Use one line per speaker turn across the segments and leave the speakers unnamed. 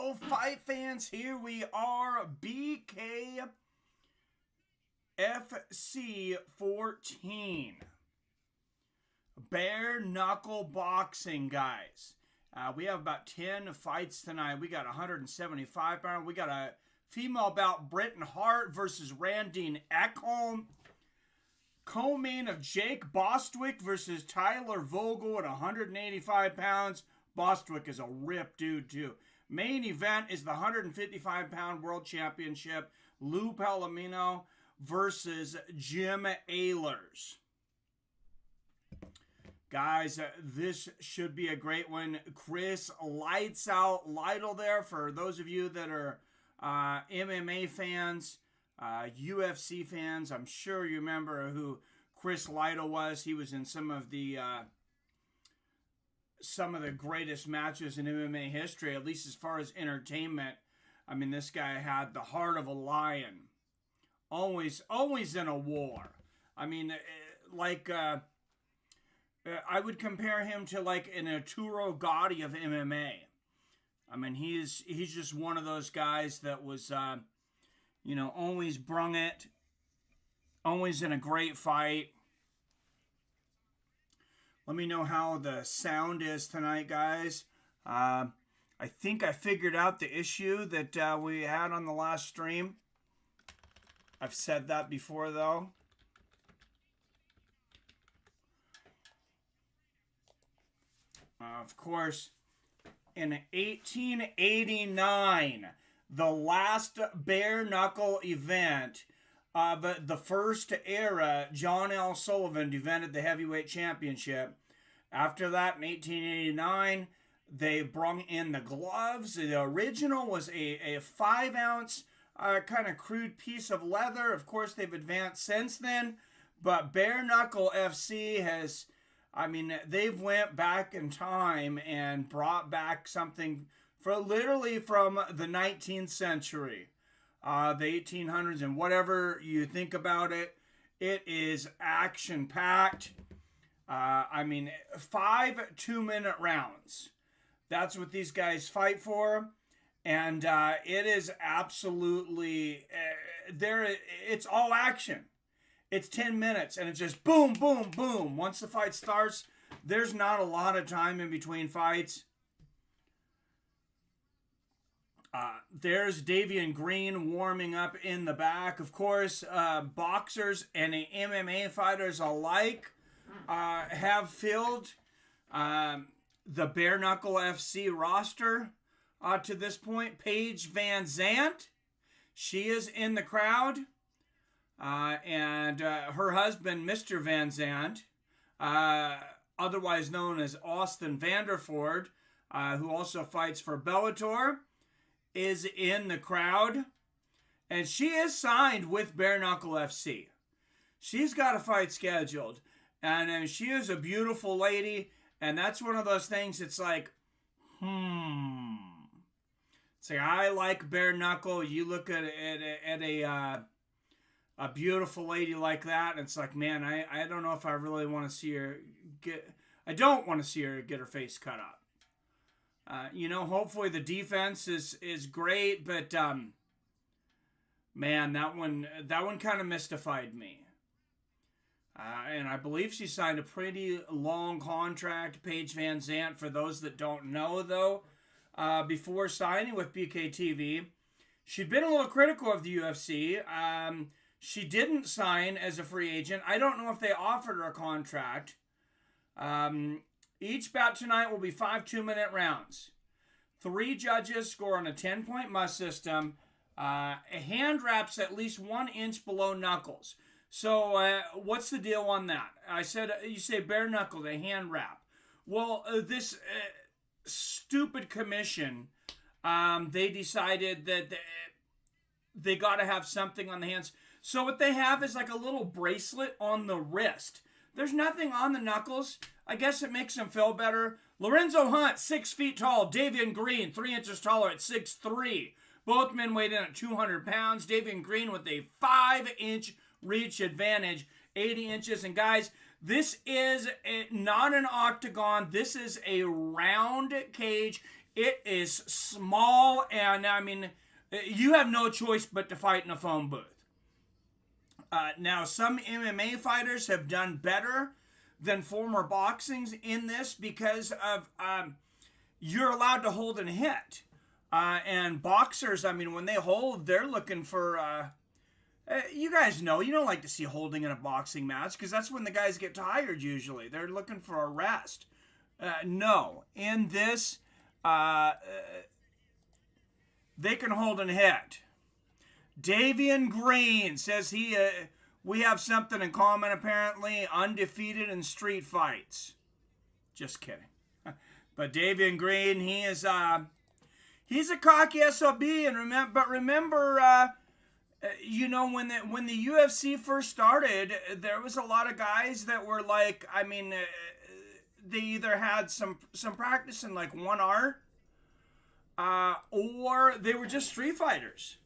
go, fight fans. Here we are, Bkfc 14. Bare knuckle boxing, guys. We have about 10 fights tonight. We got 175 pounds. We got a female bout, Britain Hart versus Randine Ekholm. Co-main of Jake Bostwick versus Tyler Vogel at 185 pounds. Bostwick is a ripped dude, too. Main event is the 155-pound World Championship. Lou Palomino versus Jim Ehlers. Guys, this should be a great one. Chris Lights Out Lytle there for those of you that are MMA fans, UFC fans. I'm sure you remember who Chris Lytle was. He was in some of the greatest matches in MMA history, at least as far as entertainment. I mean, this guy had the heart of a lion. Always in a war. I mean, I would compare him to like an Arturo Gatti of MMA. I mean, he's just one of those guys that was, always brung it. Always in a great fight. Let me know how the sound is tonight, guys. I think I figured out the issue that we had on the last stream. I've said that before, though. Of course, in 1889, the last bare knuckle event of the first era, John L. Sullivan defended the heavyweight championship. After that, in 1889, they brung in the gloves. The original was a 5-ounce kind of crude piece of leather. Of course, they've advanced since then, but Bare Knuckle FC has... I mean, they've went back in time and brought back something literally from the 19th century, the 1800s, and whatever you think about it, it is action-packed. 5 2-minute rounds. That's what these guys fight for, and it is absolutely it's all action. It's 10 minutes, and it's just boom, boom, boom. Once the fight starts, there's not a lot of time in between fights. There's Davian Green warming up in the back. Of course, boxers and MMA fighters alike have filled the Bare Knuckle FC roster to this point. Paige Van Zandt, she is in the crowd. And her husband, Mr. Van Zandt, otherwise known as Austin Vanderford, who also fights for Bellator, is in the crowd. And she is signed with Bare Knuckle FC. She's got a fight scheduled. And she is a beautiful lady. And that's one of those things it's like, Say, I like Bare Knuckle. You look at a beautiful lady like that, and it's like, man, I don't know if I really want to see her I don't want to see her get her face cut up. Hopefully the defense is great, but man, that one kind of mystified me. And I believe she signed a pretty long contract, Paige Van Zandt, for those that don't know, though. Before signing with BKTV, she'd been a little critical of the UFC. She didn't sign as a free agent. I don't know if they offered her a contract. Each bout tonight will be 5 2-minute rounds. 3 judges score on a 10-point must system. Hand wraps at least 1 inch below knuckles. So what's the deal on that? I said, you say bare knuckle, they hand wrap. Well, this stupid commission, they decided that they got to have something on the hands. So what they have is like a little bracelet on the wrist. There's nothing on the knuckles. I guess it makes them feel better. Lorenzo Hunt, 6 feet tall. Davian Green, 3 inches taller at 6'3". Both men weighed in at 200 pounds. Davian Green with a 5-inch reach advantage, 80 inches. And guys, this is not an octagon. This is a round cage. It is small, and I mean, you have no choice but to fight in a phone booth. Now, some MMA fighters have done better than former boxings in this because of you're allowed to hold and hit. And boxers, I mean, when they hold, they're looking for. You guys know, you don't like to see holding in a boxing match because that's when the guys get tired usually. They're looking for a rest. No. In this, they can hold and hit. Davian Green says we have something in common apparently, undefeated in street fights. Just kidding. But Davian Green, he's a cocky SOB, and remember, you know, when the UFC first started, there was a lot of guys that were like, I mean, they either had some practice in like one art, or they were just street fighters.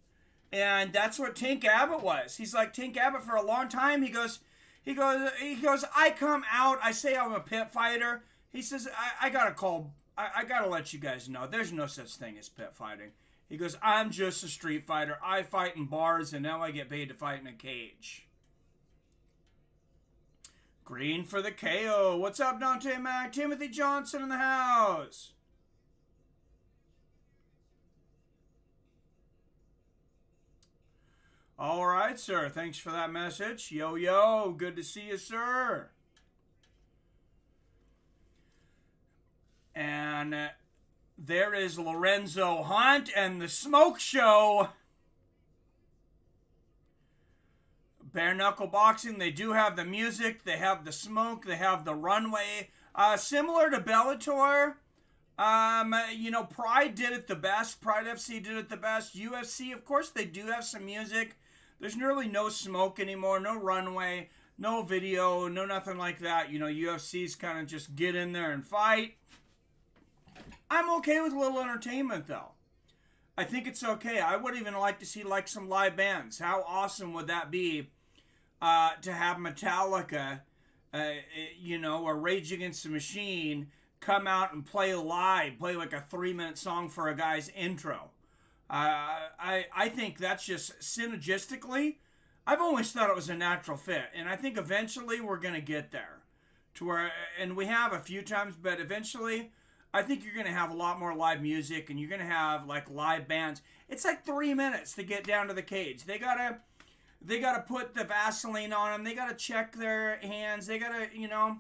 And that's what Tank Abbott was. He's like Tank Abbott for a long time. He goes, I come out, I say I'm a pit fighter. He says, I gotta let you guys know, there's no such thing as pit fighting. He goes, I'm just a street fighter. I fight in bars, and now I get paid to fight in a cage. Green for the KO. What's up, Dante Mac? Timothy Johnson in the house. All right, sir. Thanks for that message. Yo. Good to see you, sir. And there is Lorenzo Hunt and the Smoke Show. Bare Knuckle Boxing, they do have the music, they have the smoke, they have the runway. Similar to Bellator, you know, Pride did it the best. Pride FC did it the best. UFC, of course, they do have some music. There's nearly no smoke anymore, no runway, no video, no nothing like that. You know, UFC's kind of just get in there and fight. I'm okay with a little entertainment, though. I think it's okay. I would even like to see like some live bands. How awesome would that be to have Metallica, you know, or Rage Against the Machine come out and play live, play like a 3-minute song for a guy's intro. I think that's just synergistically, I've always thought it was a natural fit, and I think eventually we're going to get there to where, and we have a few times, but eventually I think you're going to have a lot more live music, and you're going to have like live bands. It's like 3 minutes to get down to the cage. They gotta put the Vaseline on them. They gotta check their hands. They gotta, you know,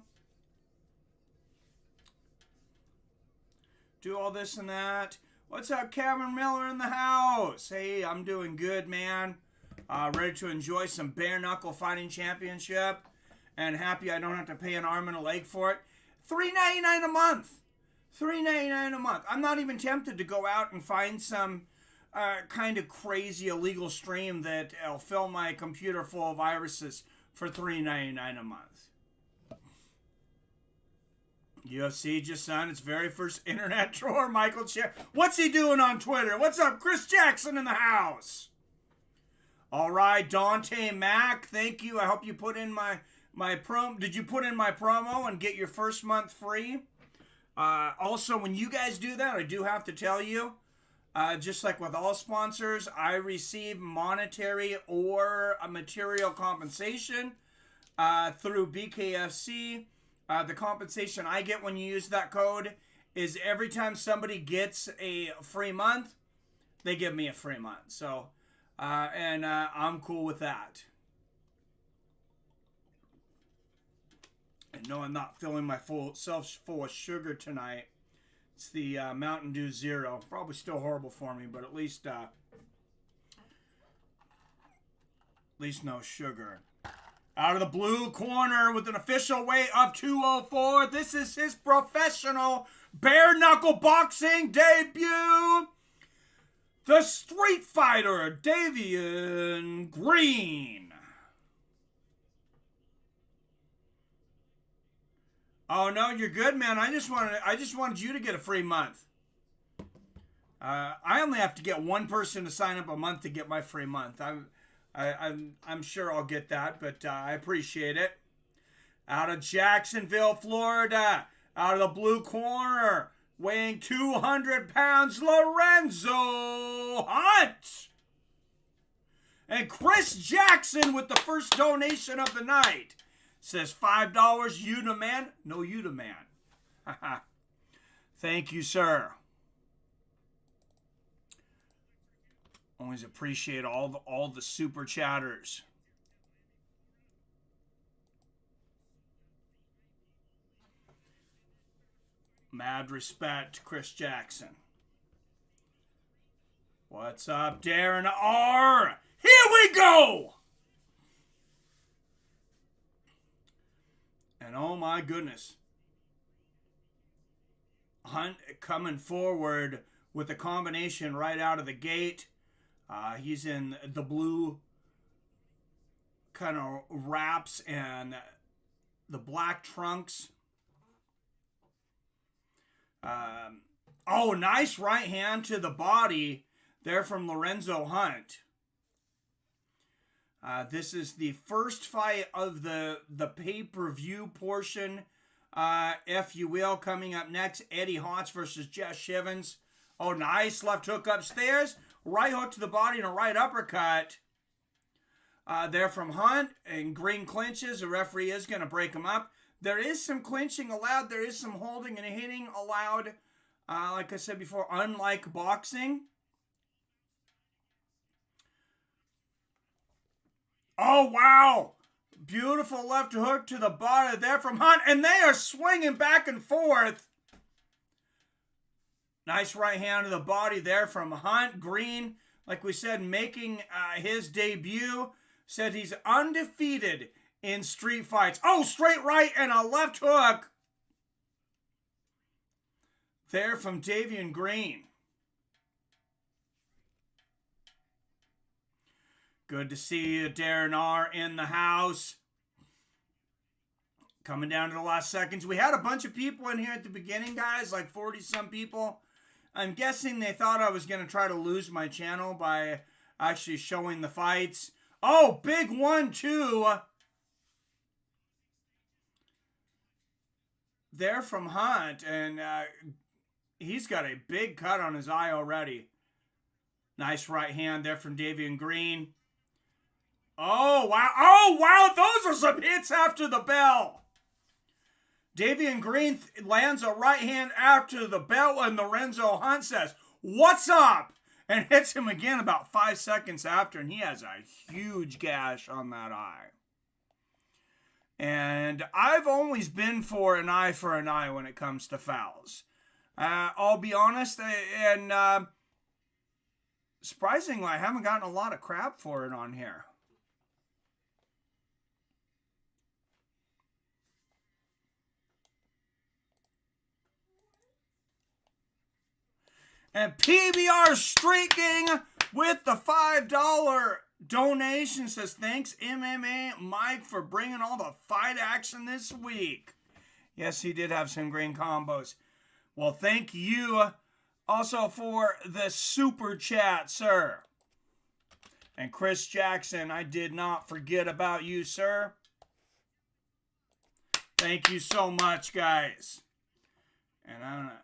do all this and that. What's up, Kevin Miller in the house? Hey, I'm doing good, man. Ready to enjoy some bare knuckle fighting championship, and happy I don't have to pay an arm and a leg for it. $3.99 a month. $3.99 a month. I'm not even tempted to go out and find some kind of crazy illegal stream that will fill my computer full of viruses for $3.99 a month. UFC just signed its very first internet drawer, Michael Chair. What's he doing on Twitter? What's up, Chris Jackson in the house? All right, Dante Mac, thank you. I hope you put in my promo. Did you put in my promo and get your first month free? Also, when you guys do that, I do have to tell you, just like with all sponsors, I receive monetary or a material compensation through Bkfc. The compensation I get when you use that code is every time somebody gets a free month, they give me a free month. So, I'm cool with that. And no, I'm not filling my self full of sugar tonight. It's the Mountain Dew Zero. Probably still horrible for me, but at least no sugar. Out of the blue corner with an official weight of 204. This is his professional bare knuckle boxing debut. The Street Fighter, Davian Green. Oh no, you're good, man. I just wanted you to get a free month. I only have to get one person to sign up a month to get my free month. I'm sure I'll get that, but I appreciate it. Out of Jacksonville, Florida, out of the blue corner, weighing 200 pounds, Lorenzo Hunt. And Chris Jackson with the first donation of the night. Says $5, you the man? No, you the man. Thank you, sir. Always appreciate all the super chatters. Mad respect, Chris Jackson. What's up, Darren R? Here we go! And oh my goodness. Hunt coming forward with a combination right out of the gate. He's in the blue kind of wraps and the black trunks. Oh, nice right hand to the body there from Lorenzo Hunt. This is the first fight of the pay-per-view portion, if you will. Coming up next, Eddie Hotz versus Jess Shivens. Oh, nice left hook upstairs. Right hook to the body and a right uppercut. There from Hunt. And Green clinches. The referee is going to break him up. There is some clinching allowed. There is some holding and hitting allowed. Like I said before, unlike boxing. Oh, wow. Beautiful left hook to the body there from Hunt. And they are swinging back and forth. Nice right hand to the body there from Hunt. Green, like we said, making his debut. Said he's undefeated in street fights. Oh, straight right and a left hook. There from Davian Green. Good to see you, Darren R. in the house. Coming down to the last seconds. We had a bunch of people in here at the beginning, guys, like 40-some people. I'm guessing they thought I was going to try to lose my channel by actually showing the fights. Oh, big 1-2. There from Hunt, and he's got a big cut on his eye already. Nice right hand there from Davian Green. Oh, wow. Oh, wow. Those are some hits after the bell. Davian Green lands a right hand after the bell, and Lorenzo Hunt says, "What's up?" and hits him again about 5 seconds after, and he has a huge gash on that eye. And I've always been for an eye when it comes to fouls. I'll be honest, and surprisingly, I haven't gotten a lot of crap for it on here. And PBR streaking with the $5 donation says, "Thanks MMA Mike for bringing all the fight action this week." Yes, he did have some green combos. Well, thank you also for the super chat, sir. And Chris Jackson, I did not forget about you, sir. Thank you so much, guys. And I don't know.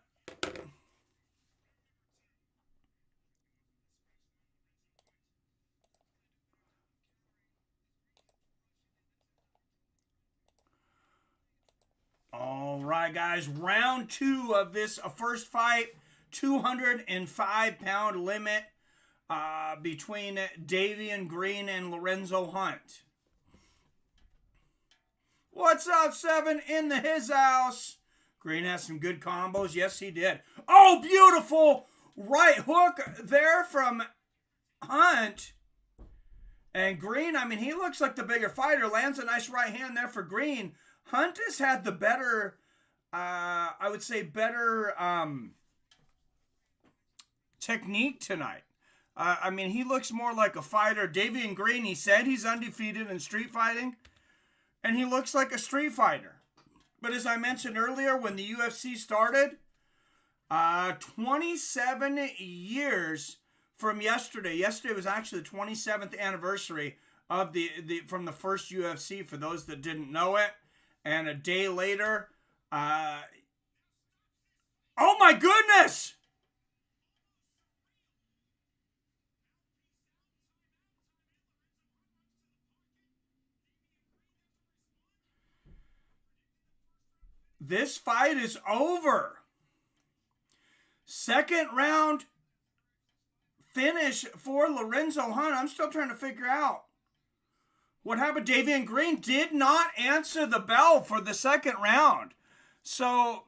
All right, guys. Round 2 of this first fight. 205-pound limit between Davian Green and Lorenzo Hunt. What's up, 7 in his house? Green has some good combos. Yes, he did. Oh, beautiful right hook there from Hunt. And Green, I mean, he looks like the bigger fighter. Lands a nice right hand there for Green. Hunt has had the better, I would say, better technique tonight. I mean, he looks more like a fighter. Davian Green, he said he's undefeated in street fighting, and he looks like a street fighter. But as I mentioned earlier, when the UFC started, 27 years from yesterday. Yesterday was actually the 27th anniversary of from the first UFC, for those that didn't know it. And a day later, oh my goodness! This fight is over. Second round finish for Lorenzo Hunt. I'm still trying to figure out what happened. Davian Green did not answer the bell for the second round. So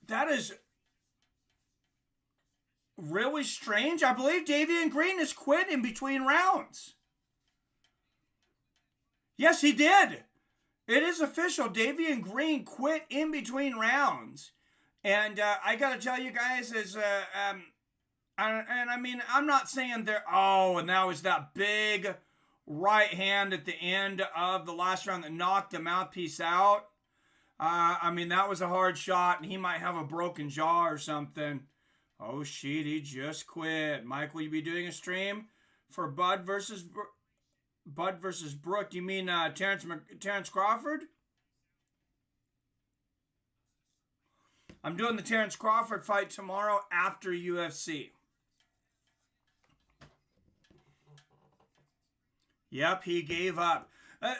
that is really strange. I believe Davian Green has quit in between rounds. Yes, he did. It is official. Davian Green quit in between rounds. And I got to tell you guys, I mean, I'm not saying there, oh, and that was that big right hand at the end of the last round that knocked the mouthpiece out. I mean, that was a hard shot, and he might have a broken jaw or something. Oh, shit, he just quit. Mike, will you be doing a stream for Bud versus Brooke? Do you mean Terrence Crawford? I'm doing the Terrence Crawford fight tomorrow after UFC. Yep, he gave up.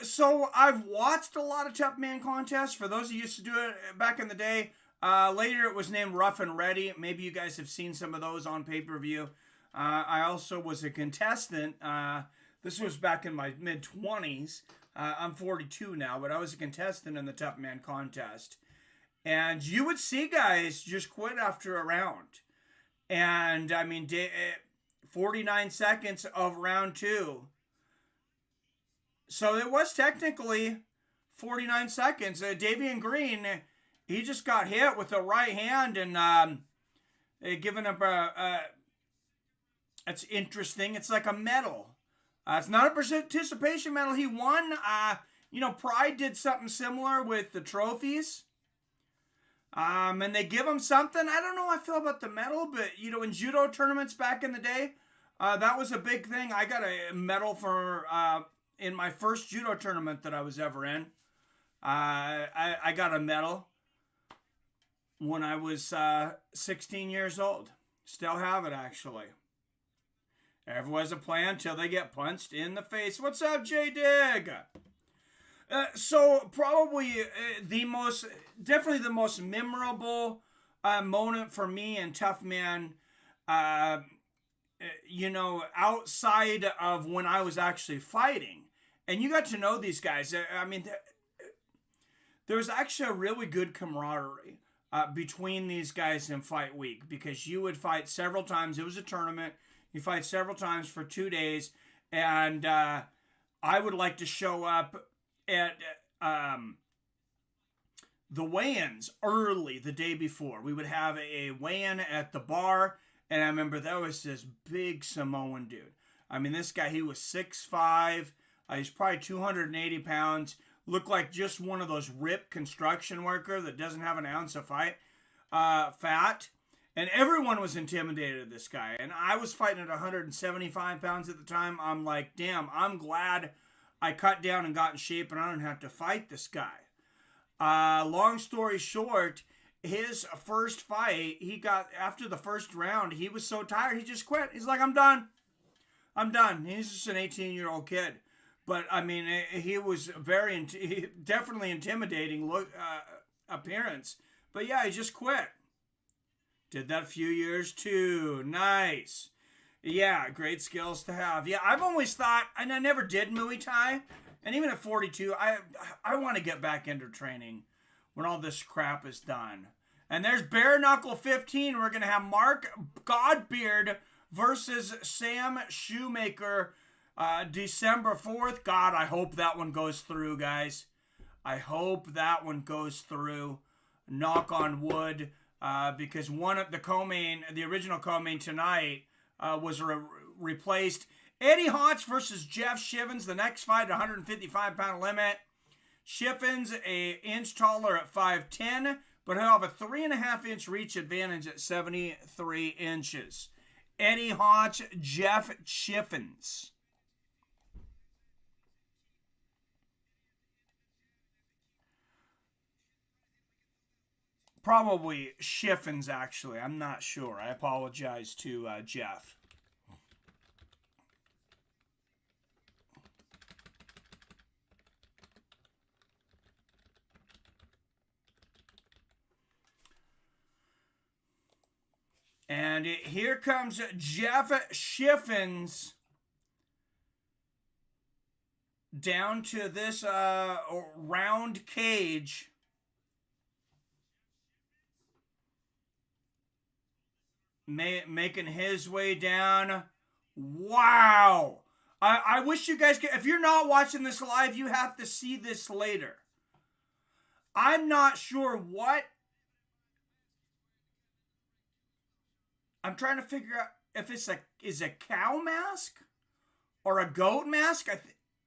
So I've watched a lot of Tough Man contests. For those who used to do it back in the day, later it was named Rough and Ready. Maybe you guys have seen some of those on pay-per-view. I also was a contestant. This was back in my mid-20s. I'm 42 now, but I was a contestant in the Tough Man contest. And you would see guys just quit after a round. And, I mean, 49 seconds of round 2. So it was technically 49 seconds. Davian Green, he just got hit with the right hand and giving up it's interesting. It's like a medal. It's not a participation medal. He won. Pride did something similar with the trophies. And they give him something. I don't know how I feel about the medal, but, in judo tournaments back in the day, that was a big thing. I got a medal for... in my first judo tournament that I was ever in. I got a medal when I was 16 years old. Still have it, actually. Everyone has a plan till they get punched in the face. What's up, J-Dig? So probably definitely the most memorable moment for me in Tough Man, outside of when I was actually fighting. And you got to know these guys. I mean, there was actually a really good camaraderie between these guys in fight week, because you would fight several times. It was a tournament. You fight several times for 2 days. And I would like to show up at the weigh-ins early the day before. We would have a weigh-in at the bar. And I remember there was this big Samoan dude. I mean, this guy, he was 6'5". He's probably 280 pounds. Looked like just one of those ripped construction worker that doesn't have an ounce of fat. And everyone was intimidated of this guy. And I was fighting at 175 pounds at the time. I'm like, damn, I'm glad I cut down and got in shape and I don't have to fight this guy. Long story short, his first fight, after the first round, he was so tired, he just quit. He's like, I'm done. He's just an 18-year-old kid. But, I mean, he was definitely intimidating appearance. But, yeah, he just quit. Did that a few years, too. Nice. Yeah, great skills to have. Yeah, I've always thought, and I never did Muay Thai. And even at 42, I want to get back into training when all this crap is done. And there's Bare Knuckle 15. We're going to have Mark Godbeard versus Sam Shoemaker December 4th. God, I hope that one goes through, guys. I hope that one goes through. Knock on wood. Because one of the original co-main tonight was replaced. Eddie Hotz versus Jeff Shivens. The next fight, 155-pound limit. Shivens an inch taller at 5'10", but he'll have a 3.5-inch reach advantage at 73 inches. Eddie Hotz, Jeff Shivens. Probably Shivens, actually. I'm not sure. I apologize to Jeff. And here comes Jeff Shivens down to this round cage. Making his way down. Wow. I wish you guys could. If you're not watching this live, you have to see this later. I'm not sure what. I'm trying to figure out if it's a cow mask or a goat mask.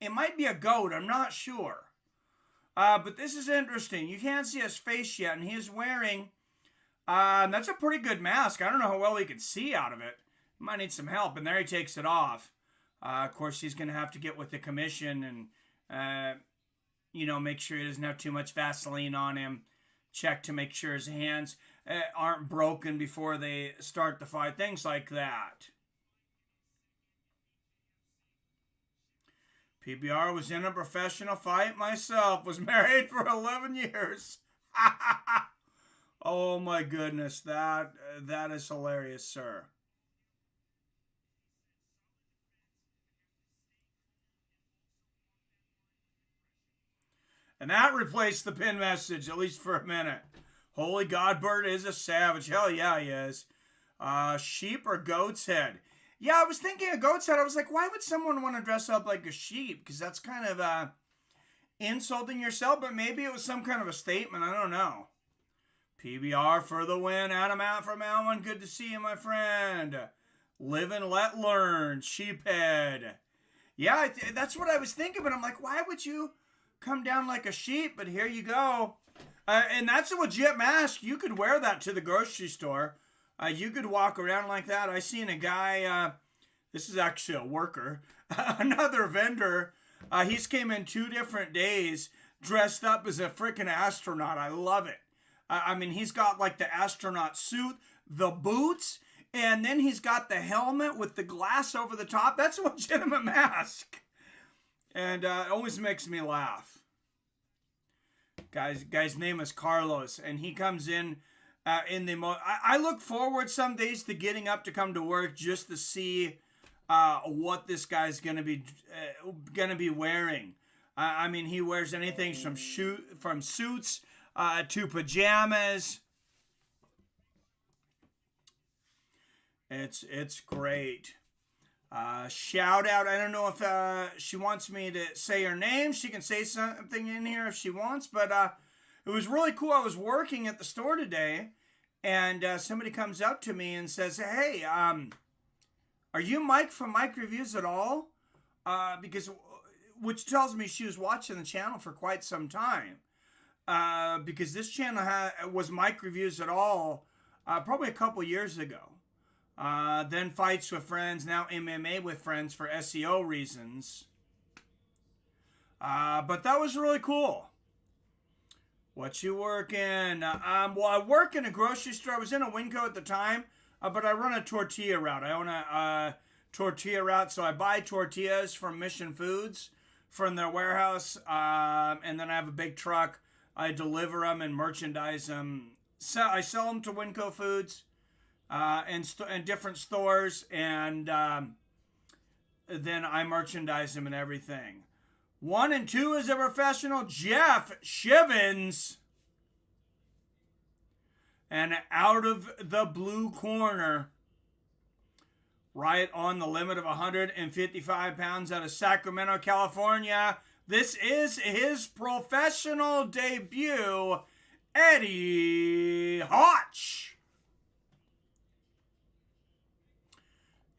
It might be a goat. I'm not sure. But this is interesting. You can't see his face yet, and he's wearing. That's a pretty good mask. I don't know how well he can see out of it. He might need some help. And there he takes it off. Of course, he's going to have to get with the commission and, make sure he doesn't have too much Vaseline on him. Check to make sure his hands aren't broken before they start the fight. Things like that. PBR was in a professional fight myself. Was married for 11 years. Oh my goodness, that is hilarious, sir. And that replaced the pin message, at least for a minute. Holy Godbird is a savage. Hell yeah, he is. Sheep or goat's head? Yeah, I was thinking of goat's head. I was like, why would someone want to dress up like a sheep? Because that's kind of insulting yourself, but maybe it was some kind of a statement. I don't know. PBR for the win. Adam out from Allen. Good to see you, my friend. Live and let learn. Sheephead. Yeah, that's what I was thinking, but I'm like, why would you come down like a sheep? But here you go. And that's a legit mask. You could wear that to the grocery store. You could walk around like that. I seen a guy, this is actually a worker, another vendor. He's came in 2 different days dressed up as a freaking astronaut. I love it. I mean, he's got like the astronaut suit, the boots, and then he's got the helmet with the glass over the top. That's a legitimate mask. And it always makes me laugh. Guy's name is Carlos, and he comes in the I look forward some days to getting up to come to work just to see what this guy's gonna be wearing. I mean, he wears anything from suits to pajamas. It's great. Shout out. I don't know if she wants me to say her name. She can say something in here if she wants, but it was really cool. I was working at the store today, and somebody comes up to me and says, "Hey, are you Mike from Mike Reviews at all?" Which tells me she was watching the channel for quite some time. Because this channel was Mike Reviews at all probably a couple years ago. Then Fights with Friends, now MMA with Friends for SEO reasons. But that was really cool. What you working? Well, I work in a grocery store. I was in a Winco at the time, but I run a tortilla route. I own a tortilla route, so I buy tortillas from Mission Foods from their warehouse, and then I have a big truck. I deliver them and merchandise them. So I sell them to Winco Foods and different stores, and then I merchandise them and everything. 1 and 2 is a professional, Jeff Shivens. And out of the blue corner, right on the limit of 155 pounds out of Sacramento, California, this is his professional debut, Eddie Hotch.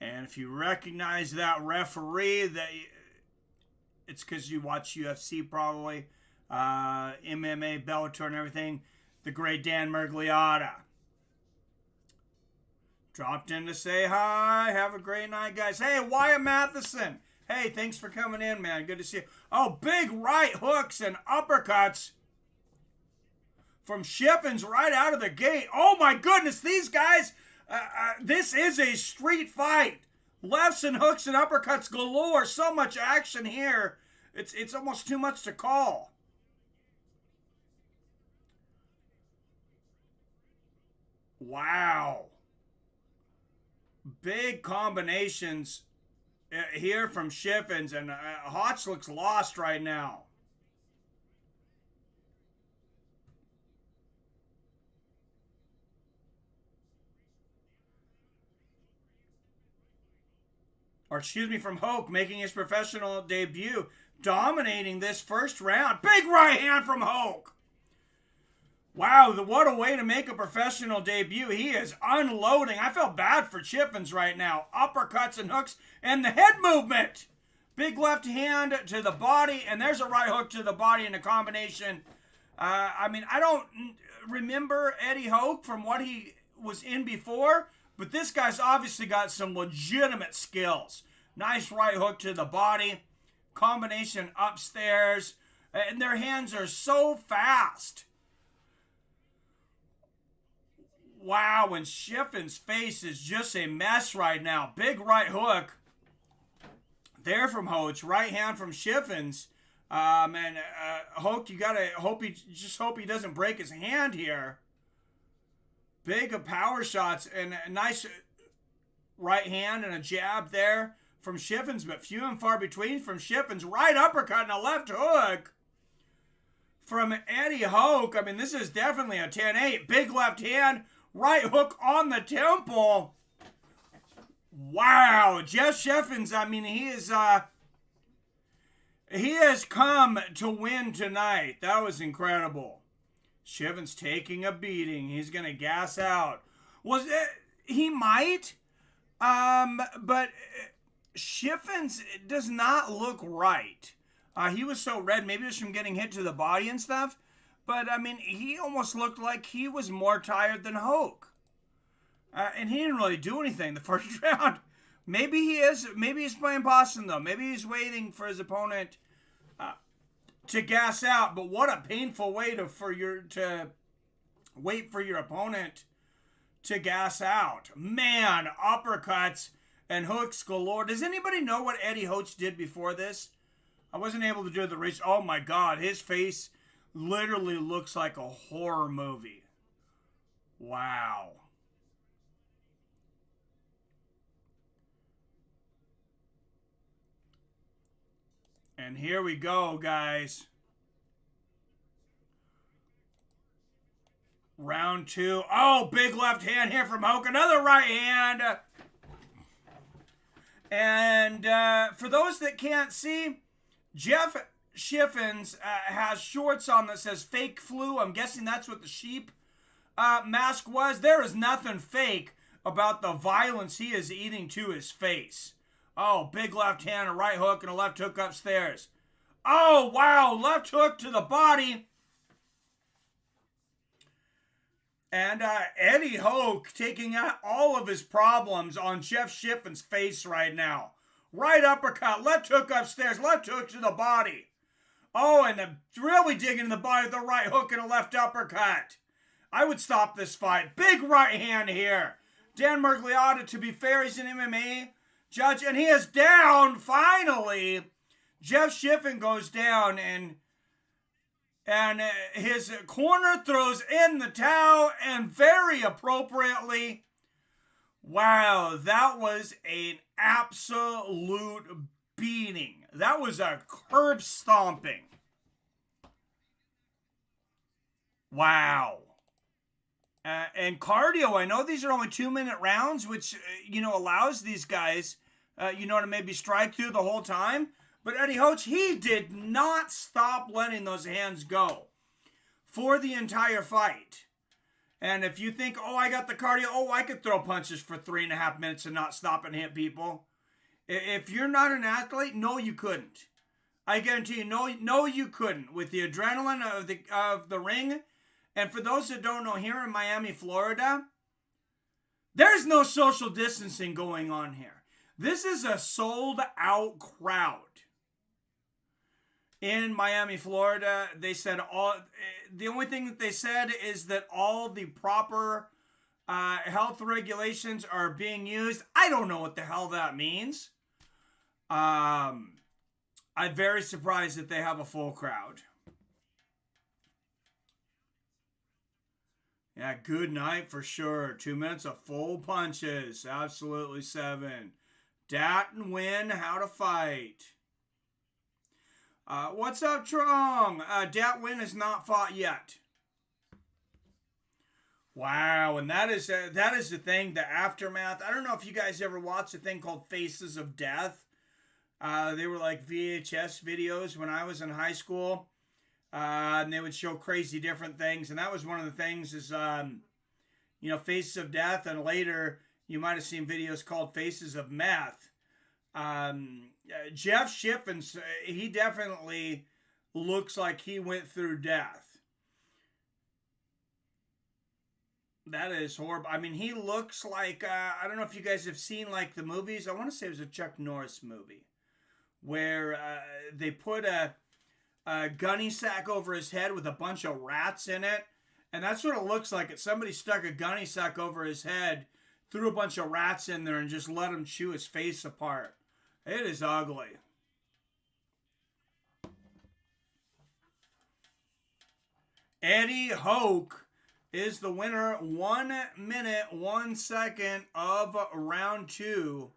And if you recognize that referee, it's because you watch UFC probably, MMA, Bellator, and everything. The great Dan Mergliotta. Dropped in to say hi. Have a great night, guys. Hey, Wyatt Matheson. Hey, thanks for coming in, man. Good to see you. Oh, big right hooks and uppercuts from Shivens right out of the gate. Oh my goodness, these guys, this is a street fight. Lefts and hooks and uppercuts galore. So much action here. It's almost too much to call. Wow. Big combinations here from Shivens, and Hotch looks lost right now. Or excuse me, from Hoke, making his professional debut, dominating this first round. Big right hand from Hoke. Wow, what a way to make a professional debut. He is unloading. I feel bad for Shivens right now. Uppercuts and hooks and the head movement. Big left hand to the body, and there's a right hook to the body in a combination. I mean, I don't remember Eddie Hoke from what he was in before, but this guy's obviously got some legitimate skills. Nice right hook to the body. Combination upstairs. And their hands are so fast. Wow, and Shivens' face is just a mess right now. Big right hook there from Hoke. Right hand from Shivens. And Hoke, you gotta hope he doesn't break his hand here. Big power shots and a nice right hand and a jab there from Shivens, but few and far between from Shivens. Right uppercut and a left hook from Eddie Hoke. I mean, this is definitely a 10-8. Big left hand. Right hook on the temple. Wow. Jeff Shivens, I mean, he has come to win tonight. That was incredible. Shivens taking a beating. He's going to gas out. He might. But Shivens does not look right. He was so red. Maybe it was from getting hit to the body and stuff. But, I mean, he almost looked like he was more tired than Hoke. And he didn't really do anything the first round. Maybe he is. Maybe he's playing Boston, though. Maybe he's waiting for his opponent to gas out. But what a painful way to wait for your opponent to gas out. Man, uppercuts and hooks galore. Does anybody know what Eddie Hoke did before this? I wasn't able to do the research. Oh, my God. His face literally looks like a horror movie. Wow. And here we go, guys. Round two. Oh, big left hand here from Hoke. Another right hand. And for those that can't see, Jeff Shivens has shorts on that says fake flu. I'm guessing that's what the sheep mask was. There is nothing fake about the violence he is eating to his face. Oh, big left hand, a right hook, and a left hook upstairs. Oh, wow, left hook to the body. And Eddie Hoke taking out all of his problems on Jeff Shivens' face right now. Right uppercut, left hook upstairs, left hook to the body. Oh, and really digging in the body with the right hook and a left uppercut. I would stop this fight. Big right hand here. Dan Mergliotta, to be fair, he's an MMA judge, and he is down, finally. Jeff Shivens goes down, and his corner throws in the towel, and very appropriately. Wow, that was an absolute beating. That was a curb stomping. Wow. And cardio, I know these are only 2-minute rounds, which, allows these guys, to maybe strike through the whole time. But Eddie Hoke, he did not stop letting those hands go for the entire fight. And if you think, I got the cardio, I could throw punches for 3.5 minutes and not stop and hit people. If you're not an athlete, no, you couldn't. I guarantee you, no, you couldn't. With the adrenaline of the ring. And for those that don't know, here in Miami, Florida, there's no social distancing going on here. This is a sold-out crowd in Miami, Florida. They said the only thing that they said is that all the proper health regulations are being used. I don't know what the hell that means. I'm very surprised that they have a full crowd. Yeah, good night for sure. 2 minutes of full punches. Absolutely 7. Dat and Win, how to fight. What's up, Trong? Dat Win has not fought yet. Wow, and that is the thing, the aftermath. I don't know if you guys ever watched a thing called Faces of Death. They were like VHS videos when I was in high school. And they would show crazy different things. And that was one of the things is, Faces of Death. And later, you might have seen videos called Faces of Meth. Jeff Shivens, he definitely looks like he went through death. That is horrible. I mean, he looks like, I don't know if you guys have seen like the movies. I want to say it was a Chuck Norris movie where they put a gunny sack over his head with a bunch of rats in it. And that's what it looks like. It's somebody stuck a gunny sack over his head, threw a bunch of rats in there, and just let him chew his face apart. It is ugly. Eddie Hoke is the winner. 1 minute, 1 second of round 2.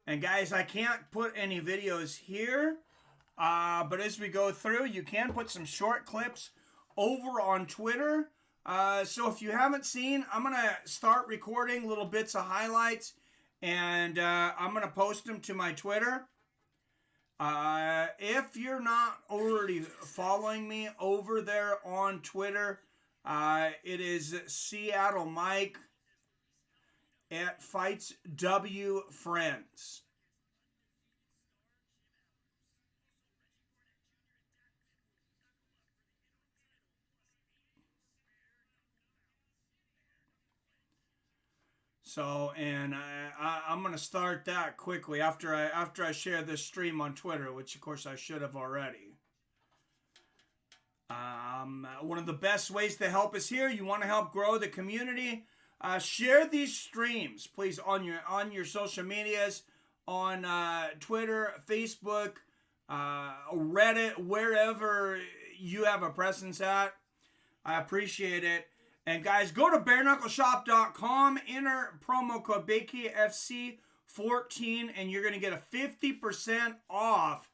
And guys, I can't put any videos here. But as we go through, you can put some short clips over on Twitter. So if you haven't seen, I'm going to start recording little bits of highlights. And I'm going to post them to my Twitter. If you're not already following me over there on Twitter, it is Seattle Mike at Fights W Friends. So, and I'm going to start that quickly after I share this stream on Twitter, which of course I should have already. One of the best ways to help us here, you want to help grow the community, share these streams, please, on your social medias, on Twitter, Facebook, Reddit, wherever you have a presence at. I appreciate it. And guys, go to bareknuckleshop.com, enter promo code Bkfc14, and you're going to get a 50% off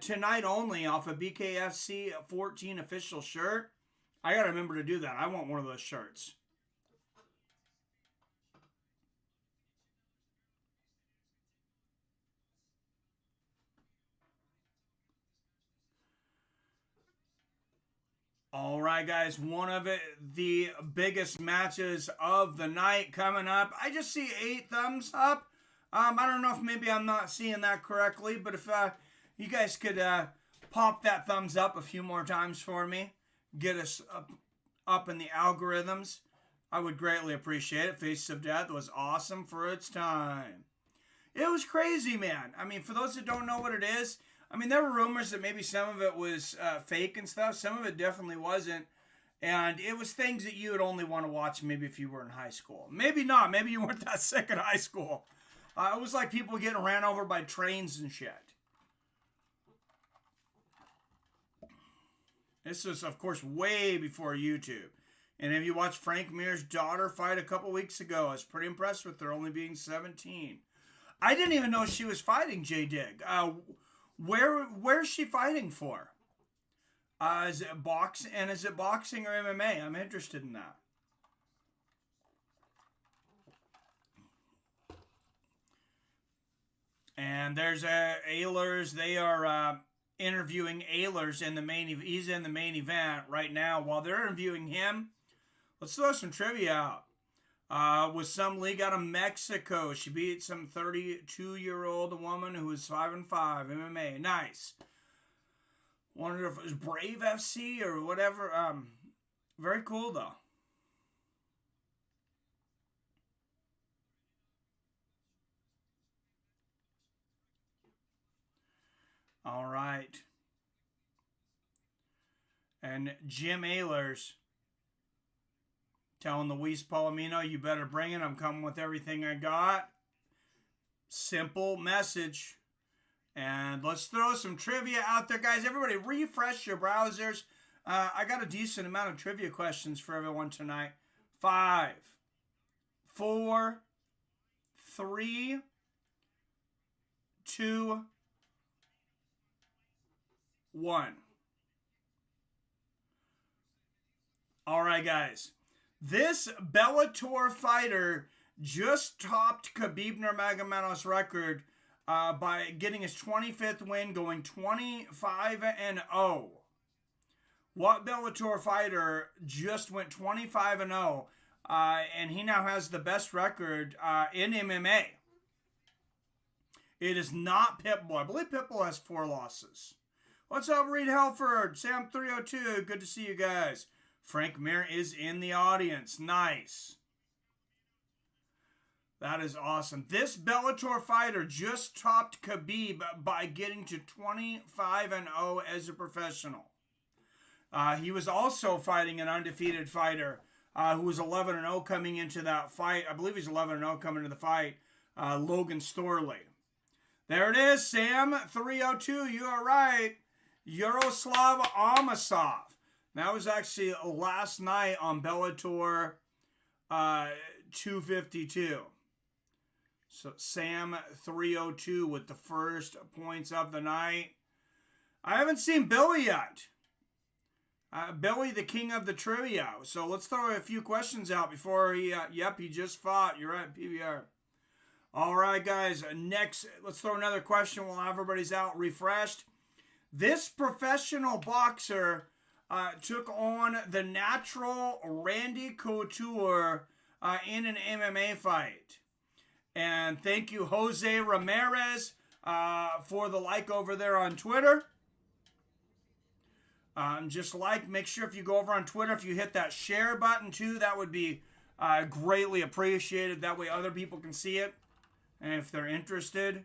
tonight only off a Bkfc 14 official shirt. I got to remember to do that. I want one of those shirts. All right, guys, one of the biggest matches of the night coming up. I just see 8 thumbs up. I don't know if maybe I'm not seeing that correctly, but if you guys could pop that thumbs up a few more times for me, get us up in the algorithms, I would greatly appreciate it. Faces of Death was awesome for its time. It was crazy, man. I mean, for those that don't know what it is, I mean, there were rumors that maybe some of it was fake and stuff. Some of it definitely wasn't. And it was things that you would only want to watch maybe if you were in high school. Maybe not. Maybe you weren't that sick in high school. It was like people getting ran over by trains and shit. This was, of course, way before YouTube. And if you watched Frank Mir's daughter fight a couple weeks ago, I was pretty impressed with her only being 17. I didn't even know she was fighting J-Dig. Where's she fighting for? Is it boxing or MMA? I'm interested in that. And there's Ehlers. They are interviewing Ehlers in the main. He's in the main event right now. While they're interviewing him, let's throw some trivia out. With some league out of Mexico. She beat some 32-year-old woman who was 5-5 MMA. Nice. Wonder if it was Brave FC or whatever. Very cool though. All right. And Jim Ehlers telling Luis Palomino, you better bring it. I'm coming with everything I got. Simple message. And let's throw some trivia out there, guys. Everybody refresh your browsers. I got a decent amount of trivia questions for everyone tonight. 5, 4, 3, 2, 1. All right, guys. This Bellator fighter just topped Khabib Nurmagomedov's record by getting his 25th win, going 25-0. What Bellator fighter just went 25-0, and he now has the best record in MMA? It is not Pitbull. I believe Pitbull has 4 losses. What's up, Reed Helford? Sam302, good to see you guys. Frank Mir is in the audience. Nice. That is awesome. This Bellator fighter just topped Khabib by getting to 25-0 as a professional. He was also fighting an undefeated fighter who was 11-0 coming into that fight. I believe he's 11-0 coming into the fight, Logan Storley. There it is, Sam302. You are right. Yaroslav Amosov. That was actually last night on Bellator 252. So Sam302 with the first points of the night. I haven't seen Billy yet. Billy, the king of the trivia. So let's throw a few questions out before he... yep, he just fought. You're right, PBR. All right, guys. Next, let's throw another question while everybody's out refreshed. This professional boxer... took on the natural Randy Couture in an MMA fight. And thank you, Jose Ramirez, for the like over there on Twitter. Make sure if you go over on Twitter, if you hit that share button too, that would be greatly appreciated. That way other people can see it. And if they're interested.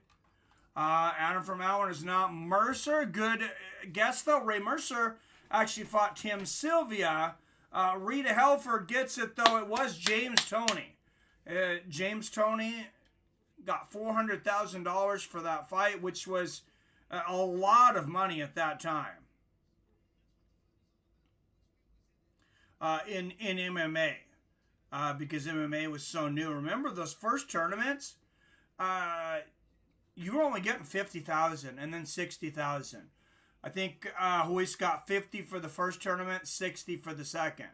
Adam from Allen is not Mercer. Good guess though. Ray Mercer actually fought Tim Sylvia. Rita Helford gets it, though. It was James Toney. James Toney got $400,000 for that fight, which was a lot of money at that time in MMA because MMA was so new. Remember those first tournaments? You were only getting $50,000 and then $60,000. I think Hoist got 50 for the first tournament, 60 for the second.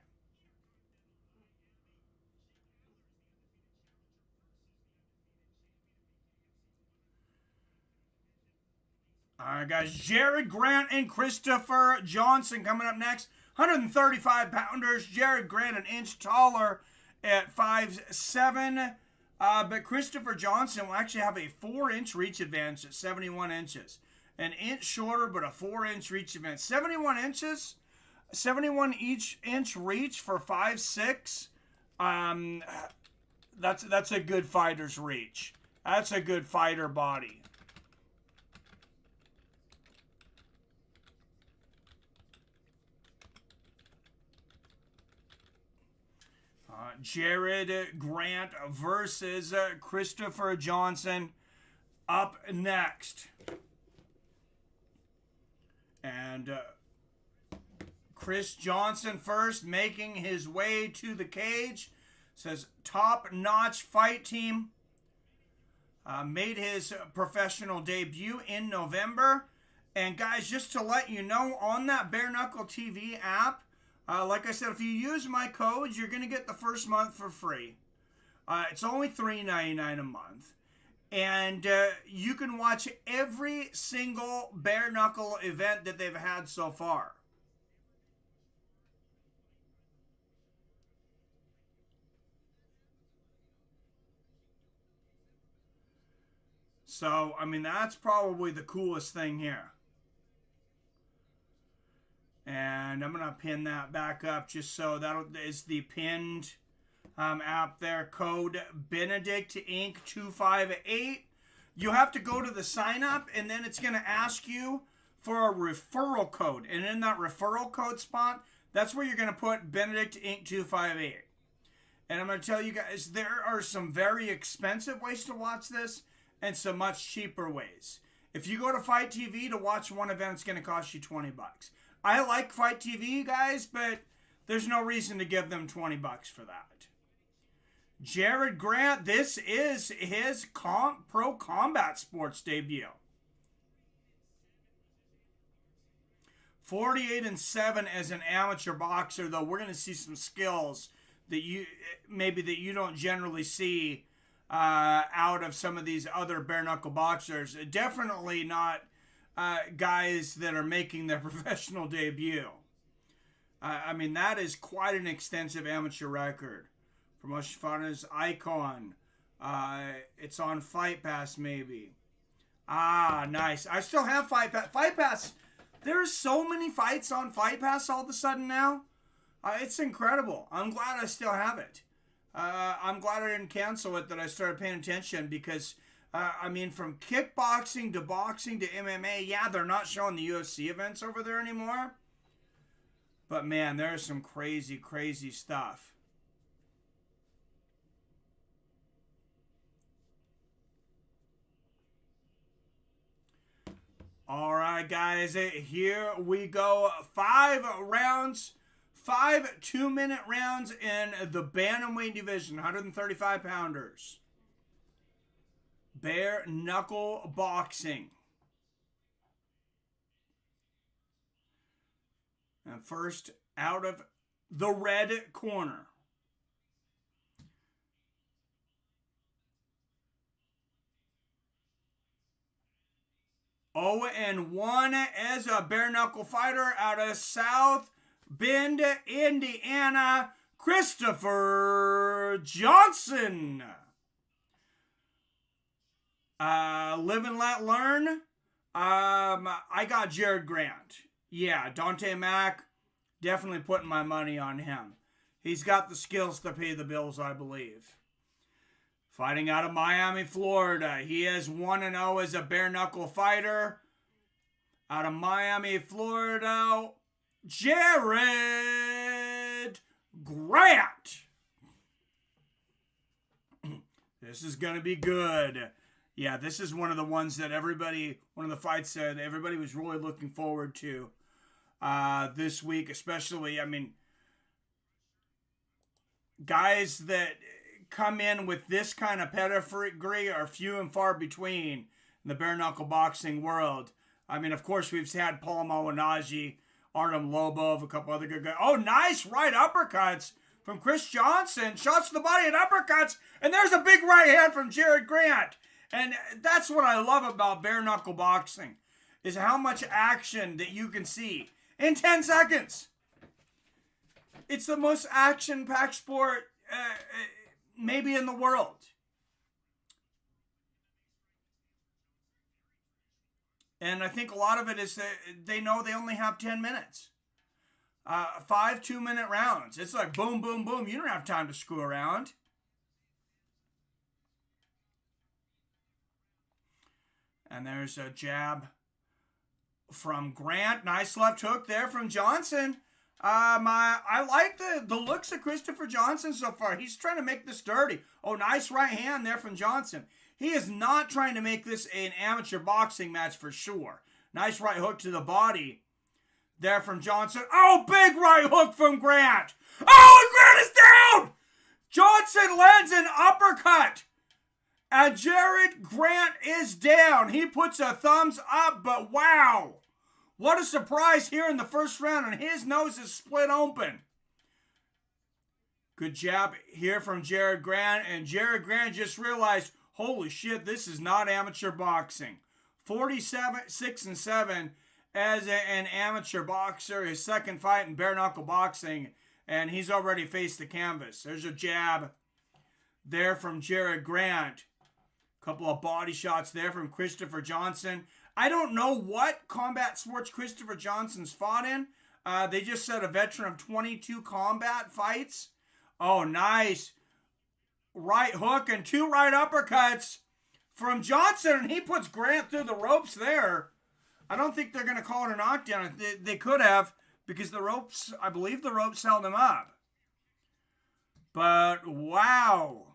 All right, guys. Jared Grant and Christopher Johnson coming up next. 135-pounders. Jared Grant an inch taller at 5'7". But Christopher Johnson will actually have a 4-inch reach advantage at 71 inches. An inch shorter, but a 4-inch reach advantage. 71 inches, 71 inch reach for 5'6". That's a good fighter's reach. That's a good fighter body. Jared Grant versus Christopher Johnson up next. And Chris Johnson first, making his way to the cage. Says top-notch fight team. Made his professional debut in November. And guys, just to let you know, on that Bare Knuckle TV app, like I said, if you use my code, you're going to get the first month for free. It's only $3.99 a month. And you can watch every single Bare Knuckle event that they've had so far. So, I mean, that's probably the coolest thing here. And I'm going to pin that back up just so that is the pinned app there. Code Benedict Inc. 258. You have to go to the sign up and then it's going to ask you for a referral code. And in that referral code spot, that's where you're going to put Benedict Inc. 258. And I'm going to tell you guys, there are some very expensive ways to watch this and some much cheaper ways. If you go to Fight TV to watch one event, it's going to cost you $20. I like Fight TV, guys, but there's no reason to give them $20 for that. Jared Grant, this is his pro combat sports debut. 48-7 as an amateur boxer, though we're going to see some skills that you don't generally see out of some of these other bare knuckle boxers. Definitely not guys that are making their professional debut. I mean, that is quite an extensive amateur record. Promotion Fighters Icon. It's on Fight Pass, maybe. Ah, nice. I still have Fight Pass. Fight Pass. There's so many fights on Fight Pass all of a sudden now. It's incredible. I'm glad I still have it. I'm glad I didn't cancel it, that I started paying attention, because, I mean, from kickboxing to boxing to MMA, yeah, they're not showing the UFC events over there anymore. But, man, there's some crazy, crazy stuff. All right, guys, here we go. 5 rounds, 5 2-minute rounds in the bantamweight division, 135-pounders. Bare knuckle boxing. And first, out of the red corner, and 1 as a bare knuckle fighter out of South Bend, Indiana, Christopher Johnson. Live and let learn. I got Jared Grant. Yeah, Dante Mack, definitely putting my money on him. He's got the skills to pay the bills, I believe. Fighting out of Miami, Florida. He is 1-0 as a bare knuckle fighter. Out of Miami, Florida, Jared Grant. This is going to be good. Yeah, this is one of the ones that one of the fights that everybody was really looking forward to this week, especially, I mean, guys that come in with this kind of pedigree are few and far between in the bare knuckle boxing world. I mean, of course, we've had Palomino, Najee, Artem Lobov, a couple other good guys. Oh, nice right uppercuts from Chris Johnson. Shots to the body and uppercuts. And there's a big right hand from Jared Grant. And that's what I love about bare knuckle boxing, is how much action that you can see in 10 seconds. It's the most action-packed sport maybe in the world. And I think a lot of it is that they know they only have 10 minutes. 5 2-minute rounds. It's like boom, boom, boom. You don't have time to screw around. And there's a jab from Grant. Nice left hook there from Johnson. I like the looks of Christopher Johnson so far. He's trying to make this dirty. Oh, nice right hand there from Johnson. He is not trying to make this an amateur boxing match for sure. Nice right hook to the body there from Johnson. Oh, big right hook from Grant. Oh, and Grant is down! Johnson lands an uppercut. And Jared Grant is down. He puts a thumbs up, but wow. What a surprise here in the first round, and his nose is split open. Good jab here from Jared Grant, and Jared Grant just realized, holy shit, this is not amateur boxing. 47-6-7 as an amateur boxer, his second fight in bare knuckle boxing, and he's already faced the canvas. There's a jab there from Jared Grant. Couple of body shots there from Christopher Johnson. I don't know what combat sports Christopher Johnson's fought in. They just said a veteran of 22 combat fights. Oh, nice. Right hook and 2 right uppercuts from Johnson. And he puts Grant through the ropes there. I don't think they're going to call it a knockdown. They could have, because I believe the ropes held him up. But wow.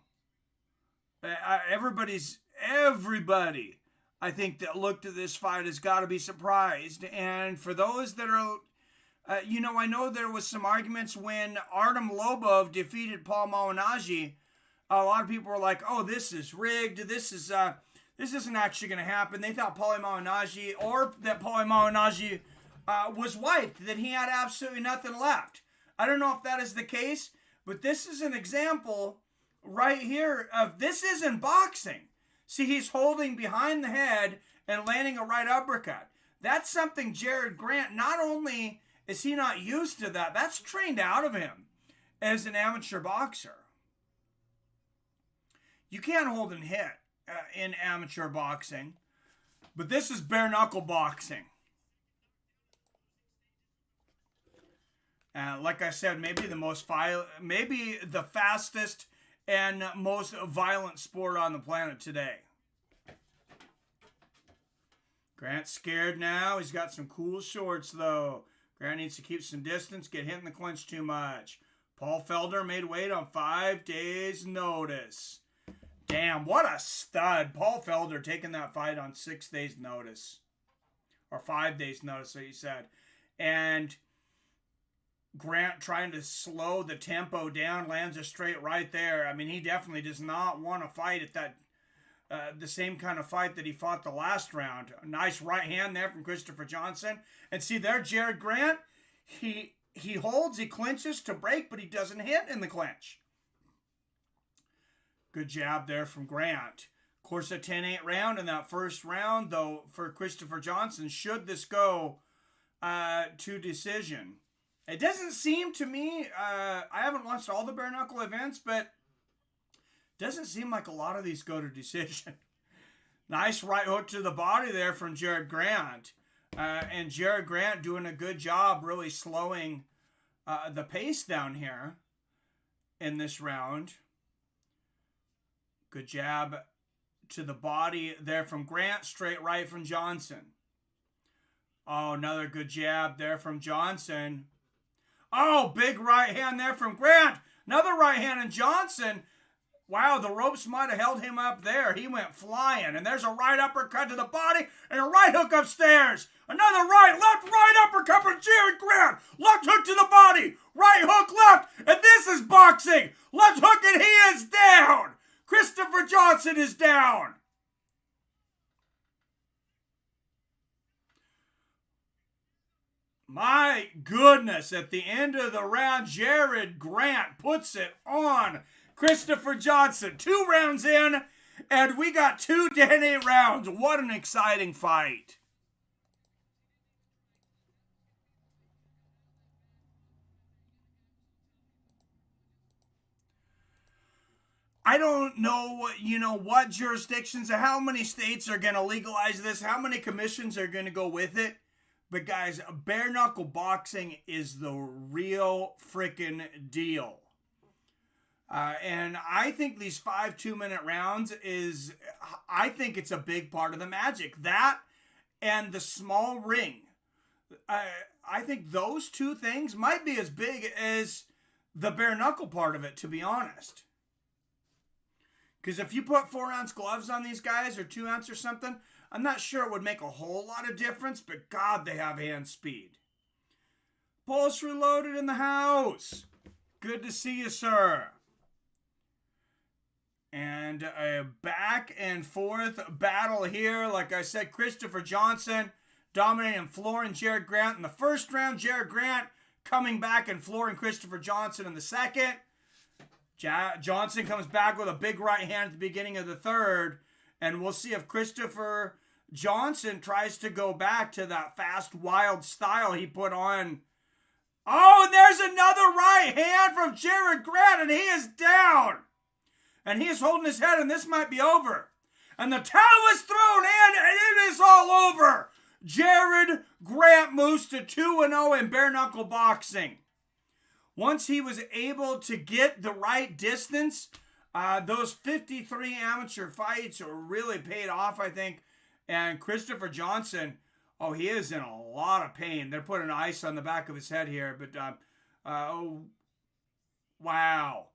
Everybody, I think, that looked at this fight has got to be surprised. And for those that are, I know there was some arguments when Artem Lobov defeated Paul Malignaggi. A lot of people were like, "Oh, this is rigged. This isn't actually going to happen." They thought Paulie Malignaggi, or that Paulie Malignaggi was wiped, that he had absolutely nothing left. I don't know if that is the case, but this is an example right here of this isn't boxing. See, he's holding behind the head and landing a right uppercut. That's something Jared Grant, not only is he not used to that, that's trained out of him as an amateur boxer. You can't hold and hit in amateur boxing, but this is bare knuckle boxing. Like I said, maybe the fastest and most violent sport on the planet today. Grant's scared now. He's got some cool shorts, though. Grant needs to keep some distance, get hit in the clinch too much. Paul Felder made weight on 5 days' notice. Damn, what a stud. Paul Felder taking that fight on 6 days' notice. Or 5 days' notice, so he said. And Grant trying to slow the tempo down, lands a straight right there. I mean, he definitely does not want to fight at that the same kind of fight that he fought the last round. A nice right hand there from Christopher Johnson. And see there, Jared Grant, he holds, he clinches to break, but he doesn't hit in the clinch. Good jab there from Grant. Of course, a 10-8 round in that first round, though, for Christopher Johnson, should this go to decision. It doesn't seem to me, I haven't watched all the bare knuckle events, but doesn't seem like a lot of these go to decision. Nice right hook to the body there from Jared Grant. And Jared Grant doing a good job really slowing the pace down here in this round. Good jab to the body there from Grant. Straight right from Johnson. Oh, another good jab there from Johnson. Oh, big right hand there from Grant. Another right hand in Johnson. Wow, the ropes might have held him up there. He went flying. And there's a right uppercut to the body and a right hook upstairs. Another right uppercut from Jared Grant. Left hook to the body. Right hook left. And this is boxing. Left hook and he is down. Christopher Johnson is down. My goodness, at the end of the round, Jared Grant puts it on Christopher Johnson. 2 rounds in, and we got 2 10-8 rounds. What an exciting fight. I don't know what jurisdictions or how many states are going to legalize this, how many commissions are going to go with it. But guys, bare knuckle boxing is the real freaking deal. And I think these 5 2-minute rounds I think it's a big part of the magic. That and the small ring. I think those 2 things might be as big as the bare knuckle part of it, to be honest. Because if you put 4-ounce gloves on these guys, or 2-ounce or something, I'm not sure it would make a whole lot of difference, but God, they have hand speed. Pulse Reloaded in the house. Good to see you, sir. And a back and forth battle here. Like I said, Christopher Johnson dominating, flooring Jared Grant in the first round. Jared Grant coming back and flooring Christopher Johnson in the second. Johnson comes back with a big right hand at the beginning of the third. And we'll see if Christopher Johnson tries to go back to that fast, wild style he put on. Oh, and there's another right hand from Jared Grant, and he is down. And he is holding his head, and this might be over. And the towel is thrown in, and it is all over. Jared Grant moves to 2-0 in bare knuckle boxing. Once he was able to get the right distance, those 53 amateur fights are really paid off, I think. And Christopher Johnson, Oh, he is in a lot of pain. They're putting ice on the back of his head here, but oh, wow.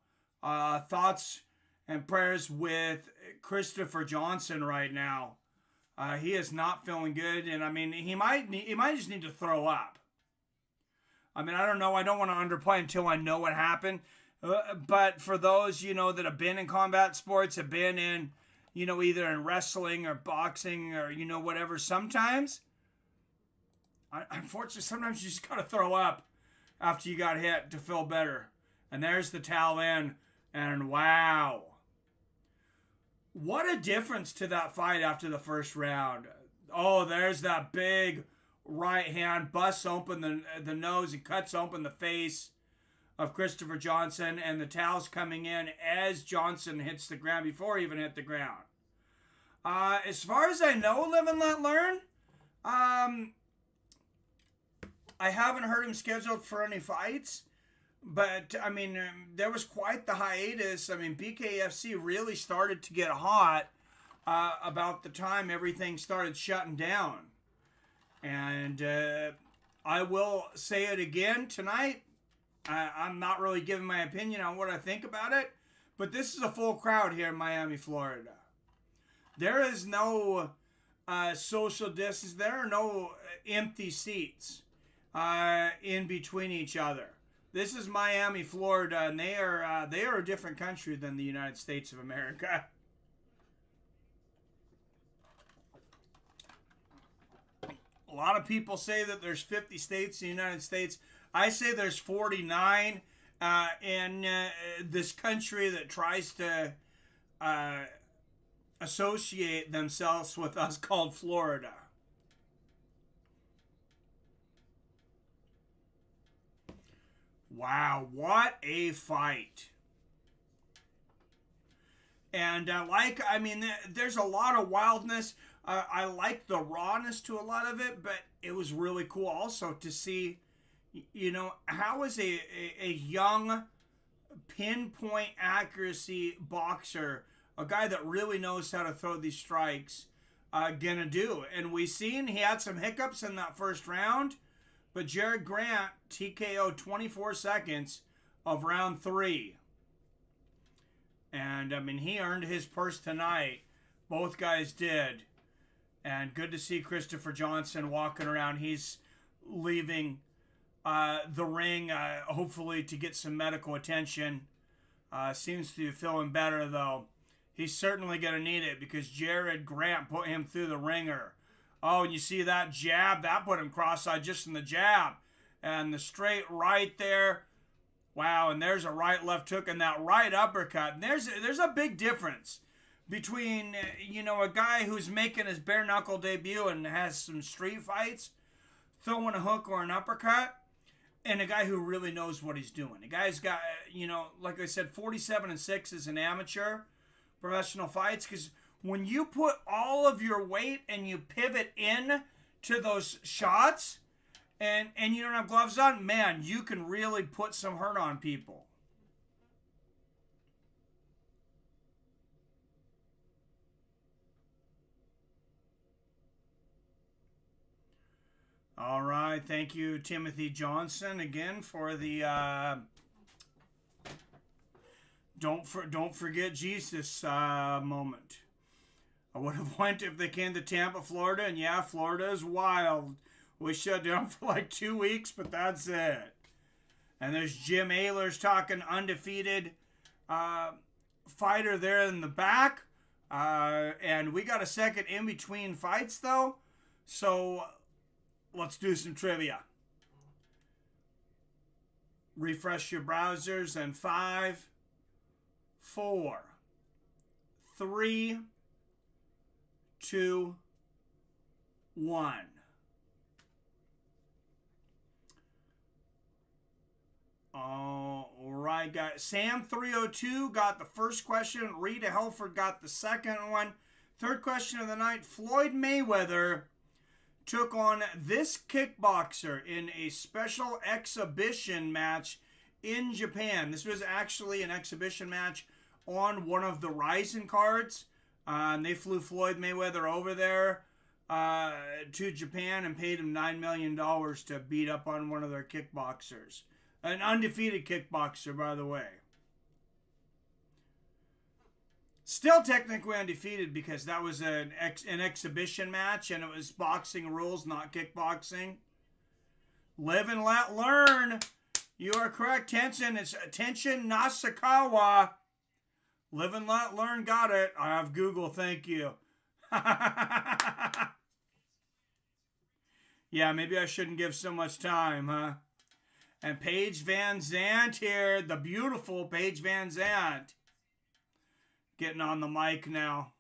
Thoughts and prayers with Christopher Johnson right now. He is not feeling good, and I mean, he might just need to throw up. I mean, I don't know. I don't want to underplay until I know what happened. But for those, that have been in combat sports, have been in, either in wrestling or boxing or, whatever, sometimes, unfortunately, sometimes you just got to throw up after you got hit to feel better. And there's the towel in, and wow. What a difference to that fight after the first round. Oh, there's that big right hand, busts open the nose and cuts open the face of Christopher Johnson, and the towel's coming in as Johnson hits the ground before he even hit the ground. As far as I know, Live and Let Learn, I haven't heard him scheduled for any fights, but I mean, there was quite the hiatus. I mean, Bkfc really started to get hot about the time everything started shutting down. And I will say it again tonight. I'm not really giving my opinion on what I think about it, but this is a full crowd here in Miami, Florida. There is no social distance. There are no empty seats in between each other. This is Miami, Florida, and they are a different country than the United States of America. A lot of people say that there's 50 states in the United States. I say there's 49 in this country that tries to associate themselves with us called Florida. Wow, what a fight. And there's a lot of wildness. I like the rawness to a lot of it, but it was really cool also to see, how is a young pinpoint accuracy boxer, a guy that really knows how to throw these strikes, gonna do. And we seen he had some hiccups in that first round, but Jared Grant TKO 24 seconds of round 3. And, I mean, he earned his purse tonight. Both guys did. And good to see Christopher Johnson walking around. He's leaving the ring, hopefully to get some medical attention. Seems to be feeling better, though. He's certainly going to need it because Jared Grant put him through the ringer. Oh, and you see that jab? That put him cross-eyed just in the jab. And the straight right there. Wow, and there's a right-left hook and that right uppercut. And there's a big difference between, a guy who's making his bare-knuckle debut and has some street fights, throwing a hook or an uppercut, and a guy who really knows what he's doing. The guy's got, like I said, 47-6 as an amateur professional fights, because when you put all of your weight and you pivot in to those shots and you don't have gloves on, man, you can really put some hurt on people. All right, thank you, Timothy Johnson, again for the don't forget Jesus moment. I would have went if they came to Tampa, Florida, and yeah, Florida is wild. We shut down for like 2 weeks, but that's it. And there's Jim Ehlers talking undefeated fighter there in the back. And we got a second in between fights, though. So let's do some trivia. Refresh your browsers and 5, 4, 3, 2, 1. All right, guys. Sam 302 got the first question. Rita Helford got the second one. Third question of the night. Floyd Mayweather took on this kickboxer in a special exhibition match in Japan. This was actually an exhibition match on one of the Ryzen cards. And they flew Floyd Mayweather over there to Japan and paid him $9 million to beat up on one of their kickboxers. An undefeated kickboxer, by the way. Still technically undefeated because that was an exhibition match and it was boxing rules, not kickboxing. Live and let learn. You are correct, Tenshin. It's Tenshin Nasukawa. Live and let learn. Got it. I have Google. Thank you. Yeah, maybe I shouldn't give so much time, huh? And Paige Van Zandt here. The beautiful Paige Van Zandt. Getting on the mic now.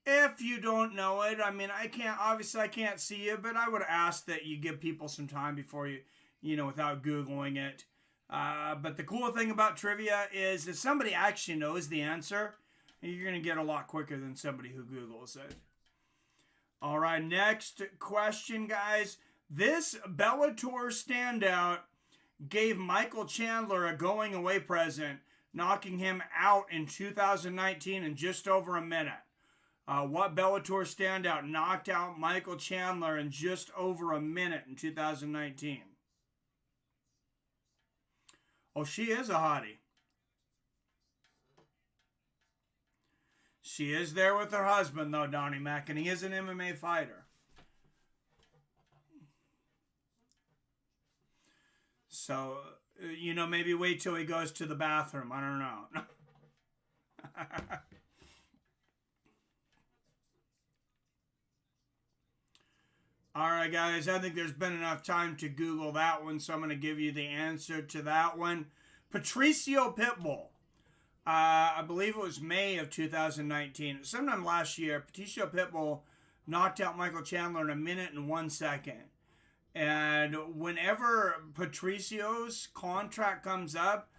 If you don't know it, I mean, I can't see you, but I would ask that you give people some time before without Googling it. But the cool thing about trivia is if somebody actually knows the answer, you're going to get a lot quicker than somebody who Googles it. All right, next question, guys. This Bellator standout gave Michael Chandler a going-away present, knocking him out in 2019 in just over a minute. What Bellator standout knocked out Michael Chandler in just over a minute in 2019? Oh, she is a hottie. She is there with her husband, though, Donnie Mack, and he is an MMA fighter. So, maybe wait till he goes to the bathroom. I don't know. All right, guys, I think there's been enough time to Google that one, so I'm going to give you the answer to that one. Patricio Pitbull. I believe it was May of 2019. Sometime last year, Patricio Pitbull knocked out Michael Chandler in a minute and 1 second. And whenever Patricio's contract comes up,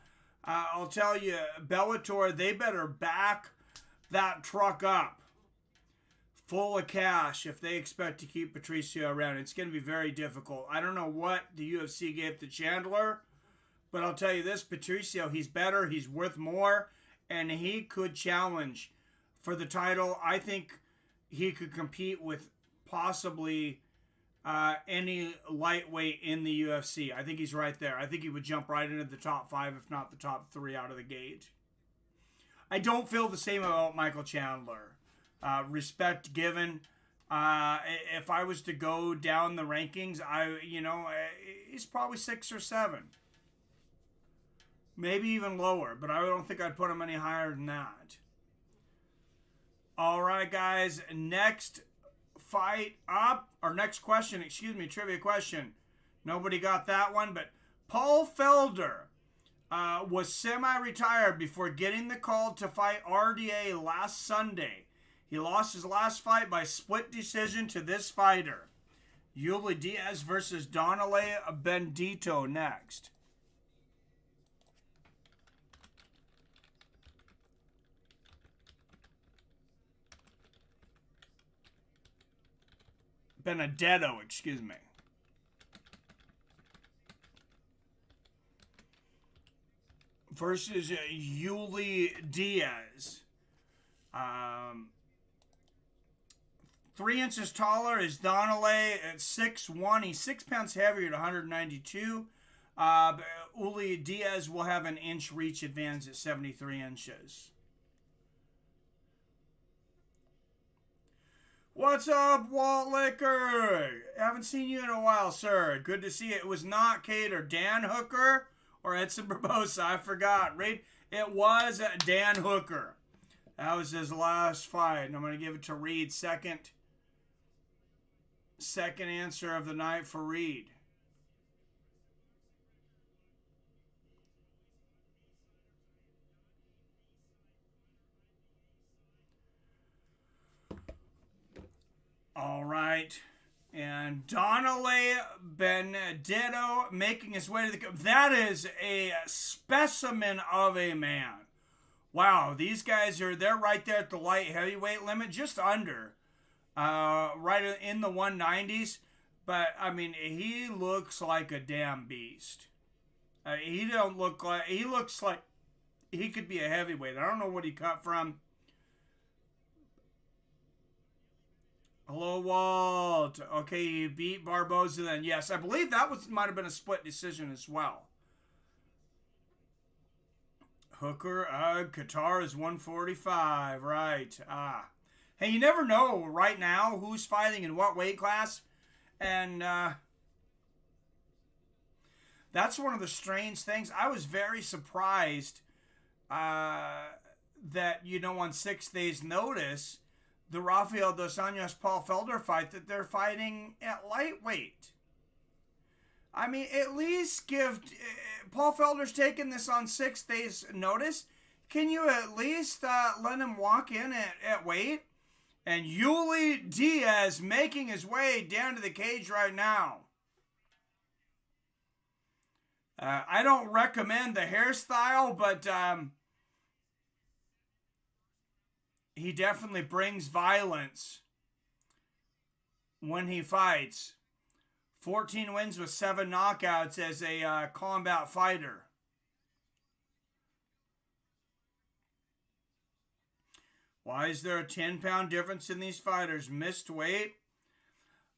I'll tell you, Bellator, they better back that truck up full of cash if they expect to keep Patricio around. It's going to be very difficult. I don't know what the UFC gave to Chandler, but I'll tell you this, Patricio, he's better, he's worth more, and he could challenge for the title. I think he could compete with possibly any lightweight in the UFC. I think he's right there. I think he would jump right into the top 5, if not the top 3 out of the gate. I don't feel the same about Michael Chandler. Respect given. If I was to go down the rankings, he's probably 6 or 7. Maybe even lower, but I don't think I'd put him any higher than that. All right, guys. Next question, trivia question. Nobody got that one, but Paul Felder was semi-retired before getting the call to fight RDA last Sunday. He lost his last fight by split decision to this fighter. Yuli Diaz versus Donale Benedetto next. Benedetto, excuse me. Versus Yuli Diaz. 3 inches taller is Donale at 6'1". He's 6 pounds heavier at 192. Yuli Diaz will have an inch reach advantage at 73 inches. What's up, Walt Liquor? Haven't seen you in a while, sir. Good to see you. It was not Kate or Dan Hooker or Edson Barbosa. I forgot. Right? It was Dan Hooker. That was his last fight. And I'm going to give it to Reed. Second answer of the night for Reed. All right. And Donale Benedetto making his way to the... That is a specimen of a man. Wow, they're right there at the light heavyweight limit, just under. Right in the 190s. But, I mean, he looks like a damn beast. He don't look like... He looks like he could be a heavyweight. I don't know what he cut from. Hello, Walt. Okay, you beat Barboza then. Yes, I believe that might have been a split decision as well. Hooker, Qatar is 145. Right. Hey, you never know right now who's fighting in what weight class. And that's one of the strange things. I was very surprised that, on 6 days' notice, the Rafael dos Anjos Paul Felder fight, that they're fighting at lightweight. I mean, at least give... Paul Felder's taking this on 6 days' notice. Can you at least let him walk in at weight? And Yuli Diaz making his way down to the cage right now. I don't recommend the hairstyle, but he definitely brings violence when he fights. 14 wins with 7 knockouts as a combat fighter. Why is there a 10-pound difference in these fighters? Missed weight?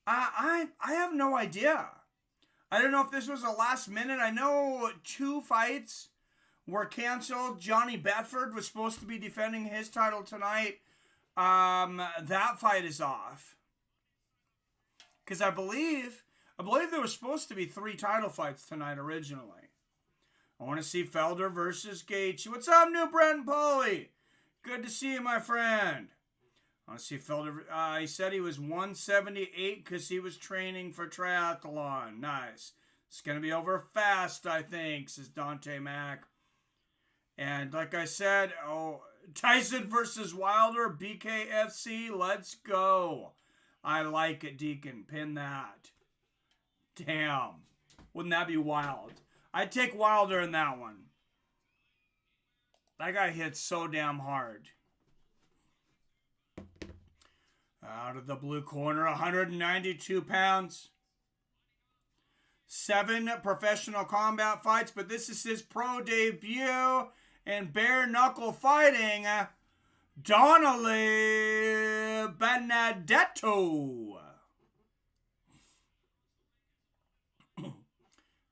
I have no idea. I don't know if this was a last minute. I know 2 fights were canceled. Johnny Bedford was supposed to be defending his title tonight. That fight is off. Because I believe there was supposed to be 3 title fights tonight originally. I want to see Felder versus Gaethje. What's up, New Brenton Pauly? Good to see you, my friend. I want to see Felder. He said he was 178 because he was training for triathlon. Nice. It's going to be over fast, I think, says Dante Mack. And like I said, Tyson versus Wilder, Bkfc, let's go. I like it, Deacon. Pin that. Damn. Wouldn't that be wild? I'd take Wilder in that one. That guy hits so damn hard. Out of the blue corner, 192 pounds. 7 professional combat fights, but this is his pro debut in bare knuckle fighting. Donnelly Benedetto.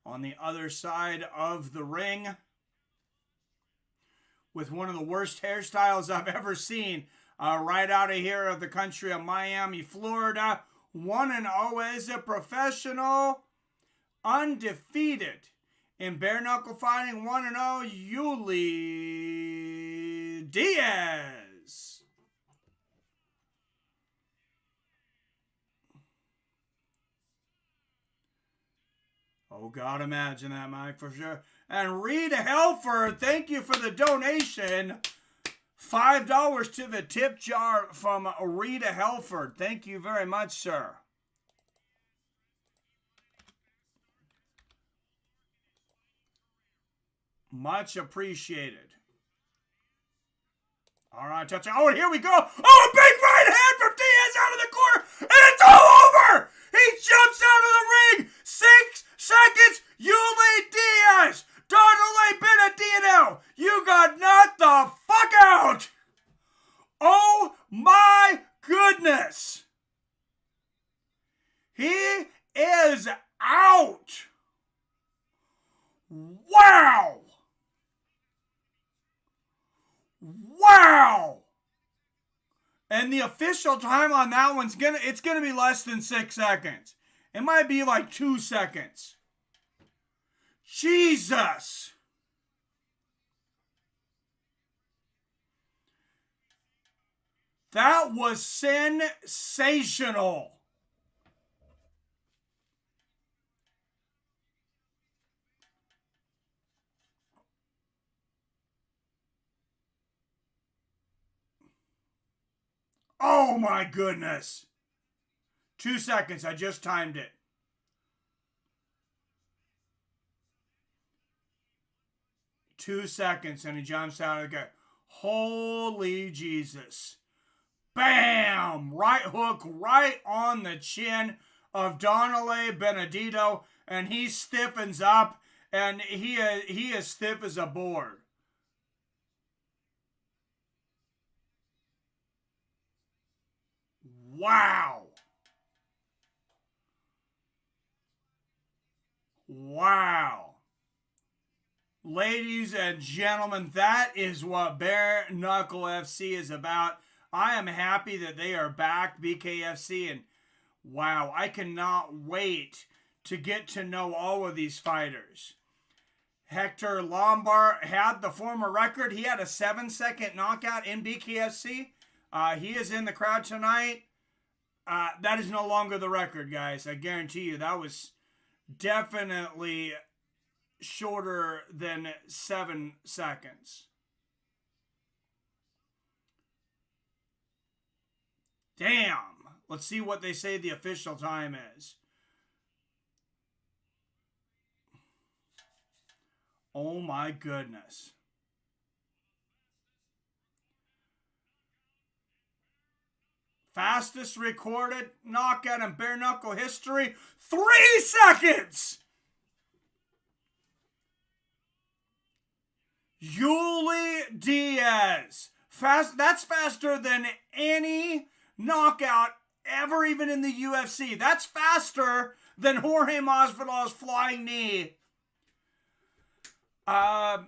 On the other side of the ring, with one of the worst hairstyles I've ever seen, right out of here of the country of Miami, Florida. 1-0 as a professional, undefeated in bare knuckle fighting. 1-0, Yuli Diaz. Oh, God, imagine that, Mike, for sure. And Rita Helford, thank you for the donation. $5 to the tip jar from Rita Helford. Thank you very much, sir. Much appreciated. All right, touch. Oh, and here we go. Oh, a big right hand from Diaz out of the corner. And it's all over. He jumps out of the ring. 6 seconds. Yuli Diaz. Donnelly Benedetto. You got knocked the fuck out. Oh, my goodness. He is out. Wow. Wow! And the official time on that one's it's gonna be less than 6 seconds. It might be like 2 seconds. Jesus! That was sensational. Oh my goodness. 2 seconds. I just timed it. Two seconds and he jumps out again. Holy Jesus. Bam! Right hook right on the chin of Donale Benedetto, and he stiffens up, and he is stiff as a board. Wow. Wow. Ladies and gentlemen, that is what Bare Knuckle FC is about. I am happy that they are back, Bkfc, and wow, I cannot wait to get to know all of these fighters. Hector Lombard had the former record. He had a 7-second knockout in Bkfc. He is in the crowd tonight. That is no longer the record, guys. I guarantee you that was definitely shorter than 7 seconds. Damn. Let's see what they say the official time is. Oh my goodness. Fastest recorded knockout in bare knuckle history, 3 seconds! Yuli Diaz. That's faster than any knockout ever, even in the UFC. That's faster than Jorge Masvidal's flying knee. Wow.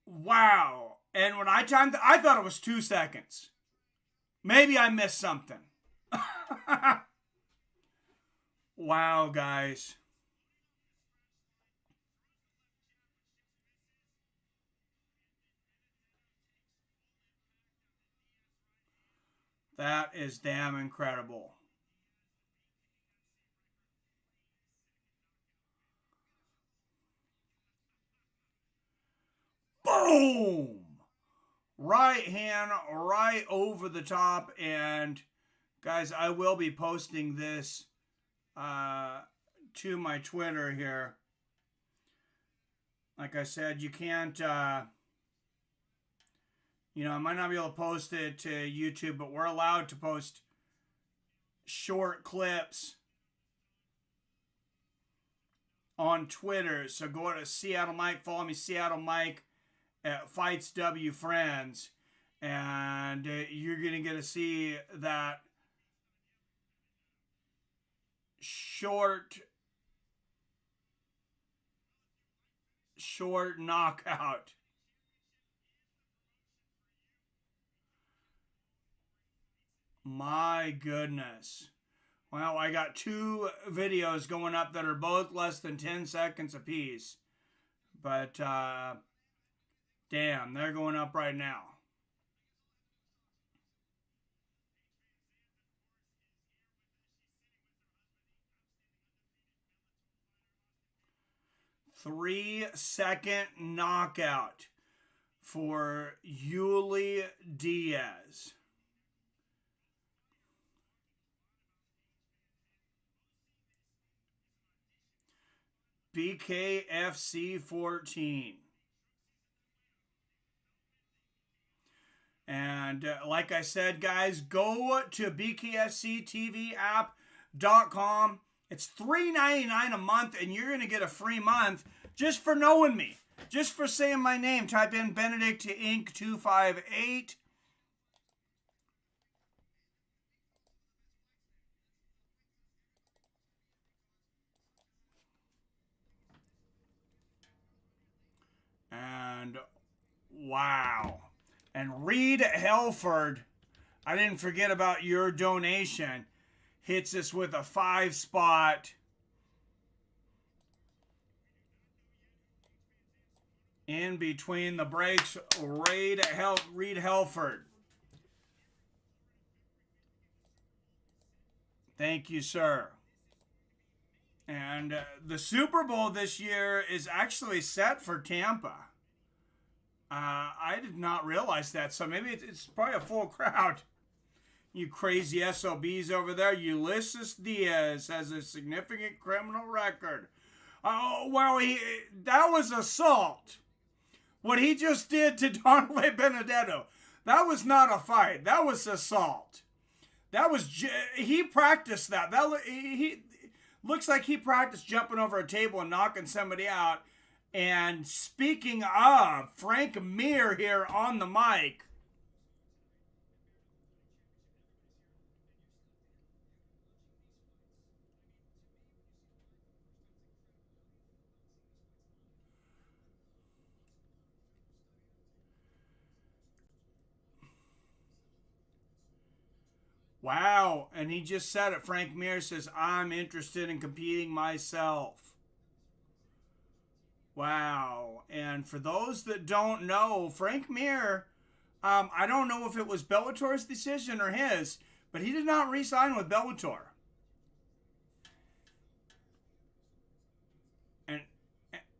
Wow. And when I timed it, I thought it was 2 seconds. Maybe I missed something. Wow, guys. That is damn incredible. Boom! Right hand, right over the top. And guys, I will be posting this to my Twitter here. Like I said, you can't, I might not be able to post it to YouTube, but we're allowed to post short clips on Twitter. So go to Seattle Mike, follow me, Seattle Mike at Fights W Friends, and you're going to get to see that short knockout. My goodness. Well, I got 2 videos going up that are both less than 10 seconds apiece. But, damn, they're going up right now. Three-second knockout for Yuli Diaz. Bkfc 14. And like I said, guys, go to bkfctvapp.com. It's $3.99 a month, and you're going to get a free month just for knowing me. Just for saying my name. Type in Benedetto Inc. 258. And wow. And Reed Helford, I didn't forget about your donation, hits us with a 5-spot in between the breaks. Reed Helford. Thank you, sir. And the Super Bowl this year is actually set for Tampa. I did not realize that, so maybe it's probably a full crowd. You crazy SOBs over there. Ulysses Diaz has a significant criminal record. Oh, well, that was assault. What he just did to Donale Benedetto. That was not a fight. That was assault. That was he practiced that. He looks like he practiced jumping over a table and knocking somebody out. And speaking of Frank Mir here on the mic. Wow. And he just said it. Frank Mir says, I'm interested in competing myself. Wow. And for those that don't know, Frank Mir, I don't know if it was Bellator's decision or his, but he did not re-sign with Bellator.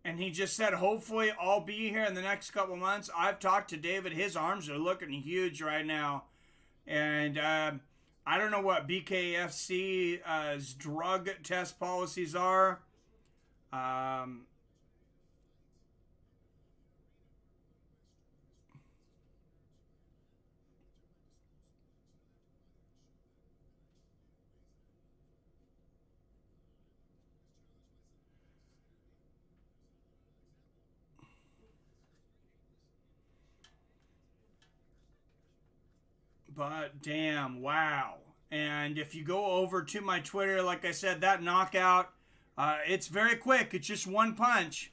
And he just said, hopefully I'll be here in the next couple months. I've talked to David. His arms are looking huge right now. And I don't know what Bkfc's drug test policies are. But damn, wow. And if you go over to my Twitter, like I said, that knockout, it's very quick. It's just one punch.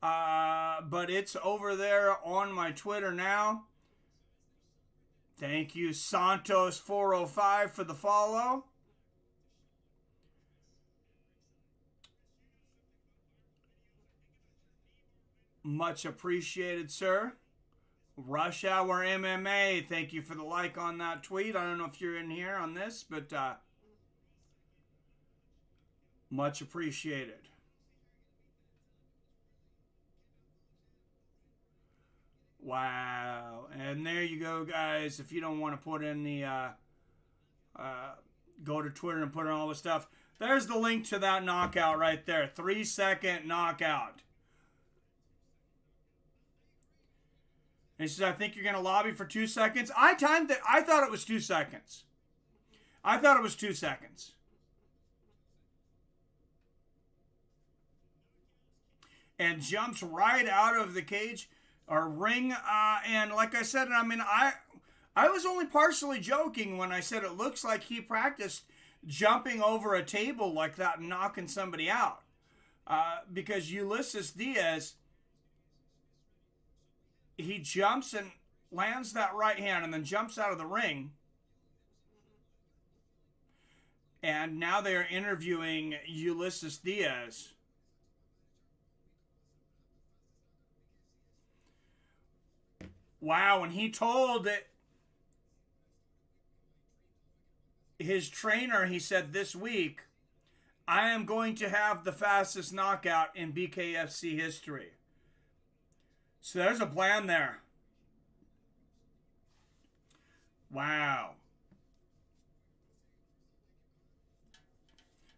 But it's over there on my Twitter now. Thank you, Santos405, for the follow. Much appreciated, sir. Rush Hour MMA, thank you for the like on that tweet. I don't know if you're in here on this, but much appreciated. Wow. And there you go, guys. If you don't want to put in the go to Twitter and put in all the stuff, there's the link to that knockout right there. 3-second knockout. And he says, I think you're going to lobby for 2 seconds. I timed it. I thought it was 2 seconds. I thought it was 2 seconds. And jumps right out of the cage or ring. And like I said, I mean, I was only partially joking when I said it looks like he practiced jumping over a table like that and knocking somebody out. Because Ulysses Diaz, he jumps and lands that right hand and then jumps out of the ring. And now they are interviewing Ulysses Diaz. Wow, and he told his trainer, he said this week, I am going to have the fastest knockout in Bkfc history. So there's a plan there. Wow.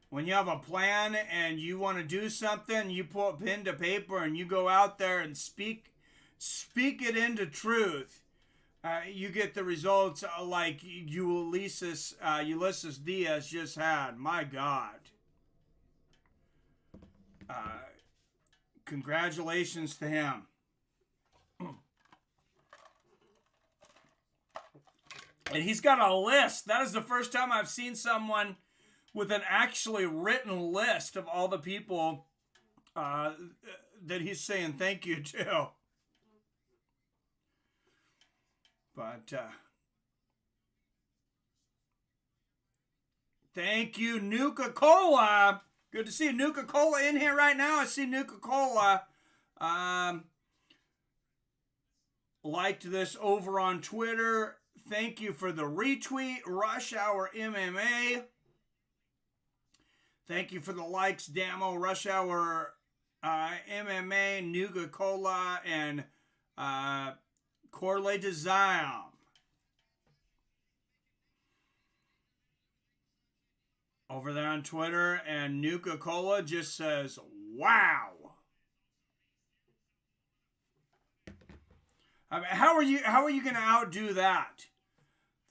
When you have a plan and you want to do something, you put pen to paper and you go out there and speak it into truth. You get the results like Ulysses Diaz just had. My God. Congratulations to him. And he's got a list. That is the first time I've seen someone with an actually written list of all the people that he's saying thank you to. But thank you, Nuka-Cola. Good to see Nuka-Cola in here right now. I see Nuka-Cola liked this over on Twitter. Thank you for the retweet, Rush Hour MMA. Thank you for the likes, Damo, Rush Hour MMA, Nuka-Cola, and Corley de Zion. Over there on Twitter, and Nuka-Cola just says, wow. I mean, how are you going to outdo that?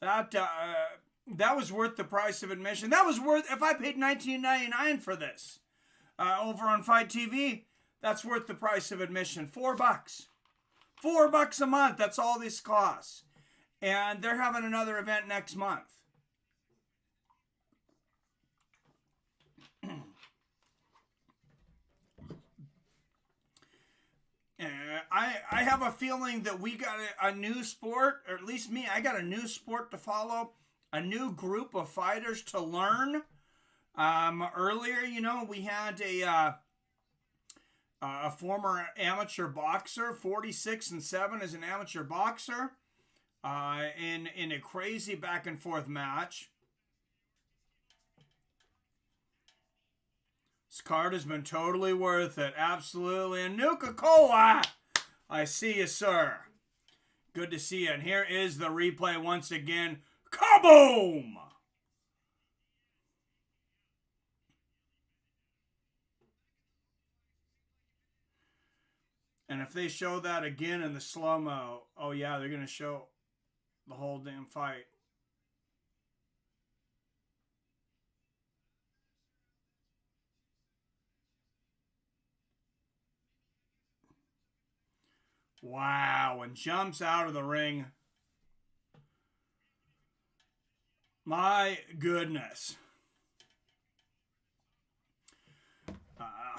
That was worth the price of admission. That was worth, if I paid $19.99 for this over on Fight TV, that's worth the price of admission. $4. $4 a month. That's all this costs. And they're having another event next month. I have a feeling that we got a new sport, or at least me, I got a new sport to follow, a new group of fighters to learn. Earlier, we had a former amateur boxer, 46-7 as an amateur boxer, in a crazy back and forth match. This card has been totally worth it. Absolutely. And Nuka-Cola, I see you, sir. Good to see you. And here is the replay once again. Kaboom! And if they show that again in the slow-mo, oh yeah, they're going to show the whole damn fight. Wow, and jumps out of the ring. My goodness.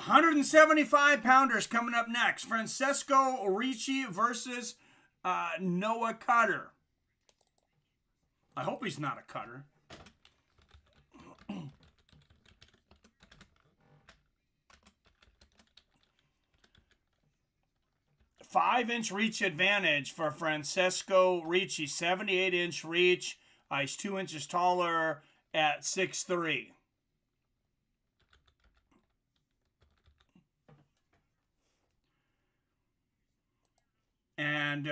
175-pounders coming up next. Francesco Ricci versus Noah Cutter. I hope he's not a cutter. 5-inch reach advantage for Francesco Ricci. 78-inch reach. He's 2 inches taller at 6'3". And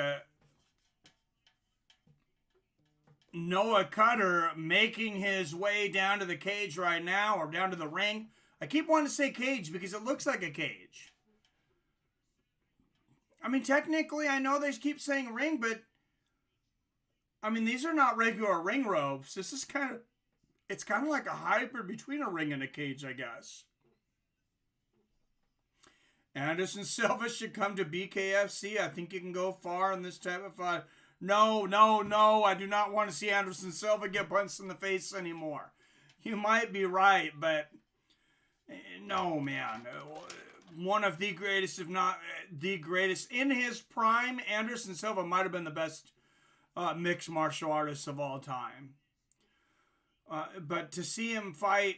Noah Cutter making his way down to the cage right now, or down to the ring. I keep wanting to say cage because it looks like a cage. I mean, technically, I know they keep saying ring, but I mean, these are not regular ring ropes. This is it's kind of like a hybrid between a ring and a cage, I guess. Anderson Silva should come to Bkfc. I think you can go far in this type of fight. No. I do not want to see Anderson Silva get punched in the face anymore. You might be right, but no, man. One of the greatest, if not the greatest. In his prime, Anderson Silva might have been the best mixed martial artist of all time. But to see him fight,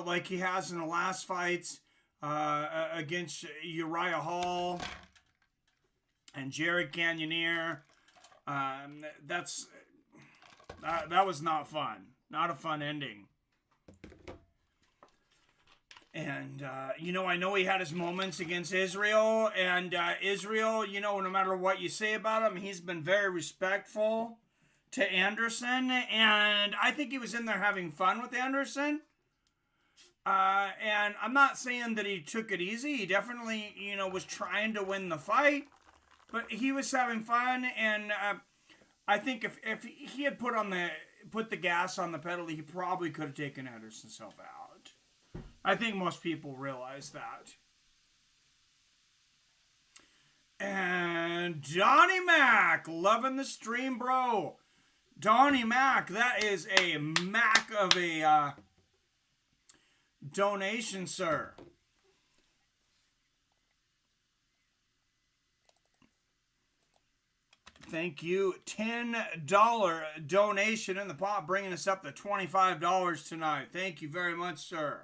like he has in the last fights against Uriah Hall and Jared Cannonier, that was not fun. Not a fun ending. And, I know he had his moments against Israel. And Israel, no matter what you say about him, he's been very respectful to Anderson. And I think he was in there having fun with Anderson. And I'm not saying that he took it easy. He definitely, was trying to win the fight. But he was having fun. And I think if he had put the gas on the pedal, he probably could have taken Anderson Silva out. I think most people realize that. And Donnie Mac, loving the stream, bro. Donnie Mac, that is a Mac of a donation, sir. Thank you. $10 donation in the pot, bringing us up to $25 tonight. Thank you very much, sir.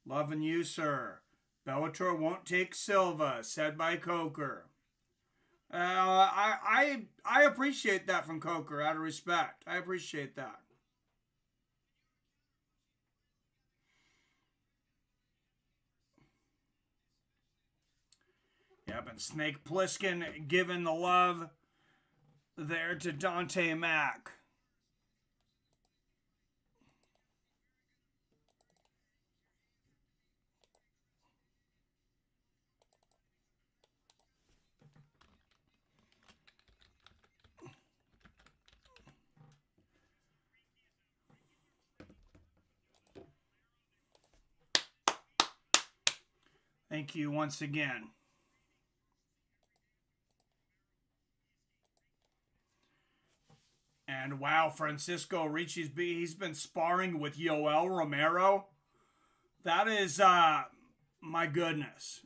Loving you, sir. Bellator won't take Silva, said by Coker. I appreciate that from Coker, out of respect. I appreciate that. Yep, and Snake Plissken giving the love there to Dante Mack. Thank you once again. And wow, Francisco Ricci's he's been sparring with Yoel Romero. That is, my goodness.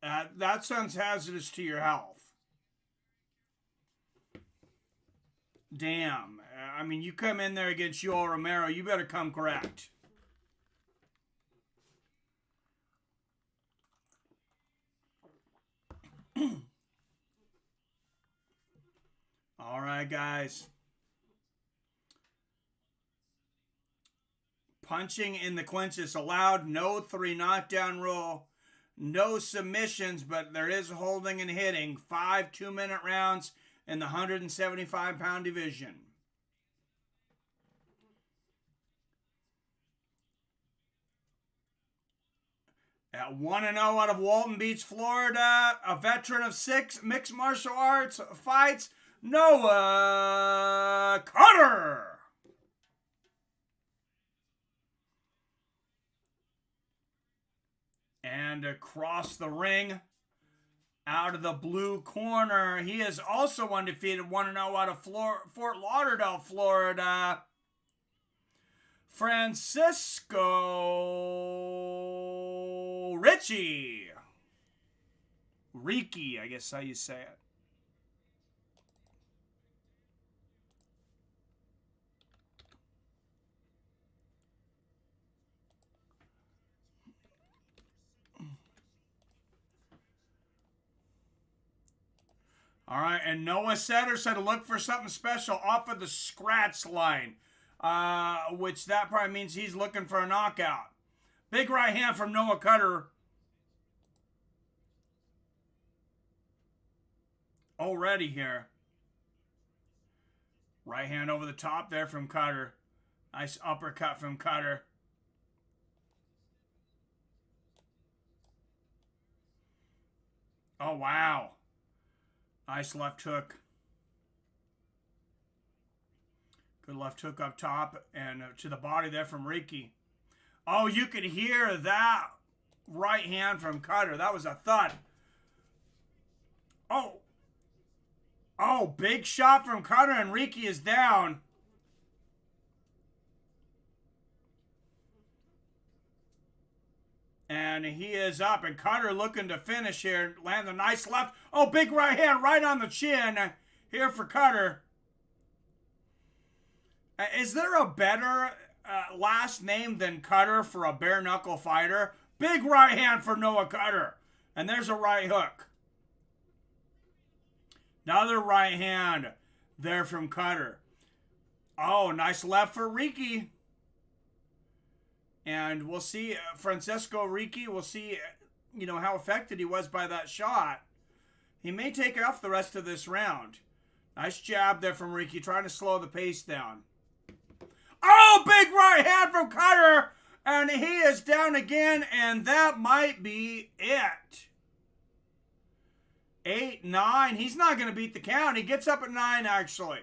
That sounds hazardous to your health. Damn. I mean, you come in there against Yoel Romero, you better come correct. All right, guys. Punching in the clinch is allowed. No 3 knockdown rule. No submissions, but there is holding and hitting. 5 2-minute rounds in the 175-pound division. At 1-0 out of Walton Beach, Florida, a veteran of 6 mixed martial arts fights, Noah Cutter. And across the ring, out of the blue corner, he is also undefeated, 1-0 out of Fort Lauderdale, Florida, Francisco Ricci. Ricci, I guess how you say it. All right, and Noah Setter said to look for something special off of the scratch line, which that probably means he's looking for a knockout. Big right hand from Noah Cutter. Already here. Right hand over the top there from Cutter. Nice uppercut from Cutter. Oh, wow. Nice left hook. Good left hook up top and to the body there from Ricci. Oh, you could hear that right hand from Cutter. That was a thud. Oh. Oh, big shot from Cutter and Ricci is down. And he is up. And Cutter looking to finish here. Land a nice left. Oh, big right hand right on the chin here for Cutter. Is there a better last name than Cutter for a bare knuckle fighter? Big right hand for Noah Cutter. And there's a right hook. Another right hand there from Cutter. Oh, nice left for Ricci. And we'll see Francisco Ricci. We'll see, how affected he was by that shot. He may take off the rest of this round. Nice jab there from Ricci, trying to slow the pace down. Oh, big right hand from Cutter. And he is down again, and that might be it. 8, 9. He's not going to beat the count. He gets up at 9, actually.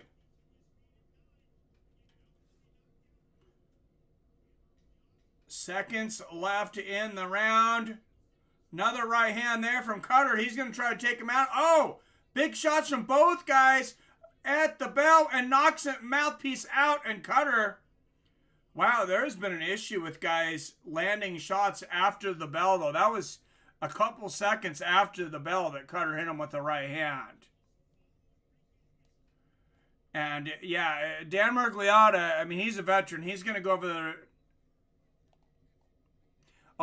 Seconds left in the round. Another right hand there from Cutter. He's going to try to take him out. Oh, big shots from both guys at the bell and knocks it mouthpiece out. And Cutter, wow, there's been an issue with guys landing shots after the bell, though. That was a couple seconds after the bell that Cutter hit him with the right hand. And, yeah, Dan Mergliotta, I mean, he's a veteran. He's going to go over the...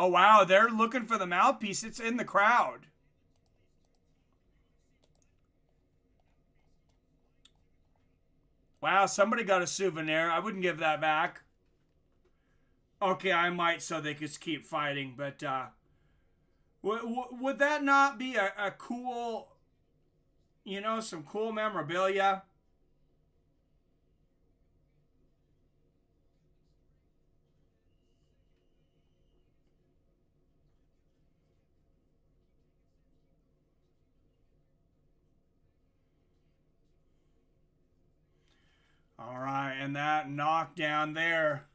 Oh, wow, they're looking for the mouthpiece. It's in the crowd. Wow, somebody got a souvenir. I wouldn't give that back. Okay, I might so they could keep fighting, but would that not be a cool, some cool memorabilia? All right, and that knockdown there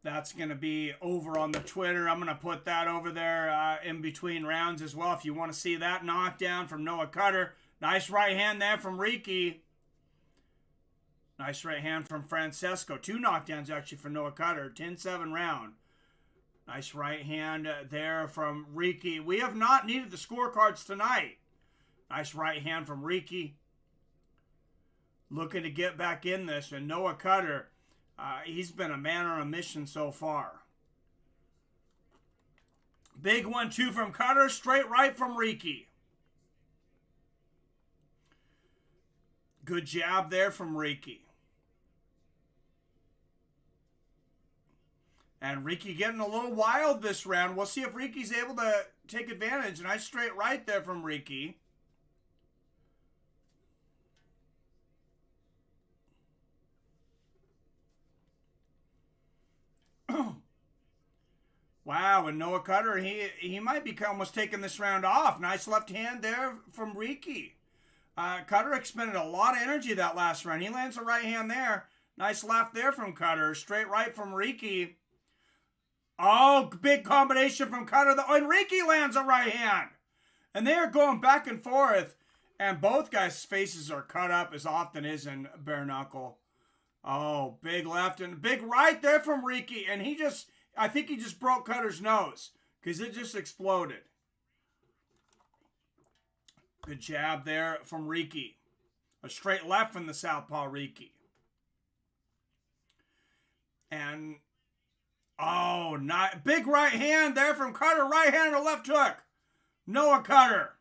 That's going to be over on the Twitter. I'm going to put that over there in between rounds as well if you want to see that knockdown from Noah Cutter. Nice right hand there from Ricci. Nice right hand from Francesco. 2 knockdowns actually for Noah Cutter. 10-7 round. Nice right hand there from Ricci. We have not needed the scorecards tonight. Nice right hand from Ricci. Looking to get back in this. And Noah Cutter, he's been a man on a mission so far. Big 1-2 from Cutter. Straight right from Ricci. Good jab there from Ricci. And Ricci getting a little wild this round. We'll see if Ricci's able to take advantage. Nice straight right there from Ricci. Wow, and Noah Cutter, he might be almost taking this round off. Nice left hand there from Ricci. Cutter expended a lot of energy that last round. He lands a right hand there. Nice left there from Cutter. Straight right from Ricci. Oh, big combination from Cutter. And Ricci lands a right hand. And they are going back and forth. And both guys' faces are cut up as often is in bare knuckle. Oh, big left and big right there from Ricci. And I think he just broke Cutter's nose because it just exploded. Good jab there from Ricci. A straight left from the southpaw Ricci. And, oh, not, big right hand there from Cutter. Right hand or left hook. Noah Cutter.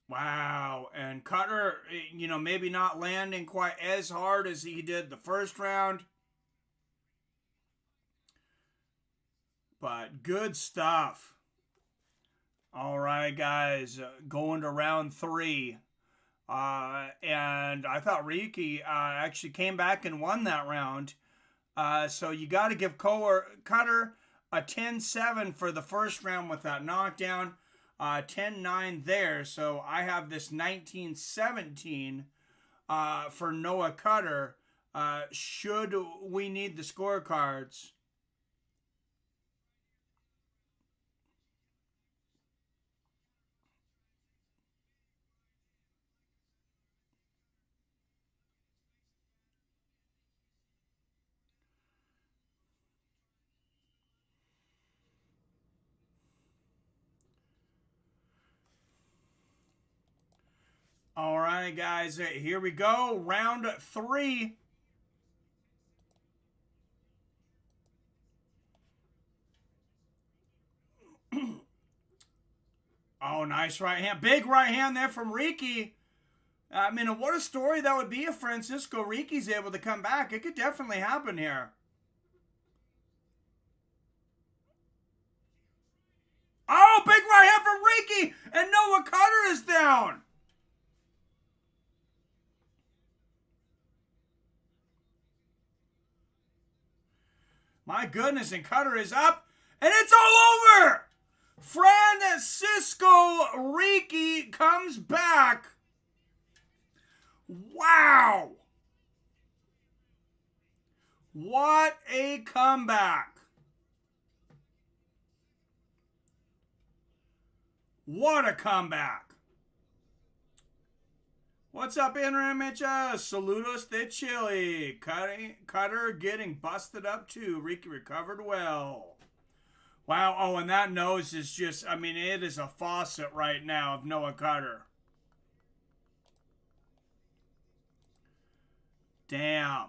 Wow. And Cutter, maybe not landing quite as hard as he did the first round. But good stuff. All right, guys. Going to round 3. And I thought Ricci actually came back and won that round. So you got to give Cutter a 10-7 for the first round with that knockdown. 10-9 there. So I have this 19-17 for Noah Cutter. Should we need the scorecards? All right, guys, here we go. Round 3. Oh, nice right hand. Big right hand there from Ricci. I mean, what a story that would be if Francisco Ricci's able to come back. It could definitely happen here. Oh, big right hand from Ricci. And Noah Cutter is down. My goodness, and Cutter is up. And it's all over. Francisco Ricci comes back. Wow. What a comeback. What a comeback. What's up, Internet Mitcha? Saludos de Chile. Cutter getting busted up too. Ricci recovered well. Wow. Oh, and that nose is just, I mean, it is a faucet right now of Noah Cutter. Damn.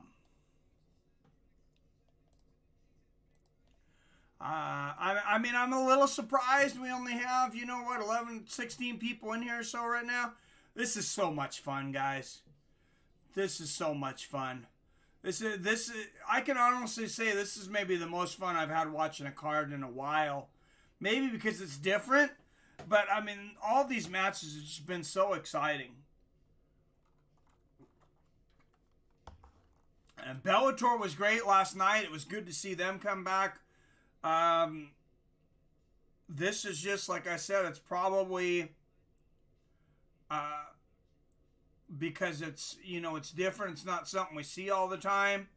I mean, I'm a little surprised we only have, 11, 16 people in here or so right now. This is so much fun, guys. This is so much fun. This is, I can honestly say this is maybe the most fun I've had watching a card in a while. Maybe because it's different, but I mean, all these matches have just been so exciting. And Bellator was great last night. It was good to see them come back. This is just, like I said, it's probably because it's, you know, it's different. It's not something we see all the time.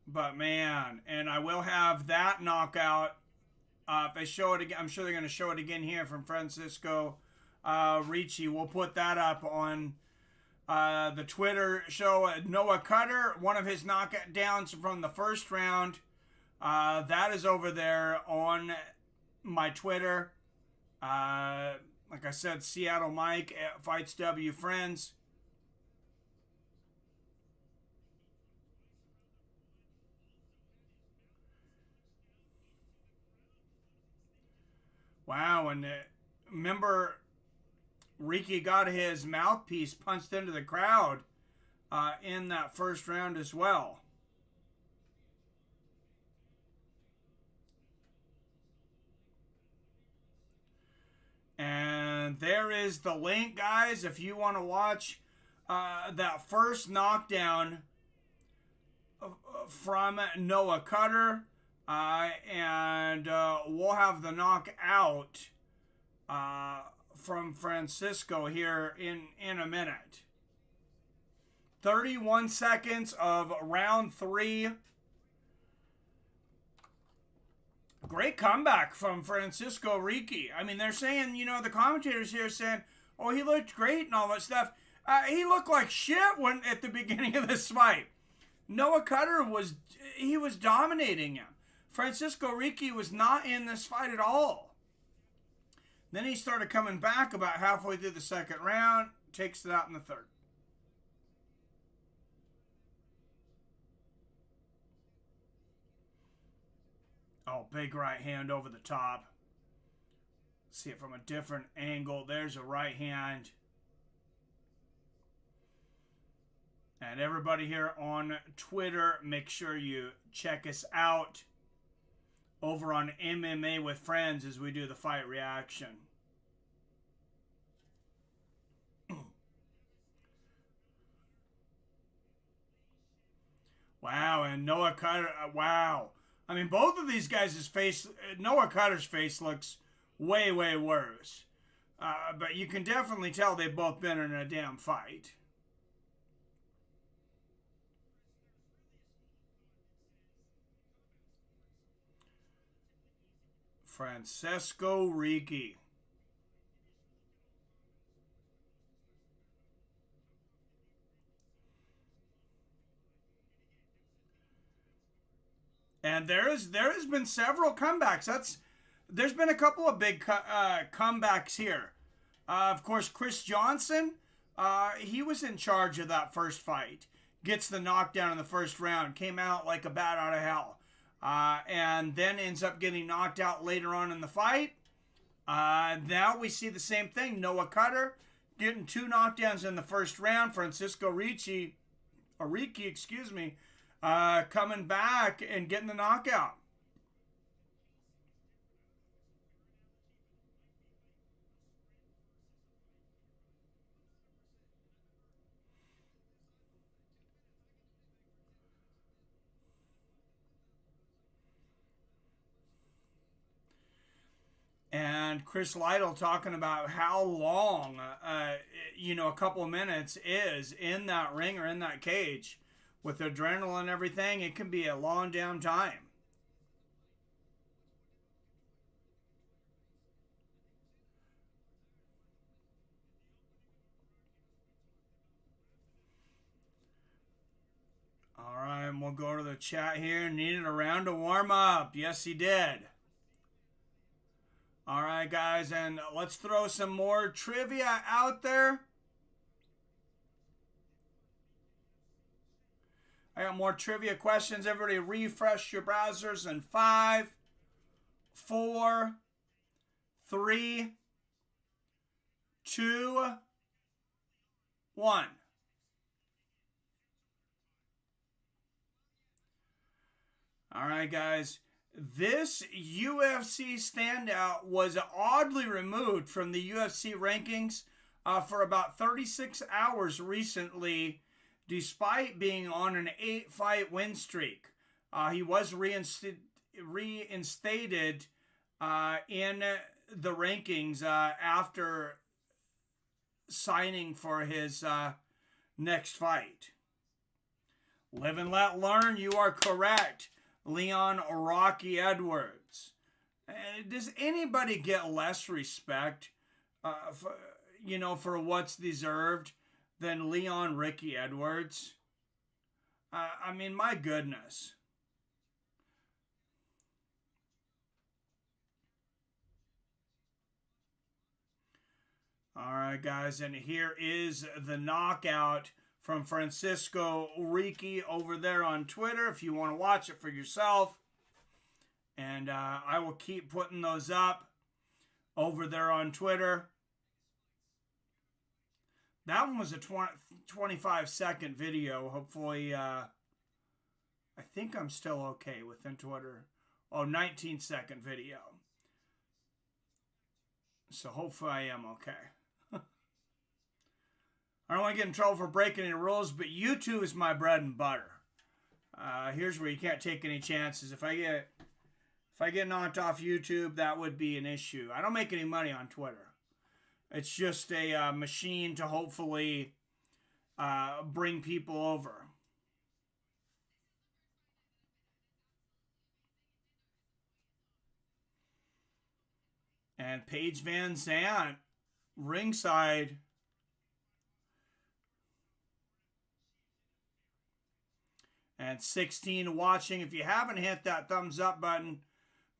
But man, and I will have that knockout. If they show it again, I'm sure they're going to show it again here from Francisco Ricci. We'll put that up on the Twitter show. Noah Cutter, one of his knockdowns from the first round. That is over there on my Twitter. Like I said, Seattle Mike at Fights W Friends. Wow, and remember, Ricci got his mouthpiece punched into the crowd in that first round as well. And there is the link, guys, if you want to watch that first knockdown from Noah Cutter. And we'll have the knockout from Francisco here in a minute. 31 seconds of round 3. Great comeback from Francisco Ricci. I mean, they're saying, you know, the commentators here saying, oh, he looked great and all that stuff. He looked like shit at the beginning of this fight. Noah Cutter was dominating him. Francisco Ricci was not in this fight at all. Then he started coming back about halfway through the second round, takes it out in the third. Oh, big right hand over the top. See it from a different angle. There's a right hand. And everybody here on Twitter, make sure you check us out over on MMA with Friends as we do the fight reaction. Wow, and Noah Cutter, wow. I mean, both of these guys' face, Noah Cutter's face looks way, way worse. But you can definitely tell they've both been in a damn fight. Francisco Ricci. And there has been several comebacks. There's been a couple of big comebacks here. Of course, Chris Johnson, he was in charge of that first fight. Gets the knockdown in the first round. Came out like a bat out of hell. And then ends up getting knocked out later on in the fight. Now we see the same thing. Noah Cutter getting 2 knockdowns in the first round. Francisco Ricci, coming back and getting the knockout. And Chris Lytle talking about how long, a couple of minutes is in that ring or in that cage. With adrenaline and everything, it can be a long damn time. All right, we'll go to the chat here. Needed a round to warm up. Yes, he did. All right, guys, and let's throw some more trivia out there. I got more trivia questions. Everybody refresh your browsers in 5, 4, 3, 2, 1. All right, guys. This UFC standout was oddly removed from the UFC rankings for about 36 hours recently, despite being on an 8-fight win streak. He was reinstated in the rankings after signing for his next fight. Live and let learn. You are correct. Leon Rocky Edwards. Does anybody get less respect, for what's deserved than Leon Ricky Edwards? I mean, my goodness. All right, guys, and here is the knockout from Francisco Ricci over there on Twitter if you want to watch it for yourself. And I will keep putting those up over there on Twitter. That one was a 25-second video. Hopefully, I think I'm still okay within Twitter. Oh, 19-second video. So hopefully I am okay. I don't want to get in trouble for breaking any rules, but YouTube is my bread and butter. Here's where you can't take any chances. If I get knocked off YouTube, that would be an issue. I don't make any money on Twitter. It's just a machine to hopefully bring people over. And Paige Van Zandt, ringside. And 16 watching. If you haven't hit that thumbs up button,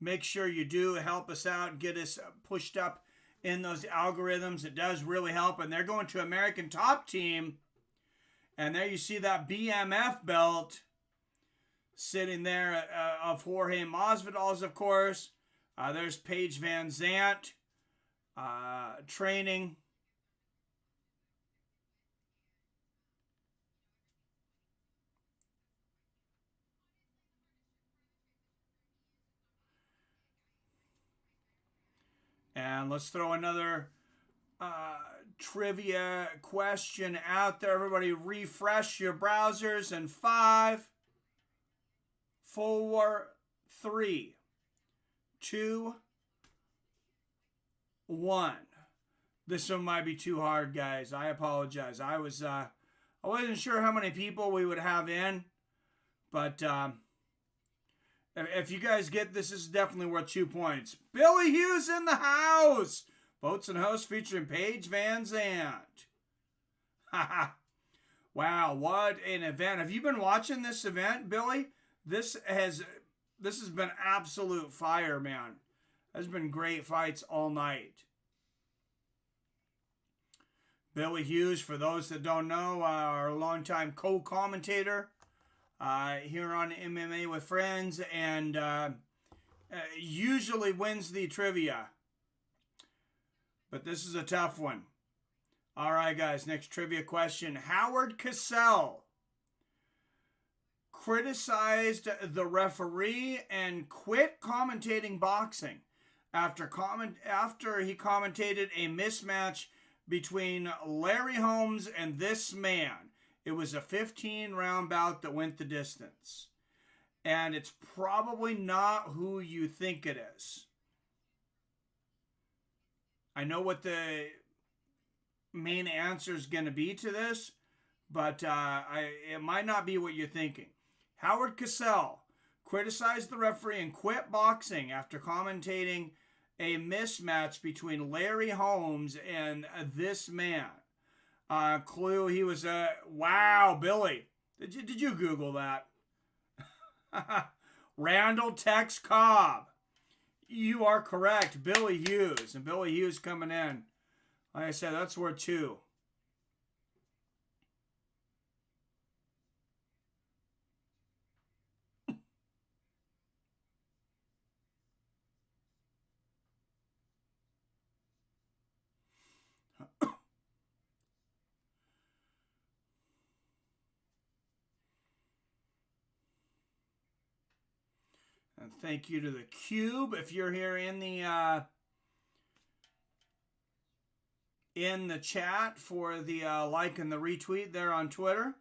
make sure you do. Help us out. Get us pushed up in those algorithms. It does really help. And they're going to American Top Team. And there you see that BMF belt sitting there of Jorge Masvidal's, of course. There's Paige Van Zandt training. And let's throw another trivia question out there. Everybody refresh your browsers in 5, 4, 3, 2, 1. This one might be too hard, guys. I apologize. I wasn't sure how many people we would have in, but if you guys get this, is definitely worth 2 points. Billy Hughes in the house. Boats and Hosts featuring Paige Van Zandt. Wow, what an event. Have you been watching this event, Billy? This has been absolute fire, man. There's been great fights all night. Billy Hughes, for those that don't know, our longtime co-commentator here on MMA with Friends, and usually wins the trivia. But this is a tough one. All right, guys, next trivia question. Howard Cosell criticized the referee and quit commentating boxing after he commentated a mismatch between Larry Holmes and this man. It was a 15-round bout that went the distance. And it's probably not who you think it is. I know what the main answer is going to be to this, but it might not be what you're thinking. Howard Cosell criticized the referee and quit boxing after commentating a mismatch between Larry Holmes and this man. Clue, he was wow, Billy. Did you Google that? Randall Tex Cobb. You are correct. Billy Hughes. And Billy Hughes coming in. Like I said, that's worth 2. And thank you to the Cube. If you're here in the chat for the like and the retweet there on Twitter.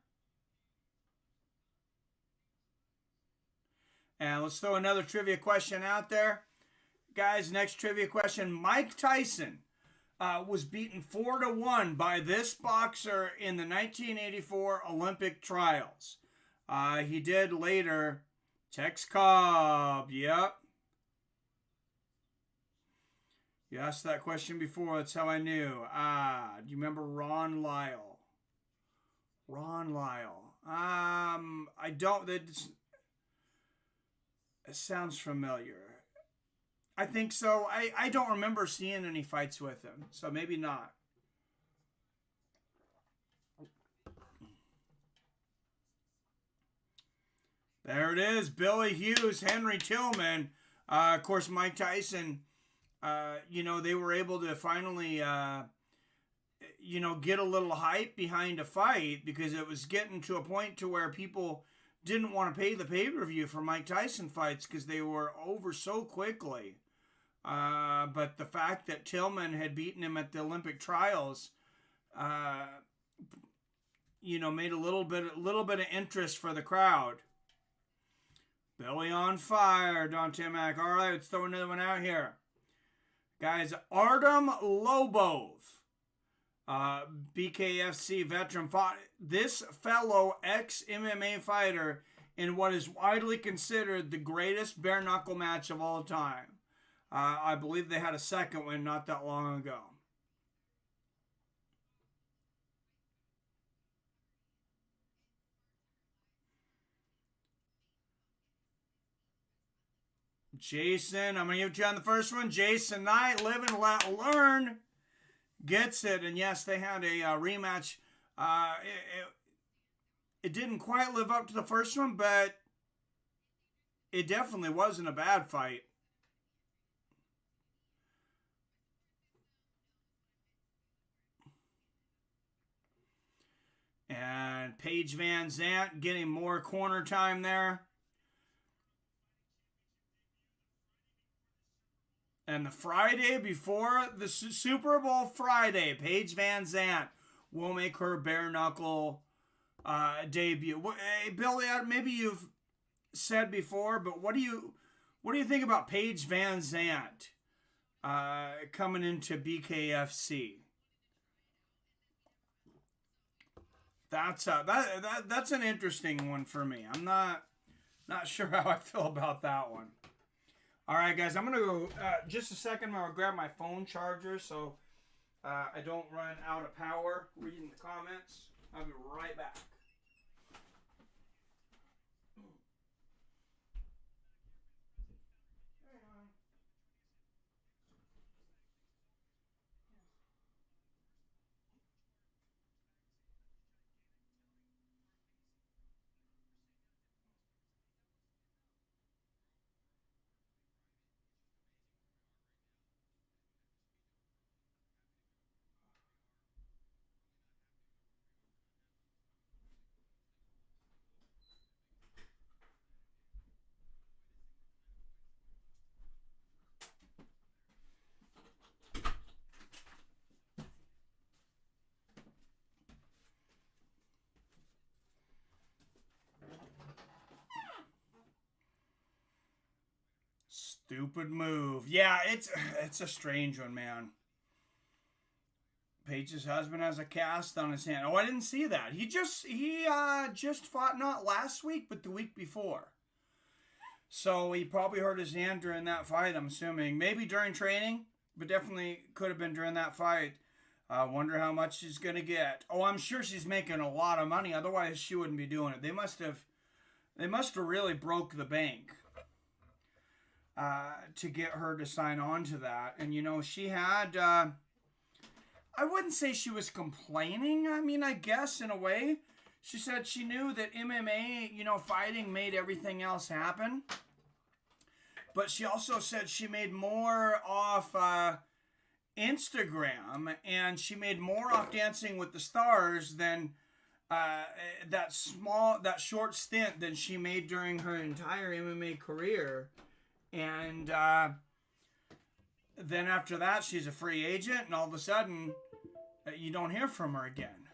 And let's throw another trivia question out there. guys, next trivia question. Mike Tyson was beaten 4-1 by this boxer in the 1984 Olympic trials. He did later. Tex Cobb. Yep. You asked that question before. That's how I knew. Do you remember Ron Lyle? Ron Lyle. I don't. It sounds familiar. I think so. I don't remember seeing any fights with him, so maybe not. There it is. Billy Hughes, Henry Tillman. Of course, Mike Tyson, they were able to finally, get a little hype behind a fight because it was getting to a point to where people didn't want to pay the pay-per-view for Mike Tyson fights because they were over so quickly. But the fact that Tillman had beaten him at the Olympic trials, made a little bit of interest for the crowd. Billy on fire, Dante Mack. All right, let's throw another one out here. Guys, Artem Lobov, Bkfc veteran, fought this fellow ex-MMA fighter in what is widely considered the greatest bare-knuckle match of all time. I believe they had a second one not that long ago. Jason, I'm going to give you on the first one. Jason Knight, live and let learn, gets it. And yes, they had a rematch. It didn't quite live up to the first one, but it definitely wasn't a bad fight. And Paige Van Zandt getting more corner time there. And the Friday before the Super Bowl Friday, Paige Van Zandt will make her bare knuckle debut. Hey, Billy, maybe you've said before, but what do you think about Paige Van Zandt coming into BKFC? That's an interesting one for me. I'm not sure how I feel about that one. All right, guys, I'm going to go just a second. I'm going to grab my phone charger so I don't run out of power reading the comments. I'll be right back. Stupid move. Yeah, it's a strange one, man. Paige's husband has a cast on his hand. Oh, I didn't see that. He just fought not last week, but the week before. So he probably hurt his hand during that fight, I'm assuming. Maybe during training, but definitely could have been during that fight. Wonder how much she's going to get. Oh, I'm sure she's making a lot of money. Otherwise, she wouldn't be doing it. They must have really broke the bank to get her to sign on to that. And, she had, I wouldn't say she was complaining. I mean, I guess in a way. She said she knew that MMA, fighting made everything else happen. But she also said she made more off Instagram, and she made more off Dancing with the Stars than that short stint than she made during her entire MMA career. And then after that, she's a free agent, and all of a sudden, you don't hear from her again.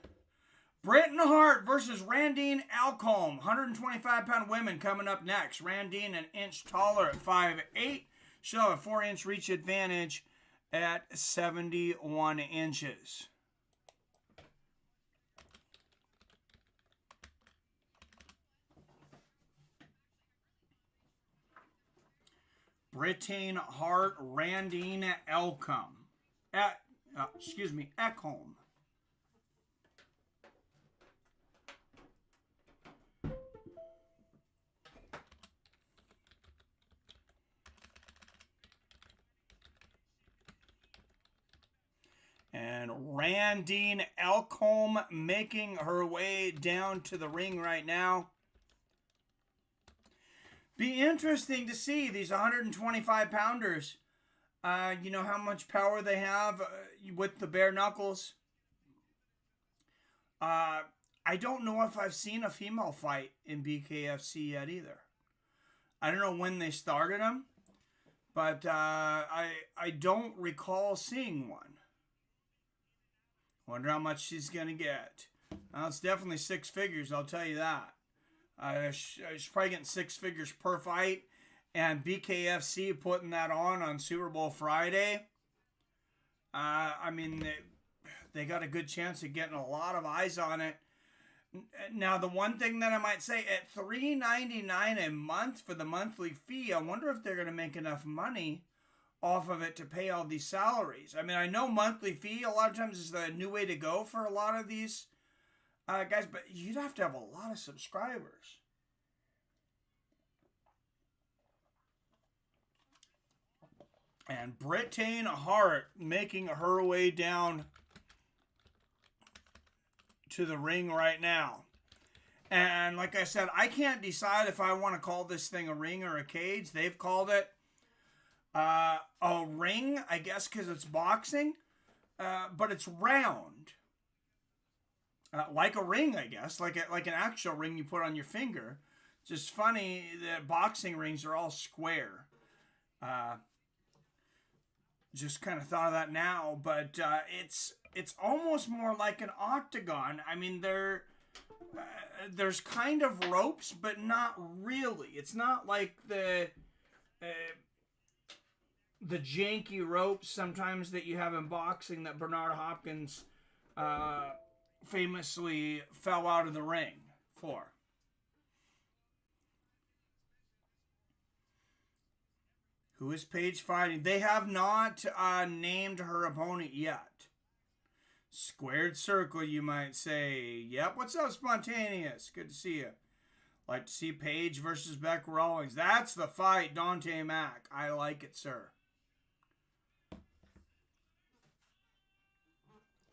Britton Hart versus Randine Ekholm. 125-pound women coming up next. Randine an inch taller at 5'8". She'll have a 4-inch reach advantage at 71 inches. Britain Hart, Randine Ekholm. Ekholm. And Randine Ekholm making her way down to the ring right now. Be interesting to see these 125-pounders. You know how much power they have with the bare knuckles. I don't know if I've seen a female fight in Bkfc yet either. I don't know when they started them, but I don't recall seeing one. Wonder how much she's going to get. Well, it's definitely 6 figures, I'll tell you that. She's probably getting 6 figures per fight. And Bkfc putting that on Super Bowl Friday. I mean, they got a good chance of getting a lot of eyes on it. Now, the one thing that I might say, at $3.99 a month for the monthly fee, I wonder if they're going to make enough money off of it to pay all these salaries. I mean, I know monthly fee a lot of times is the new way to go for a lot of these guys, but you'd have to have a lot of subscribers. And Britain Hart making her way down to the ring right now. And like I said, I can't decide if I want to call this thing a ring or a cage. They've called it a ring, I guess, because it's boxing. But it's round. Like a ring, I guess. Like an actual ring you put on your finger. Just funny that boxing rings are all square. Just kind of thought of that now, but it's almost more like an octagon. I mean, there's kind of ropes, but not really. It's not like the janky ropes sometimes that you have in boxing that Bernard Hopkins famously fell out of the ring for. Who is Paige fighting? They have not named her opponent yet. Squared circle, you might say. Yep, what's up, Spontaneous? Good to see you. Like to see Paige versus Beck Rawlings. That's the fight, Dante Mack. I like it, sir.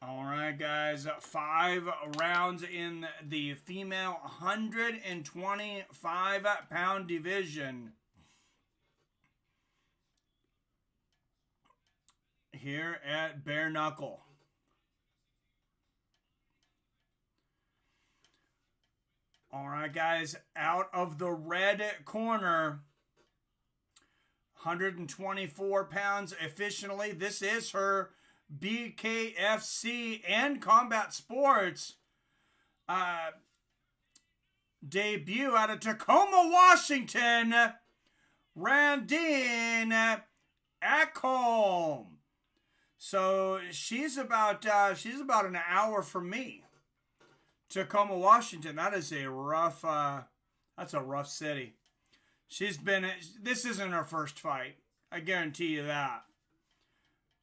All right, guys. 5 rounds in the female 125-pound division. Here at Bare Knuckle. All right, guys, out of the red corner, 124 pounds officially. This is her Bkfc and Combat Sports debut out of Tacoma, Washington, Randine Ekholm. So she's about an hour from me. Tacoma, Washington. That is a rough. That's a rough city. This isn't her first fight. I guarantee you that.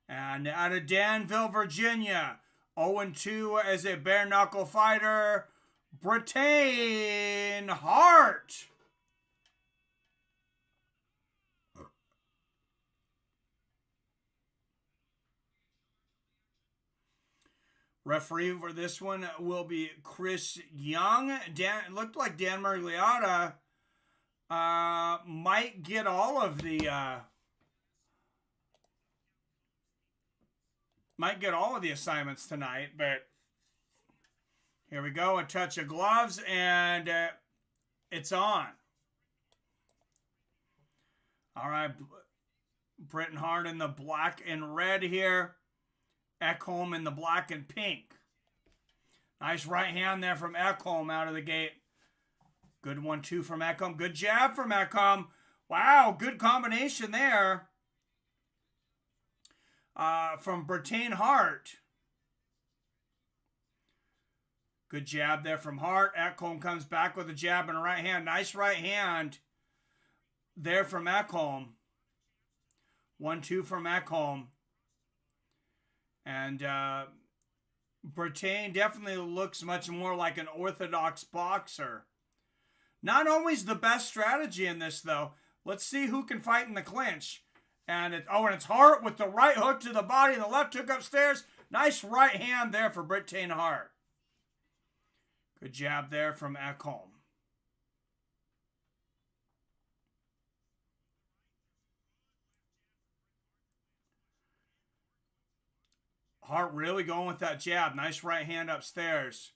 And out of Danville, Virginia, 0-2 as a bare knuckle fighter, Britain Hart. Referee for this one will be Chris Young. It looked like Dan Murgliata might get all of the assignments tonight, but here we go. A touch of gloves and it's on. All right, Britain Hart in the black and red here. Ekholm in the black and pink. Nice right hand there from Ekholm out of the gate. Good 1-2 from Ekholm. Good jab from Ekholm. Wow, good combination there. from Britain Hart. Good jab there from Hart. Ekholm comes back with a jab and a right hand. Nice right hand there from Ekholm. 1-2 from Ekholm. And Britain definitely looks much more like an orthodox boxer. Not always the best strategy in this, though. Let's see who can fight in the clinch. And it's Hart with the right hook to the body and the left hook upstairs. Nice right hand there for Britain Hart. Good jab there from Ekholm. Hart really going with that jab. Nice right hand upstairs.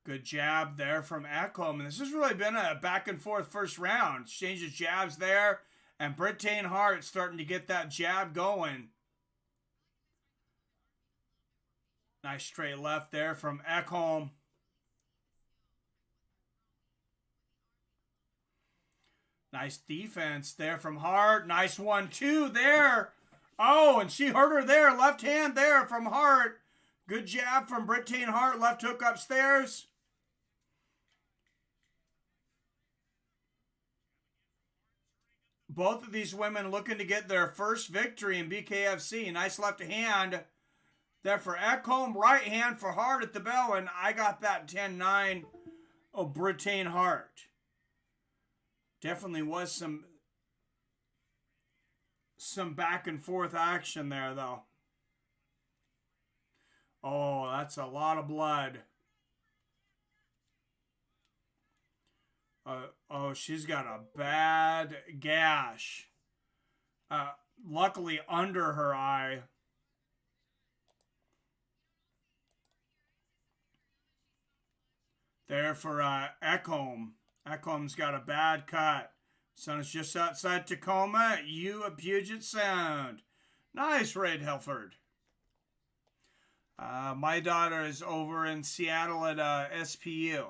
Good jab there from Ekholm. And this has really been a back and forth first round. Exchanges jabs there. And Britain Hart starting to get that jab going. Nice straight left there from Ekholm. Nice defense there from Hart. Nice 1-2 there. Oh, and she hurt her there. Left hand there from Hart. Good jab from Britain Hart. Left hook upstairs. Both of these women looking to get their first victory in Bkfc. Nice left hand there for Ekholm. Right hand for Hart at the bell. And I got that 10-9 of Britain Hart. Definitely was some back and forth action there, though. Oh, that's a lot of blood. Oh, she's got a bad gash. Luckily under her eye. There for Ekholm. Ekholm's got a bad cut. Sun is just outside Tacoma. You a Puget Sound. Nice, Ray Helford. My daughter is over in Seattle at SPU.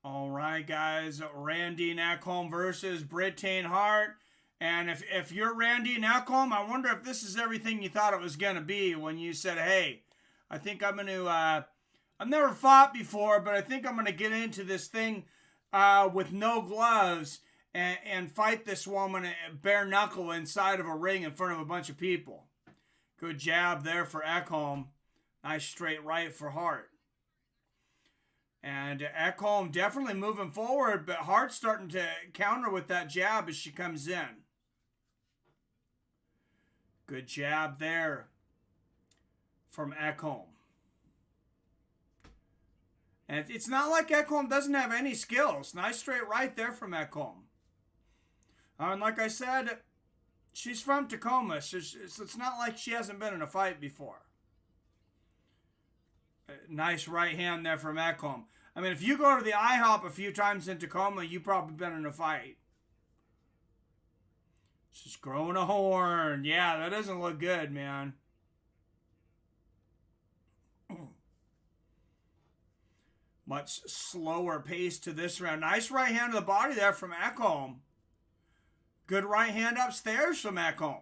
All right, guys. Randy Ekholm versus Britain Hart. And if you're Randy Ekholm, I wonder if this is everything you thought it was going to be when you said, hey, I think I'm going to, I've never fought before, but I think I'm going to get into this thing with no gloves and fight this woman bare knuckle inside of a ring in front of a bunch of people. Good jab there for Ekholm. Nice straight right for Hart. And Ekholm definitely moving forward, but Hart's starting to counter with that jab as she comes in. Good jab there from Ekholm. And it's not like Ekholm doesn't have any skills. Nice straight right there from Ekholm. And like I said, she's from Tacoma, so it's not like she hasn't been in a fight before. Nice right hand there from Ekholm. I mean, if you go to the IHOP a few times in Tacoma, you've probably been in a fight. She's growing a horn. Yeah, that doesn't look good, man. Much slower pace to this round. Nice right hand to the body there from Ekholm. Good right hand upstairs from Ekholm.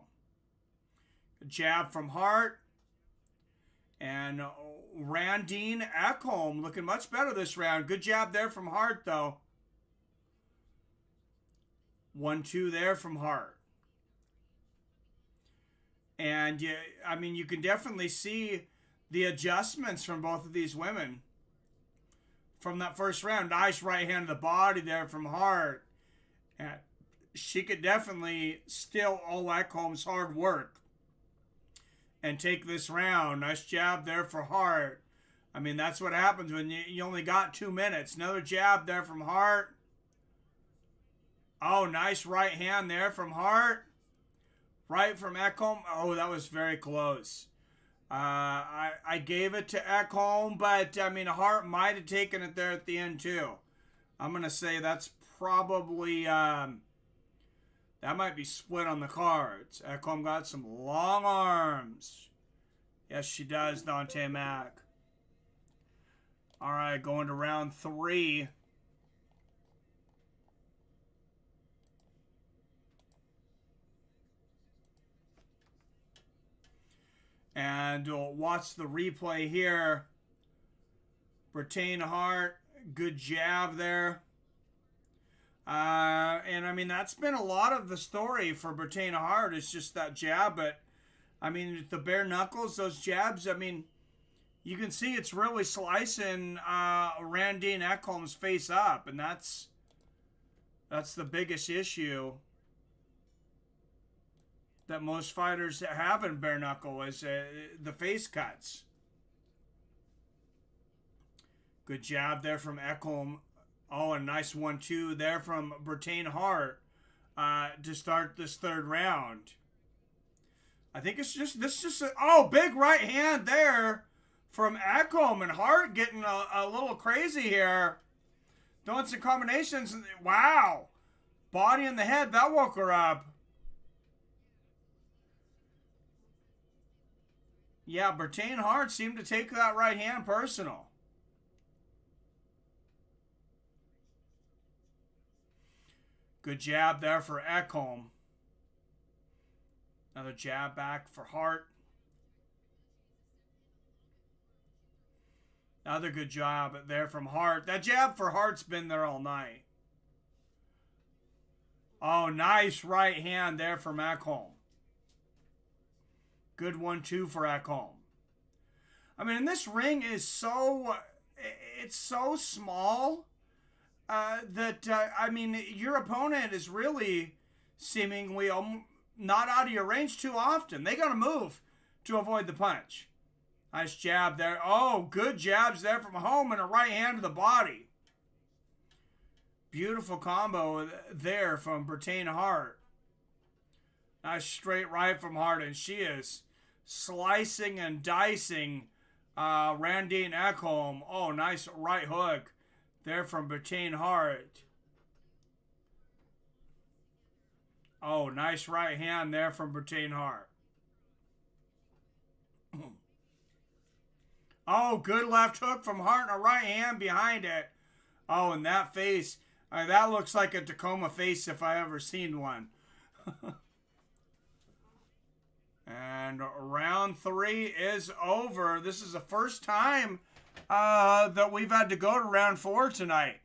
Good jab from Hart. And Randy Ekholm looking much better this round. Good jab there from Hart, though. 1-2 there from Hart. And, I mean, you can definitely see the adjustments from both of these women from that first round. Nice right hand to the body there from Hart. And she could definitely steal all Ekholm's hard work and take this round. Nice jab there for Hart. I mean, that's what happens when you only got 2 minutes. Another jab there from Hart. Oh, nice right hand there from Hart. Right from Ekholm. Oh, that was very close. I gave it to Ekholm, but, I mean, Hart might have taken it there at the end, too. I'm going to say that's probably, that might be split on the cards. Ekholm got some long arms. Yes, she does, Dante Mack. All right, going to round 3. And we'll watch the replay here. Bertain Hart, good jab there. And I mean, that's been a lot of the story for Bertain Hart. It's just that jab, but I mean, the bare knuckles, those jabs, I mean, you can see it's really slicing Randine Ekholm's face up, and that's the biggest issue that most fighters have in bare knuckle is the face cuts. Good jab there from Ekholm. Oh, a nice 1-2 there from Bertain Hart to start this 3rd round. I think it's just big right hand there from Ekholm, and Hart getting a little crazy here. Doing some combinations. Wow. Body in the head, that woke her up. Yeah, Bertain Hart seemed to take that right hand personal. Good jab there for Ekholm. Another jab back for Hart. Another good job there from Hart. That jab for Hart's been there all night. Oh, nice right hand there from Ekholm. Good 1-2 for Ekholm. I mean, and this ring is it's so small that, I mean, your opponent is really seemingly not out of your range too often. They got to move to avoid the punch. Nice jab there. Oh, good jabs there from home and a right hand to the body. Beautiful combo there from Bertain Hart. Nice straight right from Hart, and she is slicing and dicing Randine Ekholm. Oh, nice right hook there from Bertain Hart. Oh, nice right hand there from Bertain Hart. Oh, good left hook from Hart and a right hand behind it. Oh, and that face. That looks like a Tacoma face if I ever seen one. And round 3 is over. This is the first time that we've had to go to round 4 tonight.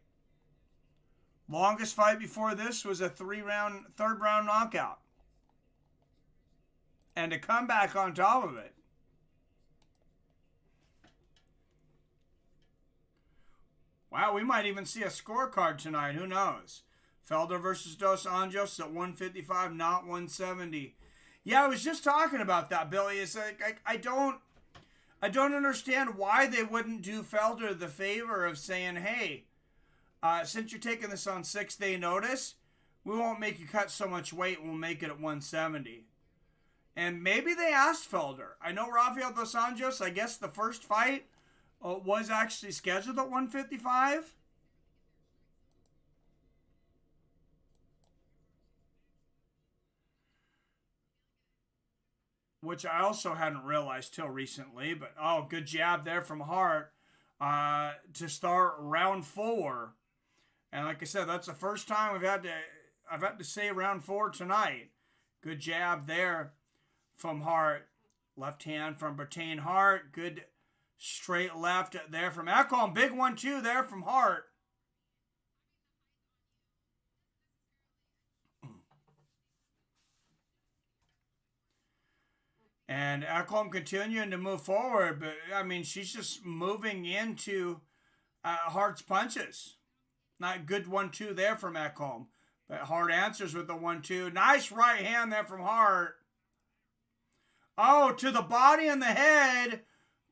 Longest fight before this was a 3rd round knockout. And a comeback on top of it. Wow, we might even see a scorecard tonight. Who knows? Felder versus Dos Anjos at 155, not 170. Yeah, I was just talking about that, Billy. It's like I don't understand why they wouldn't do Felder the favor of saying, hey, since you're taking this on 6-day notice, we won't make you cut so much weight. We'll make it at 170. And maybe they asked Felder. I know Rafael Dos Anjos, I guess the first fight was actually scheduled at 155. Which I also hadn't realized till recently. But, oh, good jab there from Hart to start round 4. And like I said, that's the first time I've had to say round 4 tonight. Good jab there from Hart. Left hand from Bertain Hart. Good straight left there from Ekholm. Big 1-2 there from Hart. And Ekholm continuing to move forward. But, I mean, she's just moving into Hart's punches. Not good 1-2 there from Ekholm. But Hart answers with the 1-2. Nice right hand there from Hart. Oh, to the body and the head.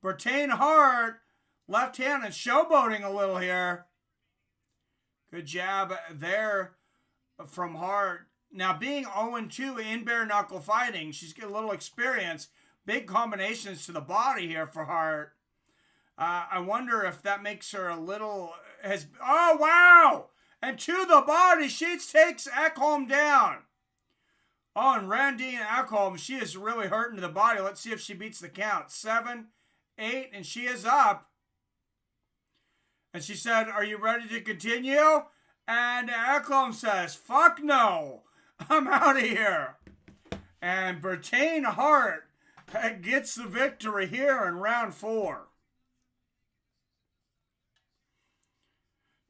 Bertain Hart, left hand and showboating a little here. Good jab there from Hart. Now, being 0-2 in bare knuckle fighting, she's got a little experience. Big combinations to the body here for Hart. I wonder if that makes her a little... Oh, wow! And to the body, she takes Ekholm down. Oh, and Randy Ekholm, she is really hurting to the body. Let's see if she beats the count. 7, 8, and she is up. And she said, "Are you ready to continue?" And Ekholm says, "Fuck no. I'm out of here." And Bertane Hart gets the victory here in round 4.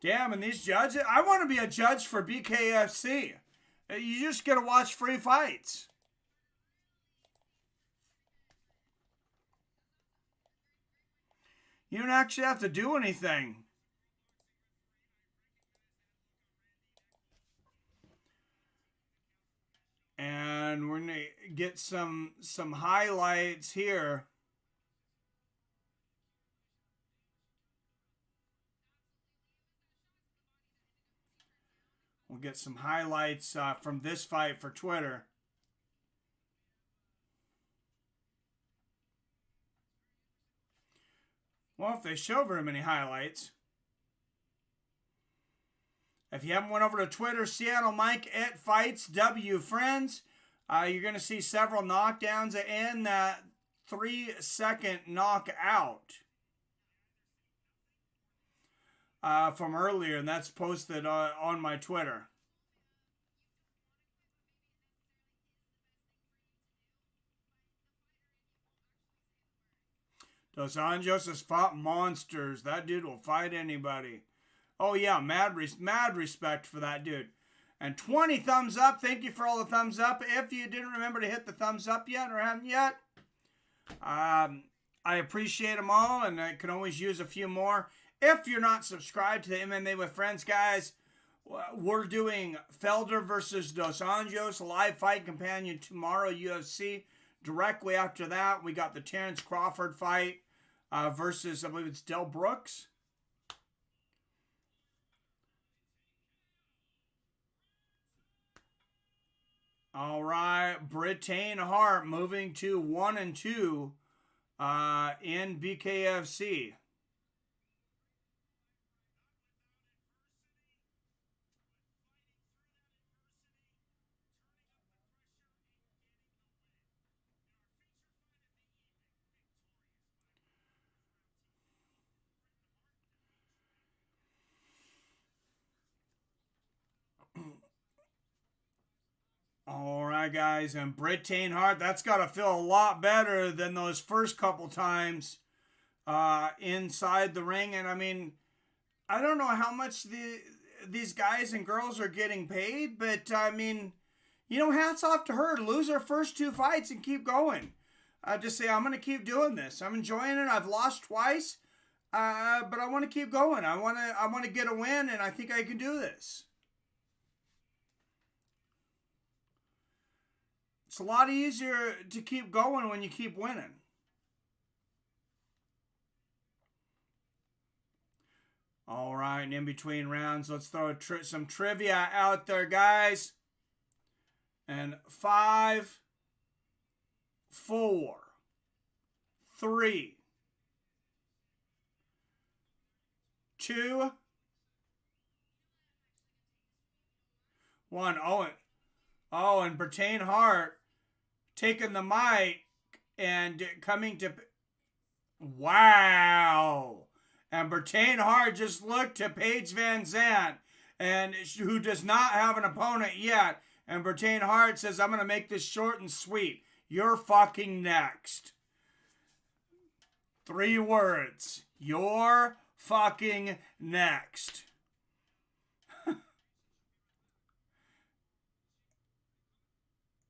Damn, and these judges, I want to be a judge for Bkfc. You just get to watch free fights. You don't actually have to do anything. And we're going to get some highlights here. We'll get some highlights from this fight for Twitter. Well, if they show very many highlights. If you haven't went over to Twitter, Seattle Mike at Fights W Friends, you're going to see several knockdowns and that 3-second knockout from earlier, and that's posted on my Twitter. Dos Anjos has fought monsters. That dude will fight anybody. Oh, yeah, mad respect for that dude. And 20 thumbs up. Thank you for all the thumbs up. If you didn't remember to hit the thumbs up yet or haven't yet, I appreciate them all, and I can always use a few more. If you're not subscribed to the MMA with Friends, guys, we're doing Felder versus Dos Anjos, live fight companion tomorrow, UFC. Directly after that, we got the Terrence Crawford fight versus, I believe it's Del Brooks. All right, Bertane Hart moving to 1-2 in Bkfc. All right, guys, and Bertane Hart, that's got to feel a lot better than those first couple times inside the ring. And, I mean, I don't know how much these guys and girls are getting paid, but, I mean, you know, hats off to her to lose her first 2 fights and keep going. Just say, I'm going to keep doing this. I'm enjoying it. I've lost twice, but I want to keep going. I want to get a win, and I think I can do this. It's a lot easier to keep going when you keep winning. All right, and in between rounds, let's throw some trivia out there, guys. And 5, 4, 3, 2, 1. Oh, and Bertane Hart taking the mic and coming to... Wow. And Bertane Hart just looked to Paige Van Zandt, and who does not have an opponent yet. And Bertane Hart says, I'm going to make this short and sweet. You're fucking next. 3 words. You're fucking next.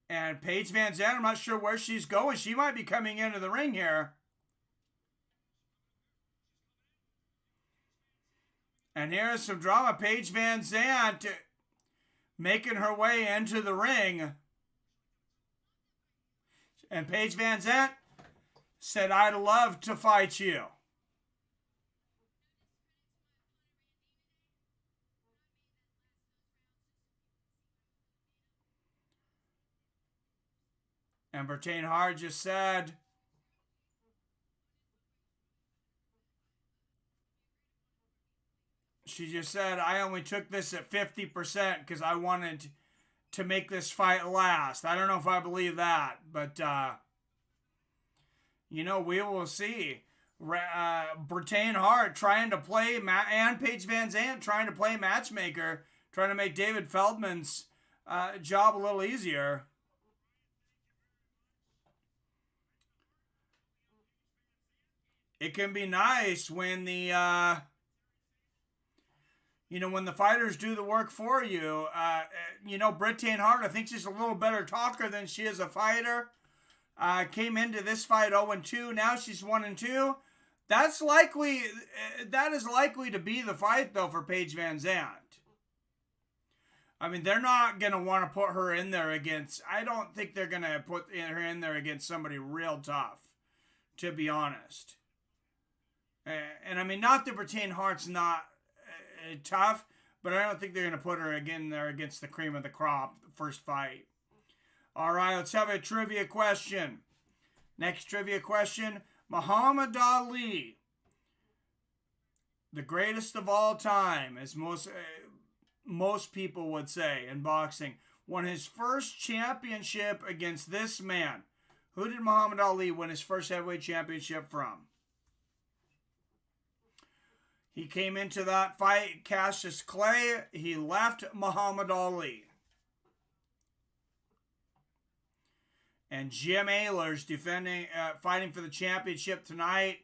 And Paige Van Zandt, I'm not sure where she's going. She might be coming into the ring here. And here's some drama. Paige Van Zandt making her way into the ring. And Paige Van Zandt said, I'd love to fight you. And Bertane Hart just said, I only took this at 50% because I wanted to make this fight last. I don't know if I believe that, but you know, we will see. Britain Hart trying to play, and Paige Van Zandt trying to play matchmaker, trying to make David Feldman's job a little easier. It can be nice when the you know, when the fighters do the work for you. You know, Britain Hart, I think she's a little better talker than she is a fighter. Came into this fight 0-2. Now she's 1-2. That's likely. That is likely to be the fight, though, for Paige Van Zandt. I mean, they're not going to want to put her in there against... I don't think they're going to put her in there against somebody real tough, to be honest. And I mean, not that Britain Hart's not tough, but I don't think they're going to put her again there against the cream of the crop, the first fight. All right, let's have a trivia question. Next trivia question. Muhammad Ali, the greatest of all time, as most people would say in boxing, won his first championship against this man. Who did Muhammad Ali win his first heavyweight championship from? He came into that fight, Cassius Clay. He left Muhammad Ali. And Jim Ehlers defending, fighting for the championship tonight.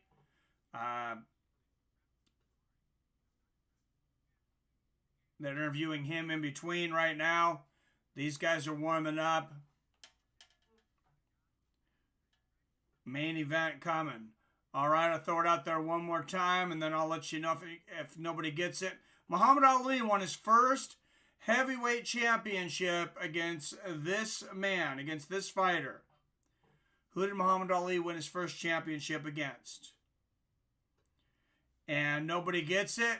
They're interviewing him in between right now. These guys are warming up. Main event coming. All right, I'll throw it out there one more time, and then I'll let you know if nobody gets it. Muhammad Ali won his first heavyweight championship against this man, against this fighter. Who did Muhammad Ali win his first championship against? And nobody gets it.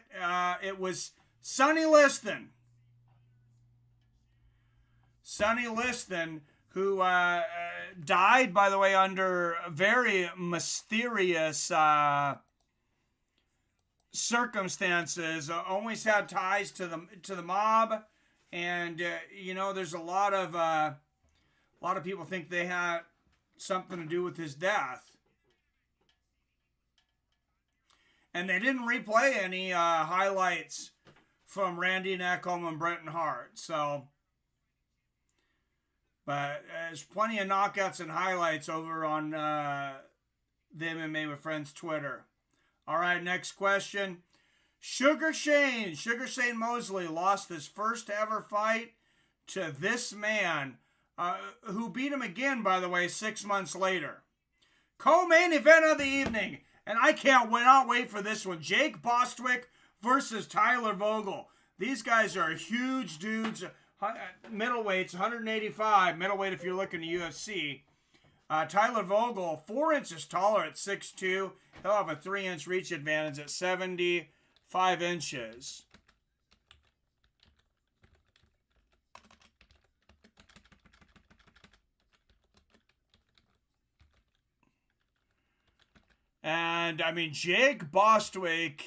It was Sonny Liston. Sonny Liston, who died, by the way, under very mysterious circumstances. Always had ties to the mob, and you know, there's a lot of people think they had something to do with his death, and they didn't replay any highlights from Randy and Ekholm and Bret Hart. So, but there's plenty of knockouts and highlights over on the MMA with Friends Twitter. All right, next question. Sugar Shane Mosley lost his first ever fight to this man, who beat him again, by the way, 6 months later. Co-main event of the evening, and I not wait for this one. Jake Bostwick versus Tyler Vogel. These guys are huge dudes. Middleweights, 185. Middleweight if you're looking to UFC. Tyler Vogel, 4 inches taller at 6'2". He'll have a 3-inch reach advantage at 75 inches. And, I mean, Jake Bostwick,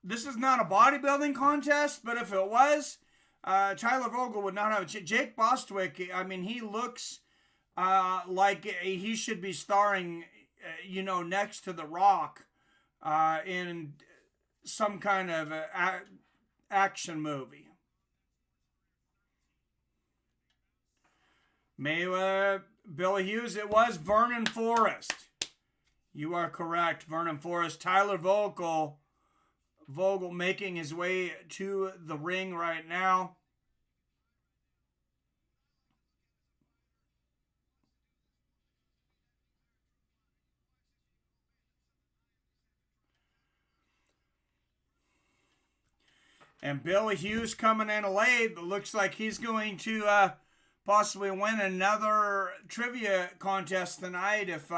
this is not a bodybuilding contest, but if it was, Tyler Vogel would not have it. Jake Bostwick, I mean, he looks like he should be starring, you know, next to The Rock in some kind of action movie. Mayweather, Billy Hughes, it was Vernon Forrest. You are correct, Vernon Forrest. Tyler Vogel making his way to the ring right now. And Billy Hughes coming in late, but looks like he's going to possibly win another trivia contest tonight if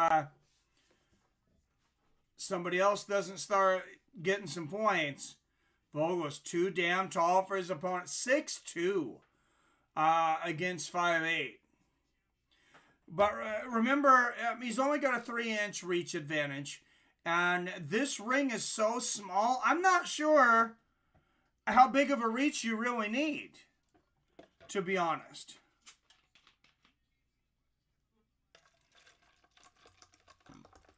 somebody else doesn't start getting some points. Vogel's too damn tall for his opponent. 6'2" against 5'8". But remember, he's only got a 3-inch reach advantage. And this ring is so small, I'm not sure how big of a reach you really need, to be honest.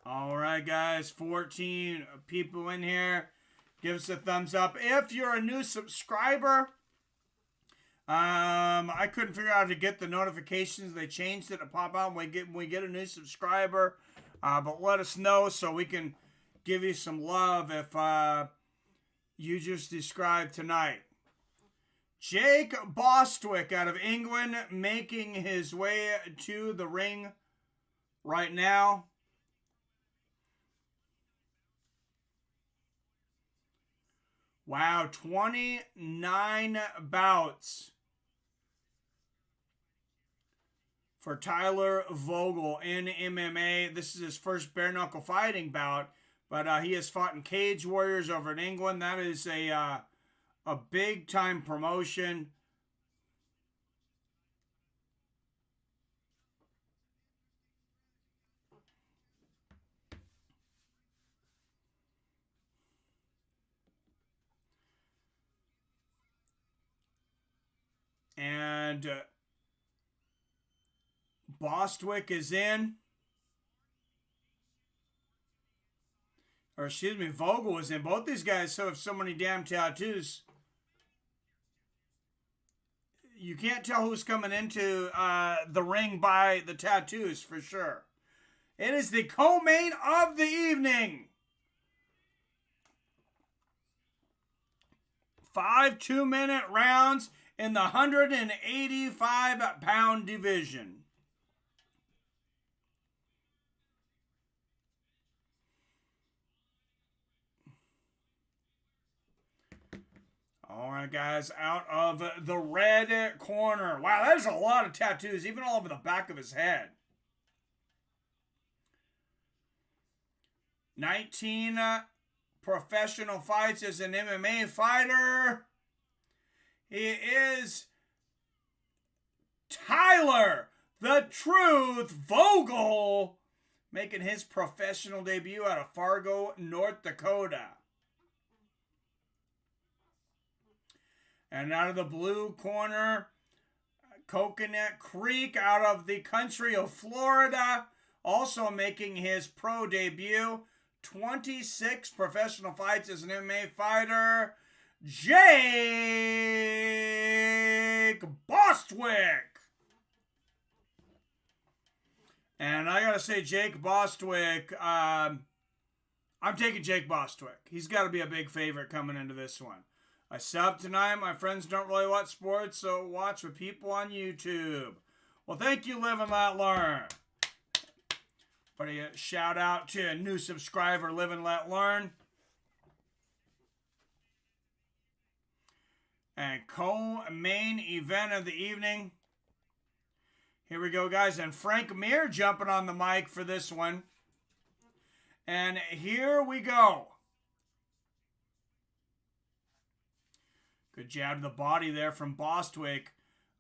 All right, guys, 14 people in here. Give us a thumbs up. If you're a new subscriber, I couldn't figure out how to get the notifications. They changed it to pop out when we get a new subscriber. But let us know so we can give you some love if you just described tonight. Jake Bostwick out of England making his way to the ring right now. Wow, 29 bouts for Tyler Vogel in MMA. This is his first bare knuckle fighting bout, but he has fought in Cage Warriors over in England. That is a big time promotion. And Bostwick is in. Or excuse me, Vogel is in. Both these guys have so many damn tattoos. You can't tell who's coming into the ring by the tattoos for sure. It is the co-main of the evening. 5 2-minute rounds in the 185-pound division. All right, guys, out of the red corner. Wow, there's a lot of tattoos, even all over the back of his head. 19 professional fights as an MMA fighter. He is Tyler the Truth Vogel, making his professional debut out of Fargo, North Dakota. And out of the blue corner, Coconut Creek out of the country of Florida, also making his pro debut. 26 professional fights as an MMA fighter, Jake Bostwick. And I gotta say, Jake Bostwick, I'm taking Jake Bostwick. He's got to be a big favorite coming into this one. I sub tonight. My friends don't really watch sports, so watch with people on YouTube. Well, thank you, Live and Let Learn. But a shout out to a new subscriber, Live and Let Learn. And co-main event of the evening. Here we go, guys. And Frank Mir jumping on the mic for this one. And here we go. Good jab to the body there from Bostwick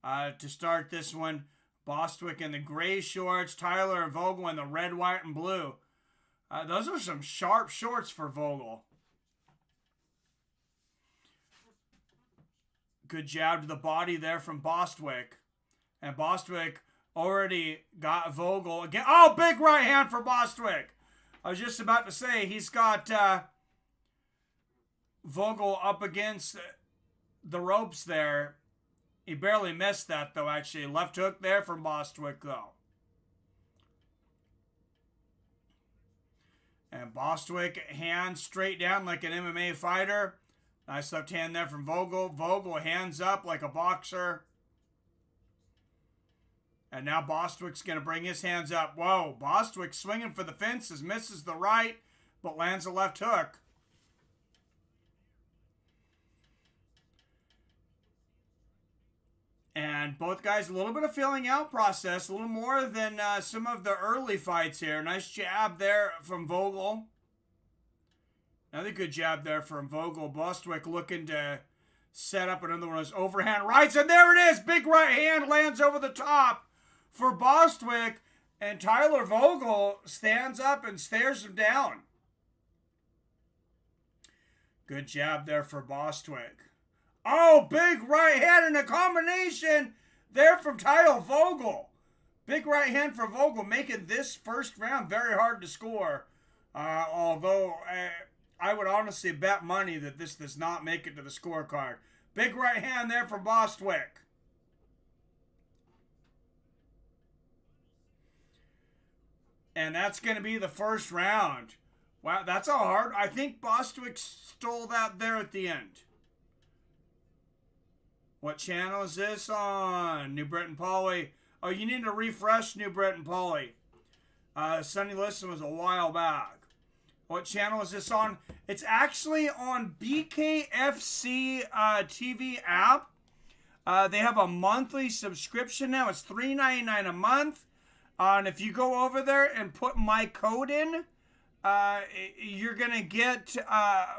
to start this one. Bostwick in the gray shorts. Tyler Vogel in the red, white, and blue. Those are some sharp shorts for Vogel. Good jab to the body there from Bostwick. And Bostwick already got Vogel again. Oh, big right hand for Bostwick. I was just about to say he's got Vogel up against the ropes there. He barely missed that, though, actually. Left hook there from Bostwick, though. And Bostwick, hands straight down like an MMA fighter. Nice left hand there from Vogel. Vogel, hands up like a boxer. And now Bostwick's going to bring his hands up. Whoa, Bostwick swinging for the fences. Misses the right, but lands a left hook. And both guys, a little bit of feeling out process, a little more than some of the early fights here. Nice jab there from Vogel. Another good jab there from Vogel. Bostwick looking to set up another one of those overhand rights. And there it is. Big right hand lands over the top for Bostwick. And Tyler Vogel stands up and stares him down. Good jab there for Bostwick. Oh, big right hand and a combination there from Tyler Vogel. Big right hand for Vogel, making this first round very hard to score. Although I would honestly bet money that this does not make it to the scorecard. Big right hand there from Bostwick. And that's going to be the first round. Wow, that's a hard. I think Bostwick stole that there at the end. What channel is this on? New Britain Polly. Oh, you need to refresh New Britain Polly. Sunny Listen was a while back. What channel is this on? It's actually on Bkfc TV app. They have a monthly subscription now. It's $3.99 a month. And if you go over there and put my code in, you're going to get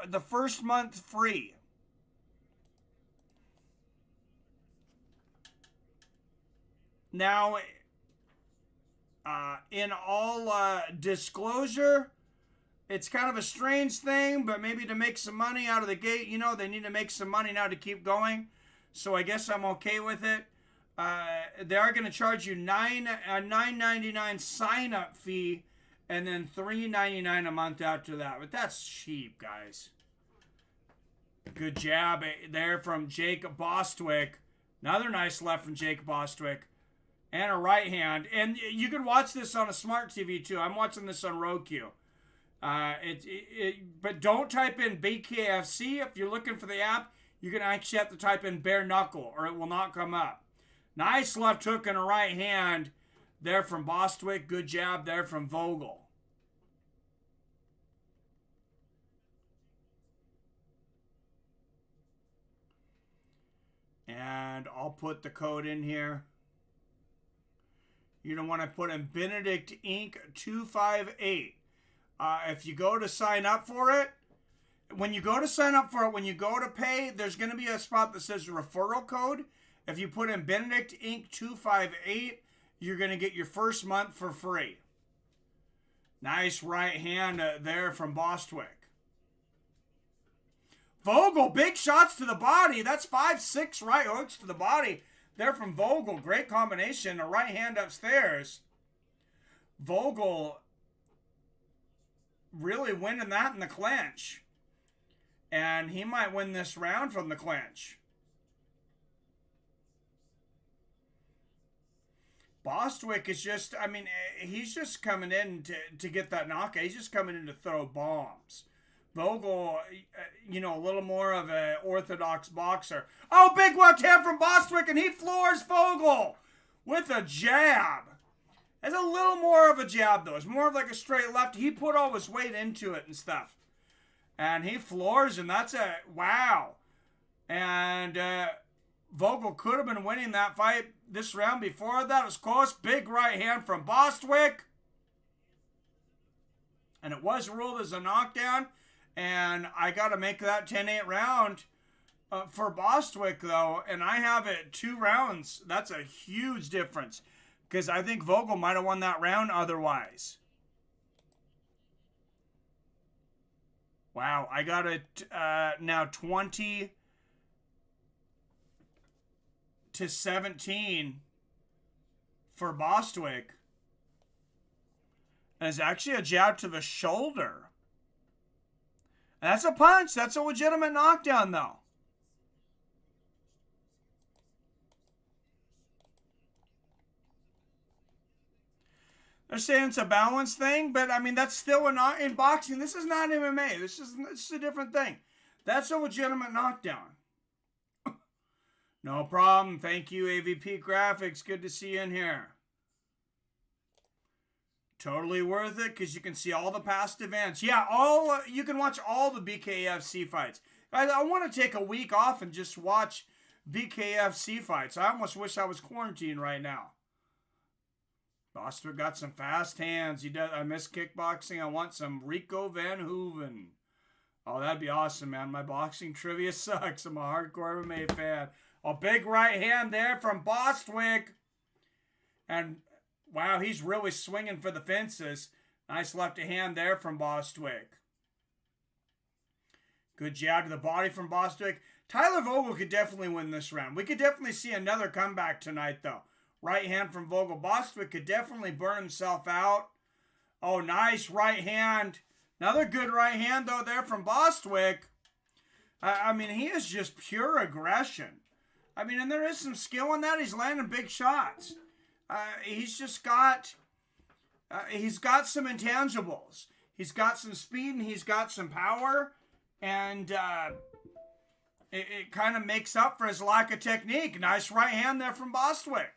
the first month free. Now, in all disclosure, it's kind of a strange thing, but maybe to make some money out of the gate, you know, they need to make some money now to keep going. So I guess I'm okay with it. They are going to charge you $9.99 sign-up fee and then $3.99 a month after that. But that's cheap, guys. Good jab there from Jake Bostwick. Another nice left from Jake Bostwick. And a right hand. And you can watch this on a smart TV too. I'm watching this on Roku. But don't type in Bkfc. If you're looking for the app, you're going to actually have to type in bare knuckle or it will not come up. Nice left hook and a right hand there from Bostwick. Good jab there from Vogel. And I'll put the code in here. You don't want to put in Benedict Inc. 258. If you go to sign up for it, when you go to pay, there's going to be a spot that says referral code. If you put in Benedict Inc. 258, you're going to get your first month for free. Nice right hand there from Bostwick. Vogel, big shots to the body. That's 5-6 right hooks to the body. There from Vogel. Great combination. A right hand upstairs. Vogel really winning that in the clinch. And he might win this round from the clinch. Bostwick is just, I mean, he's just coming in to get that knockout. He's just coming in to throw bombs. Vogel, you know, a little more of an orthodox boxer. Oh, big left hand from Bostwick, and he floors Vogel with a jab. It's a little more of a jab, though. It's more of like a straight left. He put all his weight into it and stuff. And he floors, and that's a wow. And Vogel could have been winning that fight this round before that. It was close. Big right hand from Bostwick. And it was ruled as a knockdown. And I got to make that 10-8 round for Bostwick, though. And I have it 2 rounds. That's a huge difference. Because I think Vogel might have won that round otherwise. Wow, I got it now 20-17 for Bostwick. And it's actually a jab to the shoulder. And that's a punch. That's a legitimate knockdown, though. They're saying it's a balance thing, but I mean, that's still in boxing. This is not MMA. This is a different thing. That's a legitimate knockdown. No problem. Thank you, AVP Graphics. Good to see you in here. Totally worth it because you can see all the past events. Yeah, you can watch all the Bkfc fights. I want to take a week off and just watch Bkfc fights. I almost wish I was quarantined right now. Bostwick got some fast hands. I miss kickboxing. I want some Rico Van Hooven. Oh, that'd be awesome, man. My boxing trivia sucks. I'm a hardcore MMA fan. A big right hand there from Bostwick. And, wow, he's really swinging for the fences. Nice left hand there from Bostwick. Good jab to the body from Bostwick. Tyler Vogel could definitely win this round. We could definitely see another comeback tonight, though. Right hand from Vogel. Bostwick could definitely burn himself out. Oh, nice right hand. Another good right hand, though, there from Bostwick. I mean, he is just pure aggression. I mean, and there is some skill in that. He's landing big shots. He's just got... he's got some intangibles. He's got some speed and he's got some power. And it kind of makes up for his lack of technique. Nice right hand there from Bostwick.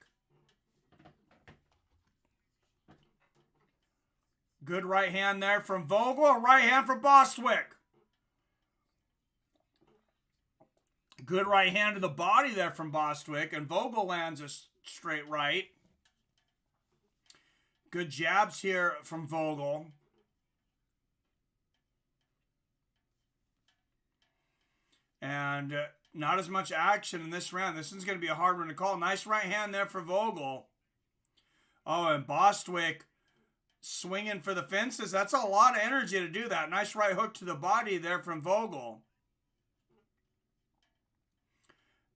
Good right hand there from Vogel. Right hand from Bostwick. Good right hand to the body there from Bostwick. And Vogel lands a straight right. Good jabs here from Vogel. And not as much action in this round. This one's going to be a hard one to call. Nice right hand there for Vogel. Oh, and Bostwick swinging for the fences. That's a lot of energy to do that. Nice right hook to the body there from Vogel.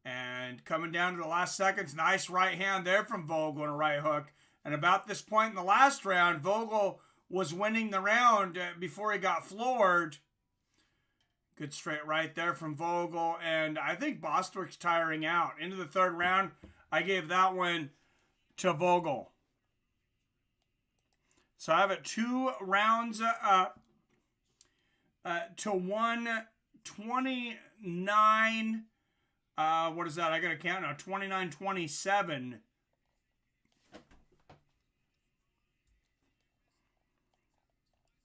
And coming down to the last seconds, nice right hand there from Vogel and a right hook. And about this point in the last round, Vogel was winning the round before he got floored. Good straight right there from Vogel. And I think Bostwick's tiring out. Into the third round, I gave that one to Vogel. So I have it 2 rounds to 129. What is that? I got to count now. 29-27.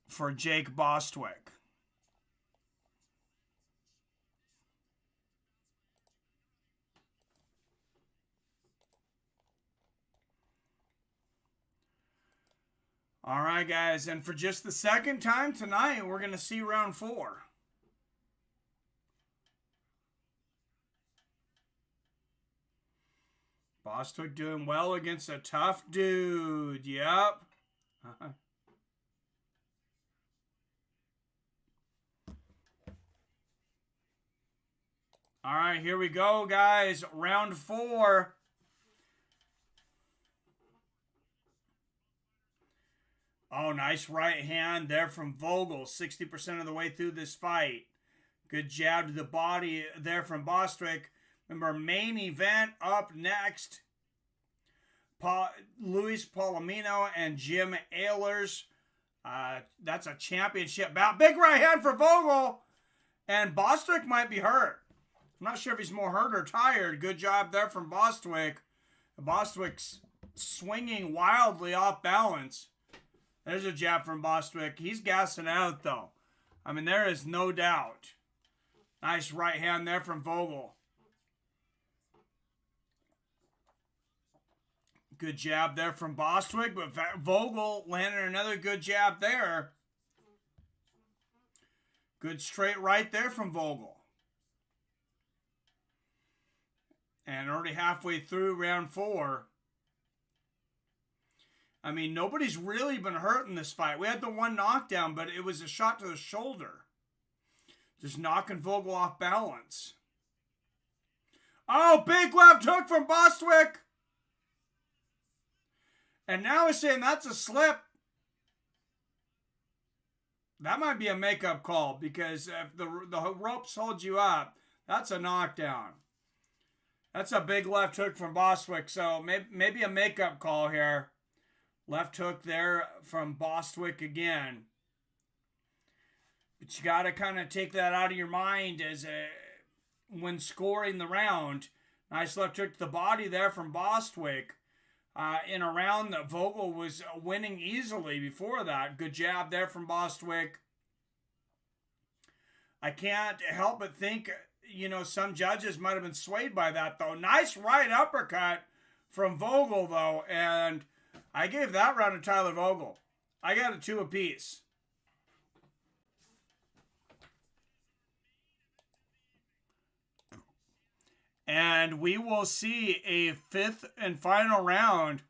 For Jake Bostwick. All right, guys, and for just the second time tonight, we're going to see round 4. Bostwick doing well against a tough dude. Yep. All right, here we go, guys. Round 4. Oh, nice right hand there from Vogel. 60% of the way through this fight. Good jab to the body there from Bostwick. Remember, main event up next. Luis Palomino and Jim Ehlers. That's a championship bout. Big right hand for Vogel. And Bostwick might be hurt. I'm not sure if he's more hurt or tired. Good job there from Bostwick. Bostwick's swinging wildly off balance. There's a jab from Bostwick. He's gassing out, though. I mean, there is no doubt. Nice right hand there from Vogel. Good jab there from Bostwick, but Vogel landed another good jab there. Good straight right there from Vogel. And already halfway through round 4. I mean, nobody's really been hurt in this fight. We had the one knockdown, but it was a shot to the shoulder. Just knocking Vogel off balance. Oh, big left hook from Bostwick. And now he's saying that's a slip. That might be a makeup call because if the ropes hold you up, that's a knockdown. That's a big left hook from Bostwick. So maybe a makeup call here. Left hook there from Bostwick again. But you got to kind of take that out of your mind when scoring the round. Nice left hook to the body there from Bostwick. In a round that Vogel was winning easily before that. Good jab there from Bostwick. I can't help but think, some judges might have been swayed by that, though. Nice right uppercut from Vogel, though. And I gave that round to Tyler Vogel. I got a 2 apiece. And we will see a 5th and final round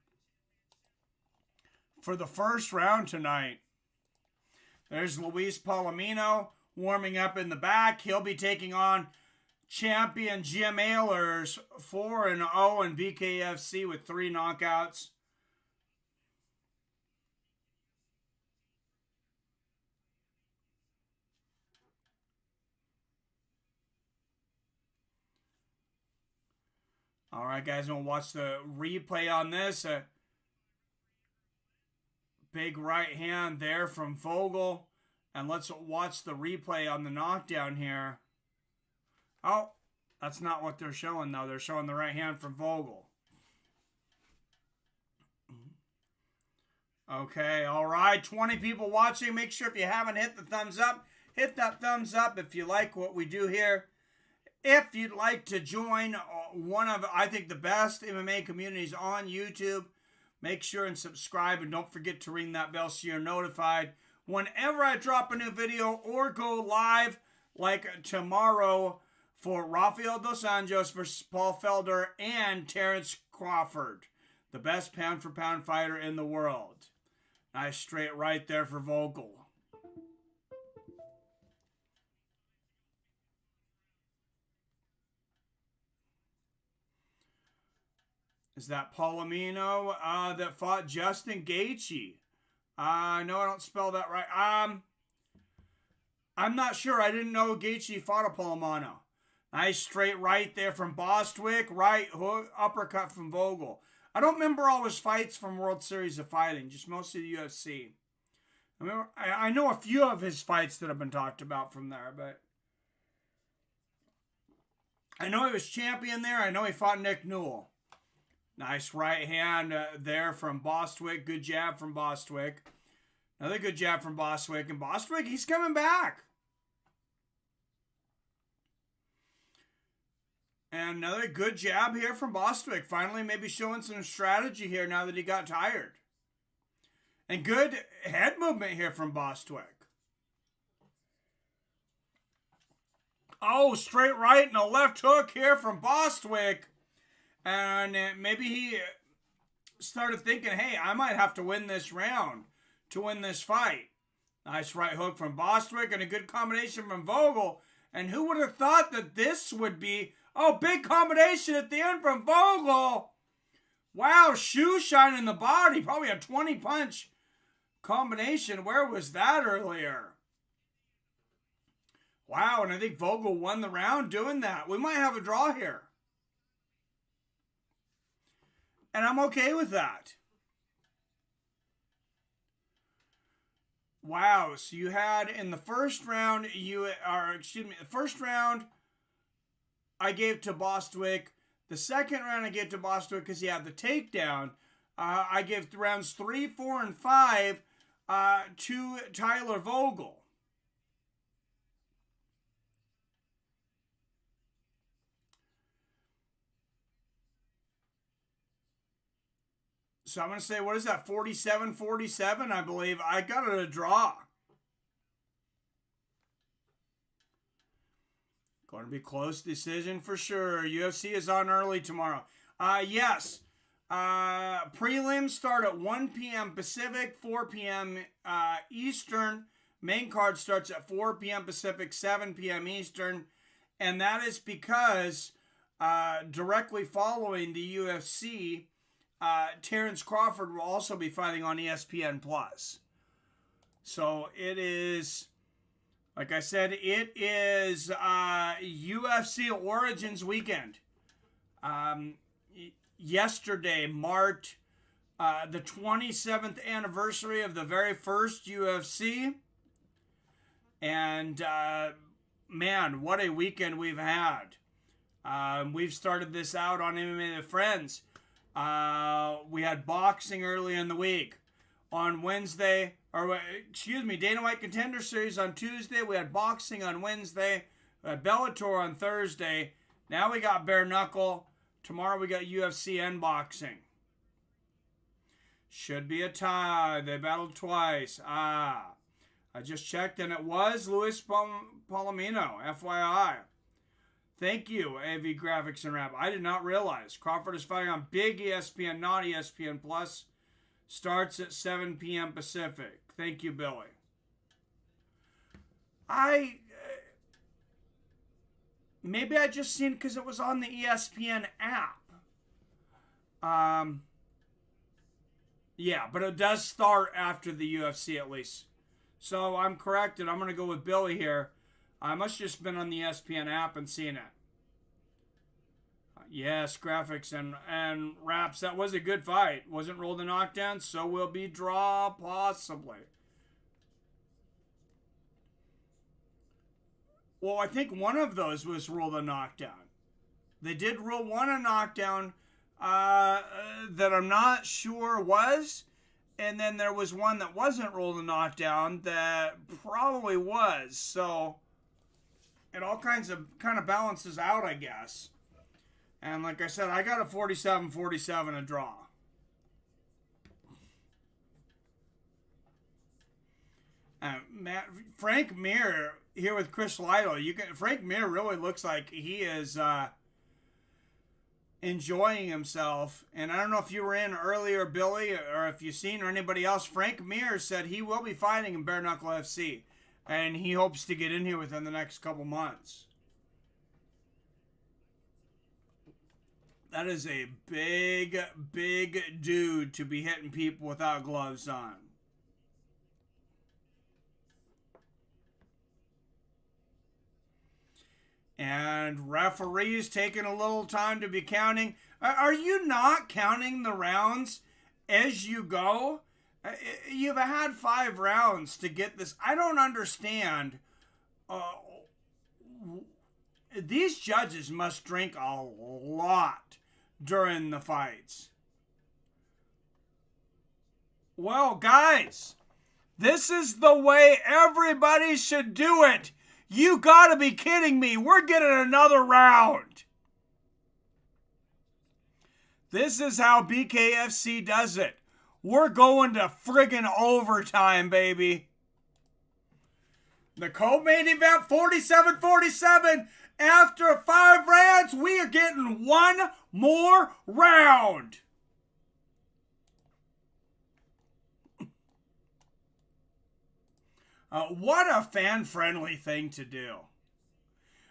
for the first round tonight. There's Luis Palomino warming up in the back. He'll be taking on champion Jim Ehlers, 4-0 in Bkfc with 3 knockouts. All right, guys, we'll watch the replay on this. Big right hand there from Vogel. And let's watch the replay on the knockdown here. Oh, that's not what they're showing, though. They're showing the right hand from Vogel. Okay, all right. 20 people watching. Make sure if you haven't hit the thumbs up, hit that thumbs up if you like what we do here. If you'd like to join one of, I think, the best MMA communities on YouTube, make sure and subscribe. And don't forget to ring that bell so you're notified whenever I drop a new video or go live, like tomorrow, for Rafael Dos Anjos versus Paul Felder and Terrence Crawford, the best pound-for-pound fighter in the world. Nice straight right there for Vogel. Is that Palomino that fought Justin Gaethje? No, I don't spell that right. I'm not sure. I didn't know Gaethje fought a Palomino. Nice straight right there from Bostwick. Right hook, uppercut from Vogel. I don't remember all his fights from World Series of Fighting, just mostly the UFC. I know a few of his fights that have been talked about from there, but I know he was champion there. I know he fought Nick Newell. Nice right hand there from Bostwick. Good jab from Bostwick. Another good jab from Bostwick. And Bostwick, he's coming back. And another good jab here from Bostwick. Finally maybe showing some strategy here now that he got tired. And good head movement here from Bostwick. Oh, straight right and a left hook here from Bostwick. And maybe he started thinking, hey, I might have to win this round to win this fight. Nice right hook from Bostwick and a good combination from Vogel. And who would have thought that this would be... Oh, big combination at the end from Vogel. Wow, shoe shine in the body. Probably a 20-punch combination. Where was that earlier? Wow, and I think Vogel won the round doing that. We might have a draw here. And I'm okay with that. Wow, so you had in the first round, the first round I gave to Bostwick. The second round I gave to Bostwick because he had the takedown. I gave rounds 3, 4, and 5 to Tyler Vogel. So I'm going to say, what is that, 47-47, I believe. I got it a draw. Going to be close decision for sure. UFC is on early tomorrow. Yes. Prelims start at 1 p.m. Pacific, 4 p.m. Eastern. Main card starts at 4 p.m. Pacific, 7 p.m. Eastern. And that is because directly following the UFC, Terrence Crawford will also be fighting on ESPN+. So it is... Like I said, it is UFC Origins weekend. Yesterday marked the 27th anniversary of the very first UFC. And, man, what a weekend we've had. We've started this out on MMA with Friends. We had boxing early in the week. On Wednesday, Dana White Contender Series on Tuesday. We had boxing on Wednesday. We had Bellator on Thursday. Now we got bare knuckle. Tomorrow we got UFC and boxing. Should be a tie. They battled twice. I just checked and it was Luis Palomino, FYI. Thank you, AV Graphics and Wrap. I did not realize. Crawford is fighting on big ESPN, not ESPN+. Starts at 7 p.m. Pacific. Thank you, Billy. Maybe I just seen it because it was on the ESPN app. Yeah, but it does start after the UFC at least. So I'm corrected. I'm going to go with Billy here. I must have just been on the ESPN app and seen it. Yes, graphics and wraps. That was a good fight. Wasn't rolled a knockdown, so will be draw possibly. Well, I think one of those was ruled a knockdown. They did rule one a knockdown that I'm not sure was. And then there was one that wasn't ruled a knockdown that probably was. So it all kind of balances out, I guess. And like I said, I got a 47-47 a draw. Frank Mir here with Chris Lytle. Frank Mir really looks like he is enjoying himself. And I don't know if you were in earlier, Billy, or if you've seen or anybody else. Frank Mir said he will be fighting in Bare Knuckle FC. And he hopes to get in here within the next couple months. That is a big, big dude to be hitting people without gloves on. And referees taking a little time to be counting. Are you not counting the rounds as you go? You've had 5 rounds to get this. I don't understand. These judges must drink a lot during the fights. Well, guys, this is the way everybody should do it. You gotta be kidding me. We're getting another round. This is how Bkfc does it. We're going to friggin' overtime, baby. The co-main event, 47-47. After 5 rounds, we are getting one more round. What a fan-friendly thing to do.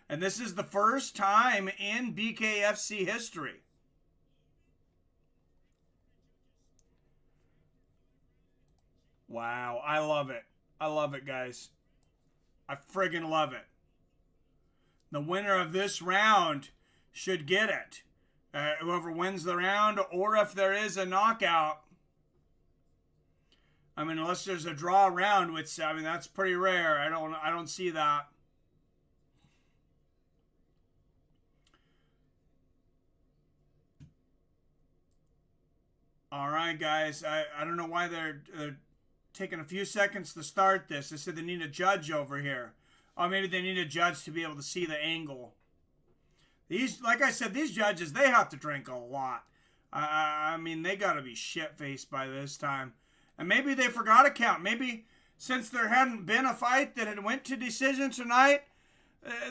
And this is the first time in Bkfc history. Wow, I love it. I love it, guys. I friggin' love it. The winner of this round should get it. Whoever wins the round, or if there is a knockout. I mean, unless there's a draw round, which, I mean, that's pretty rare. I don't see that. All right, guys. I don't know why they're taking a few seconds to start this. They said they need a judge over here. Or maybe they need a judge to be able to see the angle. Like I said, these judges, they have to drink a lot. I mean, they got to be shit-faced by this time. And maybe they forgot to count. Maybe since there hadn't been a fight that had went to decision tonight,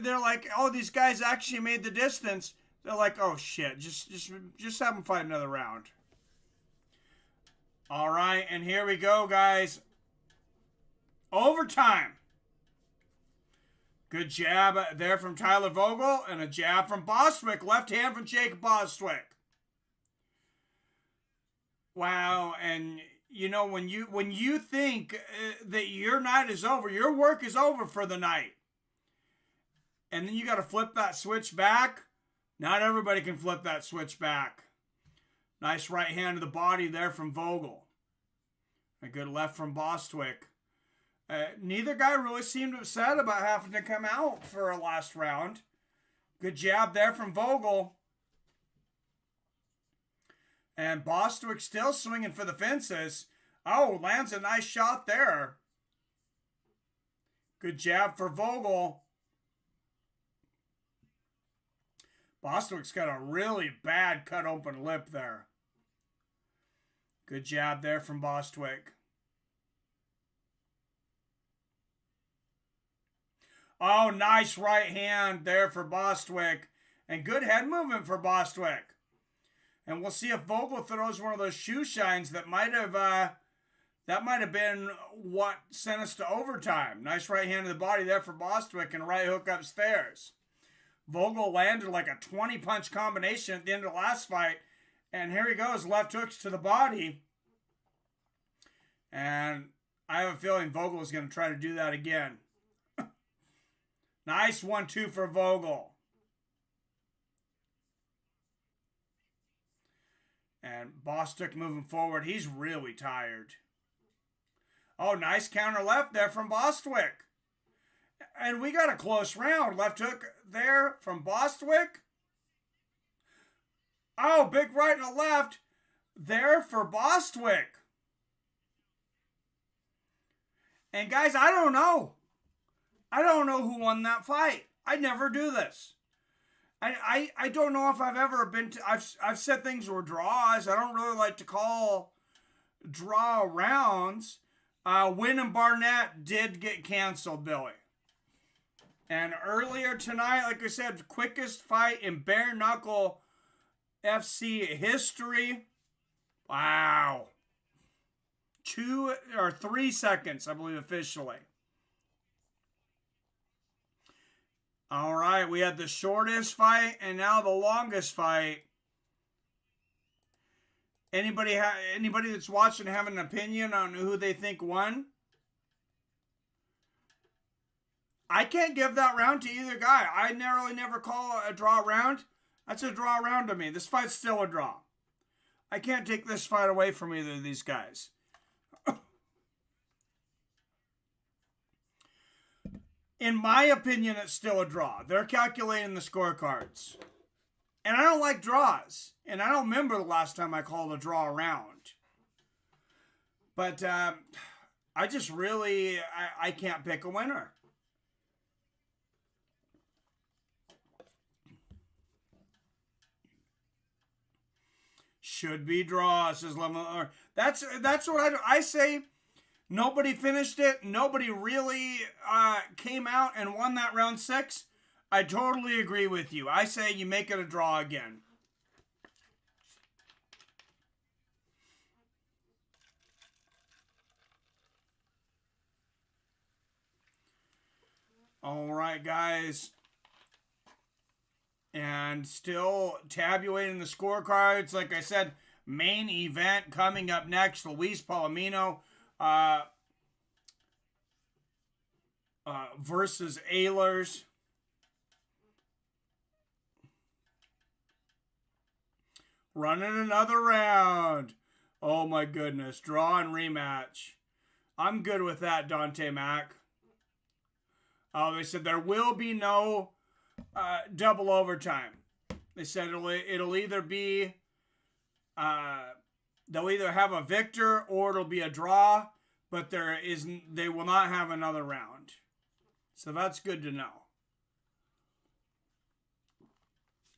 they're like, oh, these guys actually made the distance. They're like, oh, shit, just have them fight another round. All right, and here we go, guys. Overtime. Good jab there from Tyler Vogel, and a jab from Bostwick. Left hand from Jake Bostwick. Wow, and you know, when you think that your night is over, your work is over for the night, and then you got to flip that switch back. Not everybody can flip that switch back. Nice right hand to the body there from Vogel. A good left from Bostwick. Neither guy really seemed upset about having to come out for a last round. Good jab there from Vogel. And Bostwick still swinging for the fences. Oh, lands a nice shot there. Good jab for Vogel. Bostwick's got a really bad cut open lip there. Good jab there from Bostwick. Oh, nice right hand there for Bostwick. And good head movement for Bostwick. And we'll see if Vogel throws one of those shoe shines that might have been what sent us to overtime. Nice right hand to the body there for Bostwick and right hook upstairs. Vogel landed like a 20-punch combination at the end of the last fight. And here he goes, left hooks to the body. And I have a feeling Vogel is going to try to do that again. Nice 1-2 for Vogel. And Bostwick moving forward. He's really tired. Oh, nice counter left there from Bostwick. And we got a close round. Left hook there from Bostwick. Oh, big right and a left there for Bostwick. And guys, I don't know. I don't know who won that fight. I never do this. I don't know if I've ever been to... I've said things were draws. I don't really like to call draw rounds. Wynn and Barnett did get canceled, Billy. And earlier tonight, like I said, quickest fight in bare knuckle FC history. Wow. 2 or 3 seconds, I believe, officially. All right, we had the shortest fight and now the longest fight. Anybody that's watching have an opinion on who they think won? I can't give that round to either guy. I never call a draw round. That's a draw round to me. This fight's still a draw. I can't take this fight away from either of these guys. In my opinion, it's still a draw. They're calculating the scorecards. And I don't like draws. And I don't remember the last time I called a draw round. But I just really, I can't pick a winner. Should be draw, says Lemon. That's what I say. Nobody finished it. Nobody really came out and won that round 6. I totally agree with you. I say you make it a draw again. All right, guys. And still tabulating the scorecards. Like I said, main event coming up next. Luis Palomino versus Ehlers. Running another round. Oh my goodness. Draw and rematch. I'm good with that, Dante Mack. Oh, they said there will be no double overtime. They said it'll either be they'll either have a victor or it'll be a draw, but they will not have another round. So that's good to know.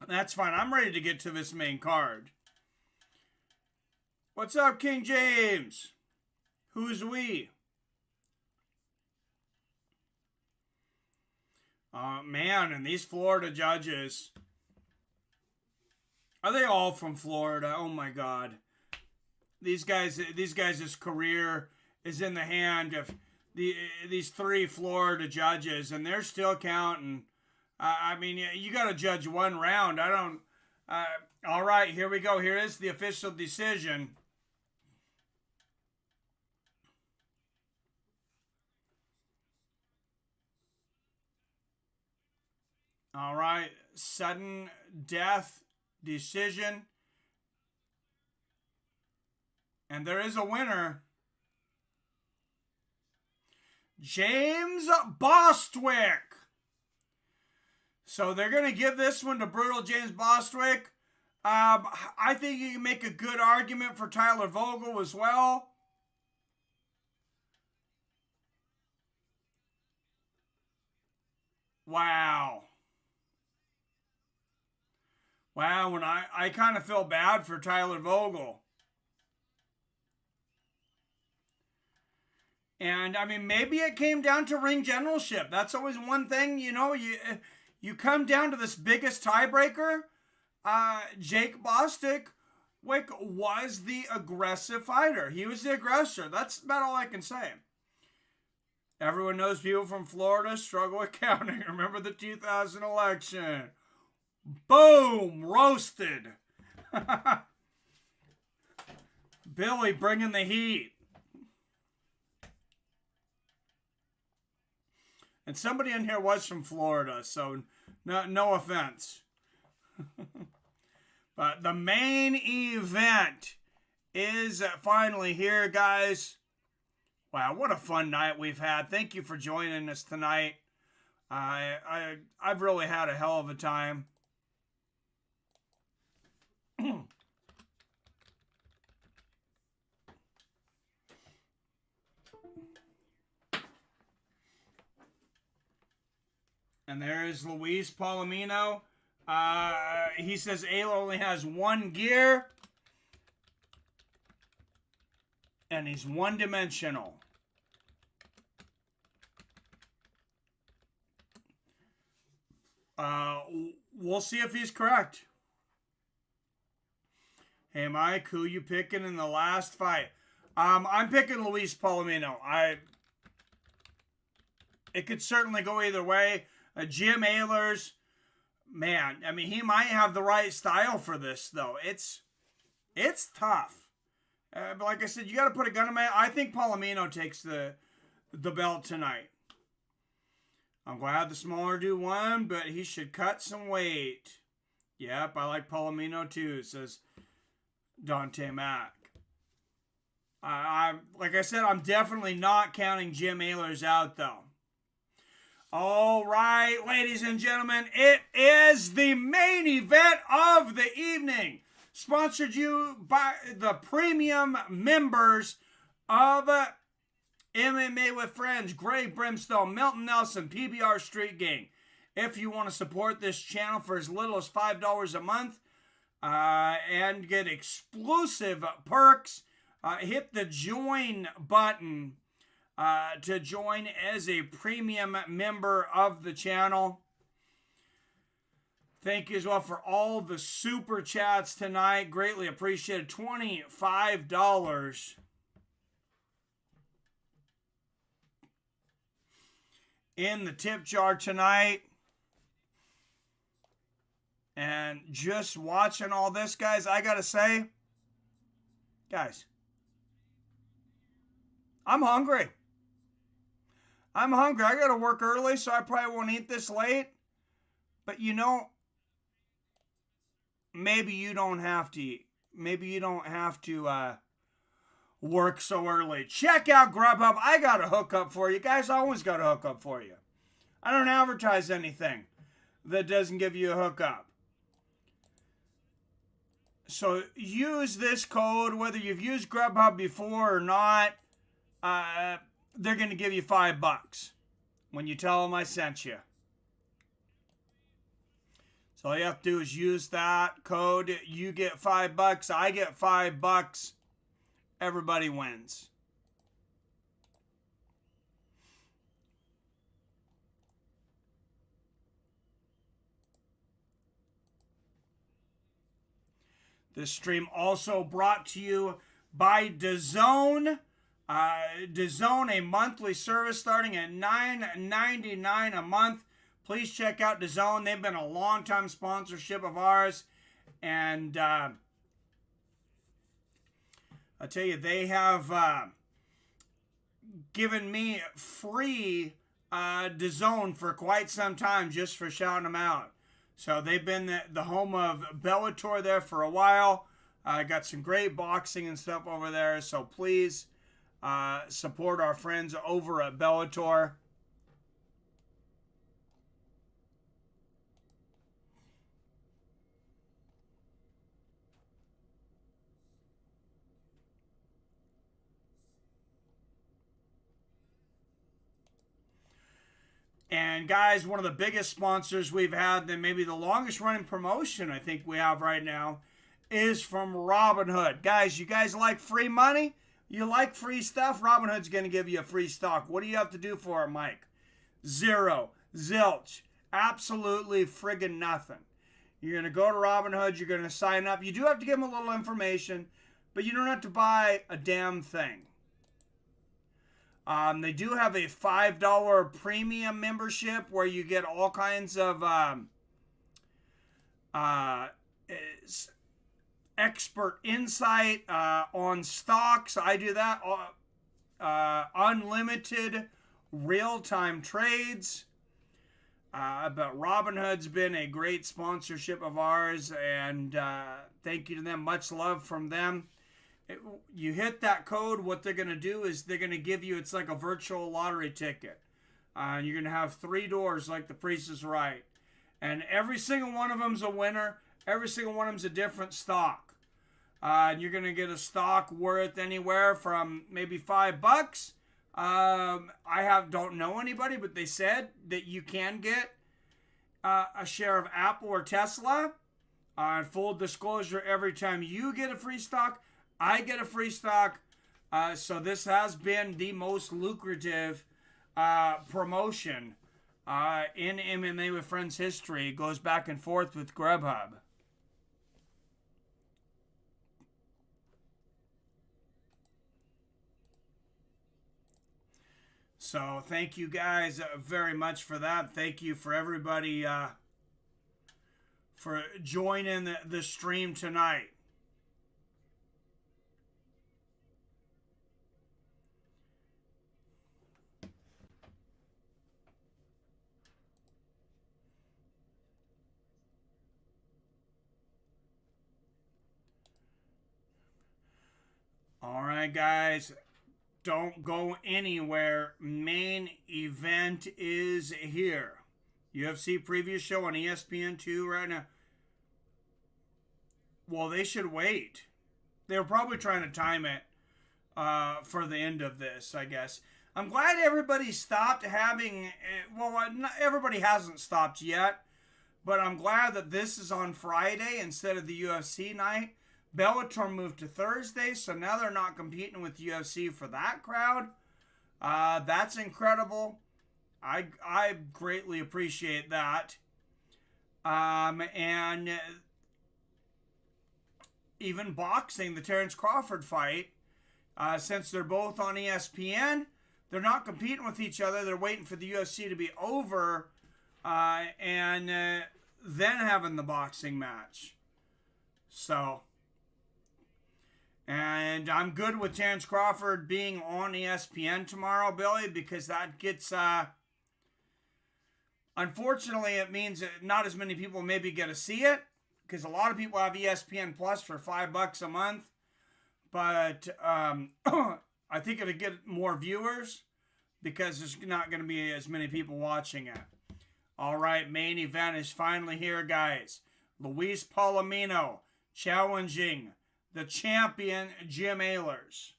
That's fine. I'm ready to get to this main card. What's up, King James? Who's we? Man, and these Florida judges. Are they all from Florida? Oh my God. These guys' career is in the hand of these 3 Florida judges, and they're still counting. I mean, you got to judge one round. I don't. All right, here we go. Here is the official decision. All right, sudden death decision. And there is a winner. James Bostwick. So they're going to give this one to Brutal James Bostwick. I think you can make a good argument for Tyler Vogel as well. Wow. Wow, and I kind of feel bad for Tyler Vogel. And, I mean, maybe it came down to ring generalship. That's always one thing, you know, you come down to this biggest tiebreaker. Jake Bostwick was the aggressive fighter. He was the aggressor. That's about all I can say. Everyone knows people from Florida struggle with counting. Remember the 2000 election. Boom! Roasted. Billy bringing the heat. And somebody in here was from Florida, so no offense. But the main event is finally here, guys. Wow, what a fun night we've had. Thank you for joining us tonight. I've really had a hell of a time. And there is Luis Palomino. He says Ehlers only has one gear. And he's one-dimensional. We'll see if he's correct. Hey, Mike, who you picking in the last fight? I'm picking Luis Palomino. It could certainly go either way. Jim Ehlers, man, I mean, he might have the right style for this, though. It's tough. But like I said, you got to put a gun in my... I think Palomino takes the belt tonight. I'm glad the smaller dude won, but he should cut some weight. Yep, I like Palomino too, says Dante Mack. Like I said, I'm definitely not counting Jim Ehlers out, though. All right, ladies and gentlemen, it is the main event of the evening. Sponsored you by the premium members of MMA with Friends, Greg Brimstone, Milton Nelson, PBR Street Gang. If you want to support this channel for as little as $5 a month and get exclusive perks, hit the join button to join as a premium member of the channel. Thank you as well for all the super chats tonight. Greatly appreciated. $25 in the tip jar tonight. And just watching all this, guys, I gotta say, guys, I'm hungry. I gotta work early, so I probably won't eat this late. But you know, maybe you don't have to eat. Maybe you don't have to work so early. Check out Grubhub. I got a hookup for you. Guys, I always got a hookup for you. I don't advertise anything that doesn't give you a hookup. So use this code, whether you've used Grubhub before or not. They're going to give you $5 when you tell them I sent you. So all you have to do is use that code. You get $5. I get $5. Everybody wins. This stream also brought to you by DAZN. DAZN, a monthly service starting at $9.99 a month. Please check out DAZN. They've been a long-time sponsorship of ours. And I tell you, they have given me free DAZN for quite some time just for shouting them out. So they've been the home of Bellator there for a while. Got some great boxing and stuff over there. So please support our friends over at Bellator. And guys, one of the biggest sponsors we've had, then maybe the longest running promotion I think we have right now, is from Robinhood. Guys, you guys like free money? You like free stuff? Robinhood's going to give you a free stock. What do you have to do for it, Mike? Zero. Zilch. Absolutely friggin' nothing. You're going to go to Robinhood. You're going to sign up. You do have to give them a little information, but you don't have to buy a damn thing. They do have a $5 premium membership where you get all kinds of uh, expert insight on stocks. I do that. Unlimited real-time trades. But Robinhood's been a great sponsorship of ours, and thank you to them. Much love from them. You hit that code, what they're going to do is they're going to give you, it's like a virtual lottery ticket. And you're going to have 3 doors like The Price is Right. And every single one of them's a winner. Every single one of them's a different stock. And you're going to get a stock worth anywhere from maybe $5. Don't know anybody, but they said that you can get a share of Apple or Tesla. Full disclosure, every time you get a free stock, I get a free stock. So this has been the most lucrative promotion in MMA with Friends history. It goes back and forth with Grubhub. So thank you guys very much for that. Thank you for everybody for joining the stream tonight. All right, guys. Don't go anywhere. Main event is here. UFC preview show on ESPN2 right now. Well, they should wait. They were probably trying to time it for the end of this, I guess. I'm glad everybody stopped having... Well, not, everybody hasn't stopped yet. But I'm glad that this is on Friday instead of the UFC night. Bellator moved to Thursday, so now they're not competing with UFC for that crowd. That's incredible. I greatly appreciate that. And even boxing, the Terrence Crawford fight, since they're both on ESPN, they're not competing with each other. They're waiting for the UFC to be over and then having the boxing match. So... And I'm good with Terrence Crawford being on ESPN tomorrow, Billy, because that gets, unfortunately, it means that not as many people maybe get to see it, because a lot of people have ESPN Plus for $5 a month. But I think it'll get more viewers, because there's not going to be as many people watching it. All right, main event is finally here, guys. Luis Palomino challenging the champion, Jim Ehlers.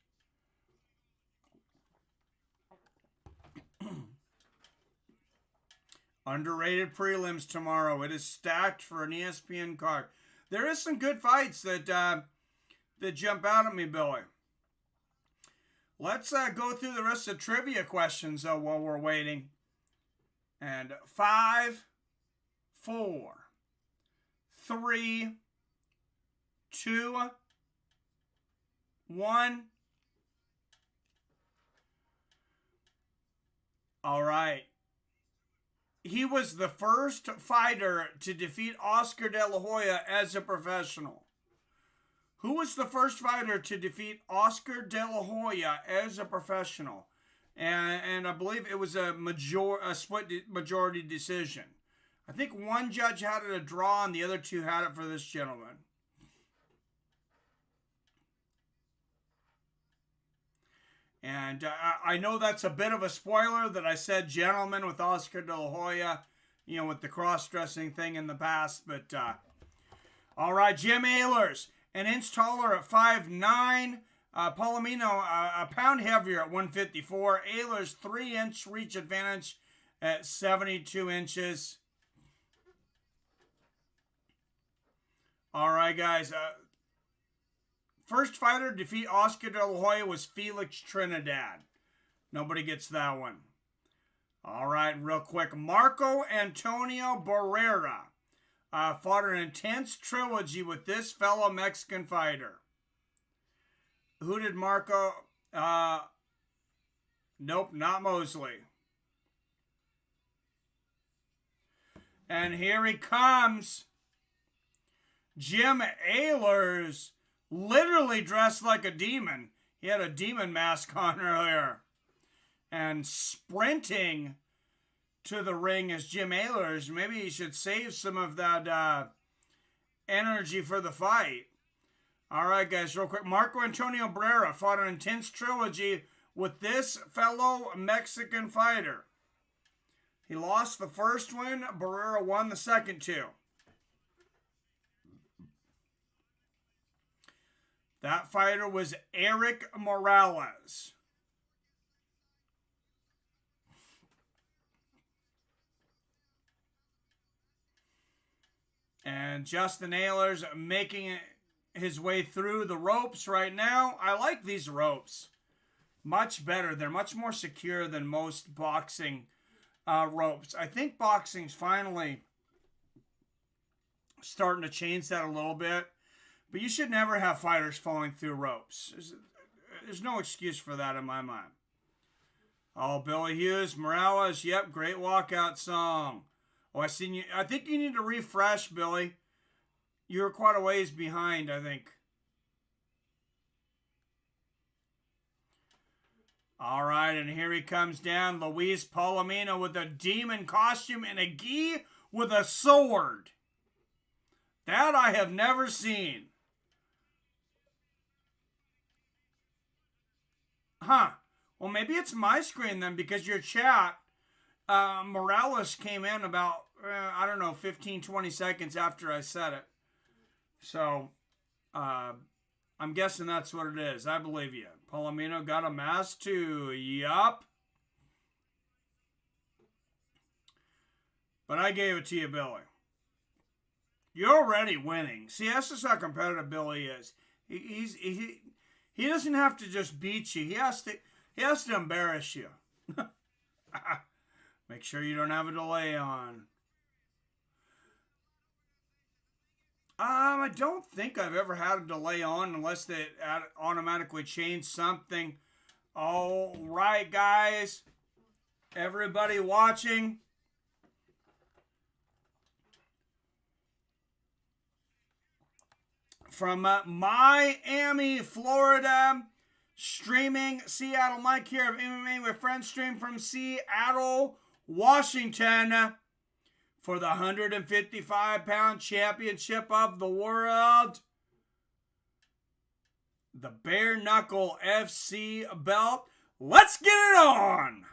Underrated prelims tomorrow. It is stacked for an ESPN card. There is some good fights that jump out at me, Billy. Let's go through the rest of the trivia questions, though, while we're waiting. And 5, 4, 3, 2, 1. All right. He was the first fighter to defeat Oscar De La Hoya as a professional. Who was the first fighter to defeat Oscar De La Hoya as a professional? And I believe it was a split majority decision. I think one judge had it a draw and the other 2 had it for this gentleman. And I know that's a bit of a spoiler that I said gentleman with Oscar De La Hoya, with the cross-dressing thing in the past. But, all right, Jim Ehlers, an inch taller at 5'9". Palomino, a pound heavier at 154. Ehlers, 3-inch reach advantage at 72 inches. All right, guys. First fighter to defeat Oscar De La Hoya was Felix Trinidad. Nobody gets that one. All right, real quick. Marco Antonio Barrera fought an intense trilogy with this fellow Mexican fighter. Who did Marco? Nope, not Mosley. And here he comes. Jim Ehlers literally dressed like a demon. He had a demon mask on earlier. And sprinting to the ring is Jim Ehlers. Maybe he should save some of that energy for the fight. All right, guys, real quick. Marco Antonio Barrera fought an intense trilogy with this fellow Mexican fighter. He lost the first one. Barrera won the second two. That fighter was Eric Morales. And Justin Ehlers making his way through the ropes right now. I like these ropes. Much better. They're much more secure than most boxing ropes. I think boxing's finally starting to change that a little bit. But you should never have fighters falling through ropes. There's no excuse for that in my mind. Oh, Billy Hughes, Morales, yep, great walkout song. Oh, I seen you. I think you need to refresh, Billy. You're quite a ways behind, I think. All right, and here he comes down, Luis Palomino with a demon costume and a gi with a sword. That I have never seen. Huh. Well, maybe it's my screen then, because your chat, Morales came in about, I don't know, 15, 20 seconds after I said it. So, I'm guessing that's what it is. I believe you. Palomino got a mask too. Yup. But I gave it to you, Billy. You're already winning. See, that's just how competitive Billy is. He doesn't have to just beat you. He has to embarrass you. Make sure you don't have a delay on. I don't think I've ever had a delay on unless they automatically change something. All right, guys. Everybody watching. From Miami, Florida, streaming Seattle. Mike here of MMA with Friends, stream from Seattle, Washington for the 155-pound championship of the world. The Bare Knuckle FC belt. Let's get it on!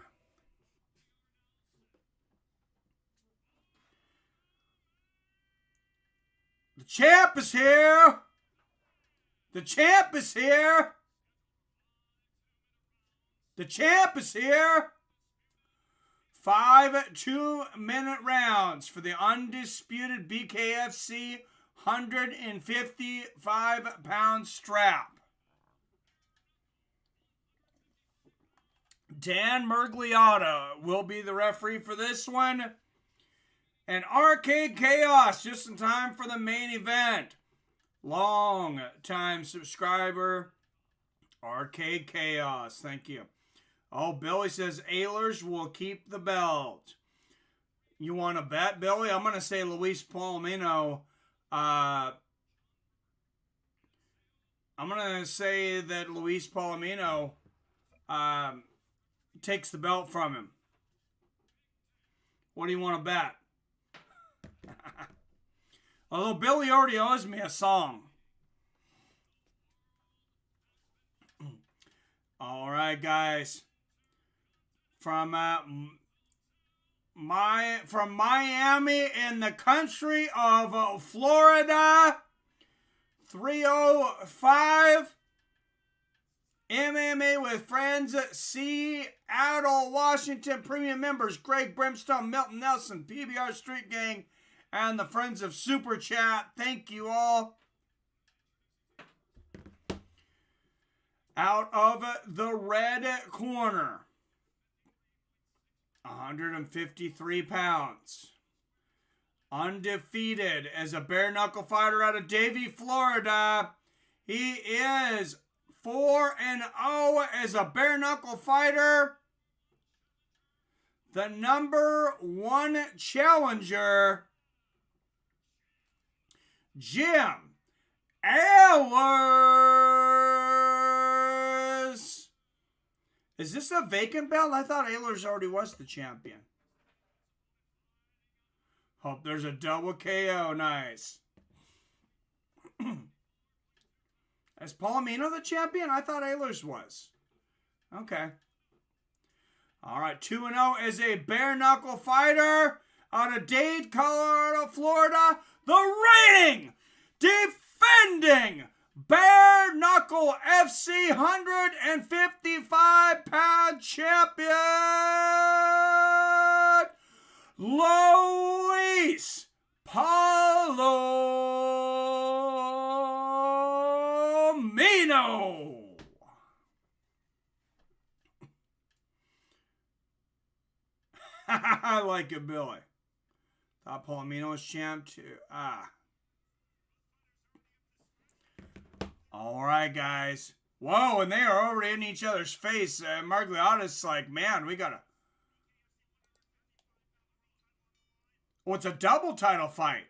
The champ is here! The champ is here! The champ is here! 5 2-minute rounds for the undisputed Bkfc 155-pound strap. Dan Mergliata will be the referee for this one. And Arcade Chaos just in time for the main event. Long time subscriber, Arcade Chaos. Thank you. Oh, Billy says Ehlers will keep the belt. You want to bet, Billy? I'm going to say Luis Palomino. I'm going to say that Luis Palomino takes the belt from him. What do you want to bet? Although Billy already owes me a song. All right, guys. From Miami in the country of Florida, 305 MMA with Friends, Seattle, Washington. Premium members Greg Brimstone, Milton Nelson, PBR Street Gang, and the Friends of Super Chat. Thank you all. Out of the red corner, 153 pounds. Undefeated as a bare knuckle fighter out of Davie, Florida. He is 4-0 as a bare knuckle fighter. The #1 challenger, Jim Ehlers. Is this a vacant belt? I thought Ehlers already was the champion. Hope there's a double KO. Nice. Is Palomino the champion? I thought Ehlers was. Okay. All right. 2-0 is a bare knuckle fighter out of Dade, Colorado, Florida. The reigning, defending bare knuckle FC 155-pound champion, Luis Palomino. I like it, Billy. Thought Palomino was champ too. All right, guys. Whoa, and they are already in each other's face. Margliotta's like, man, we gotta. Oh, it's a double title fight.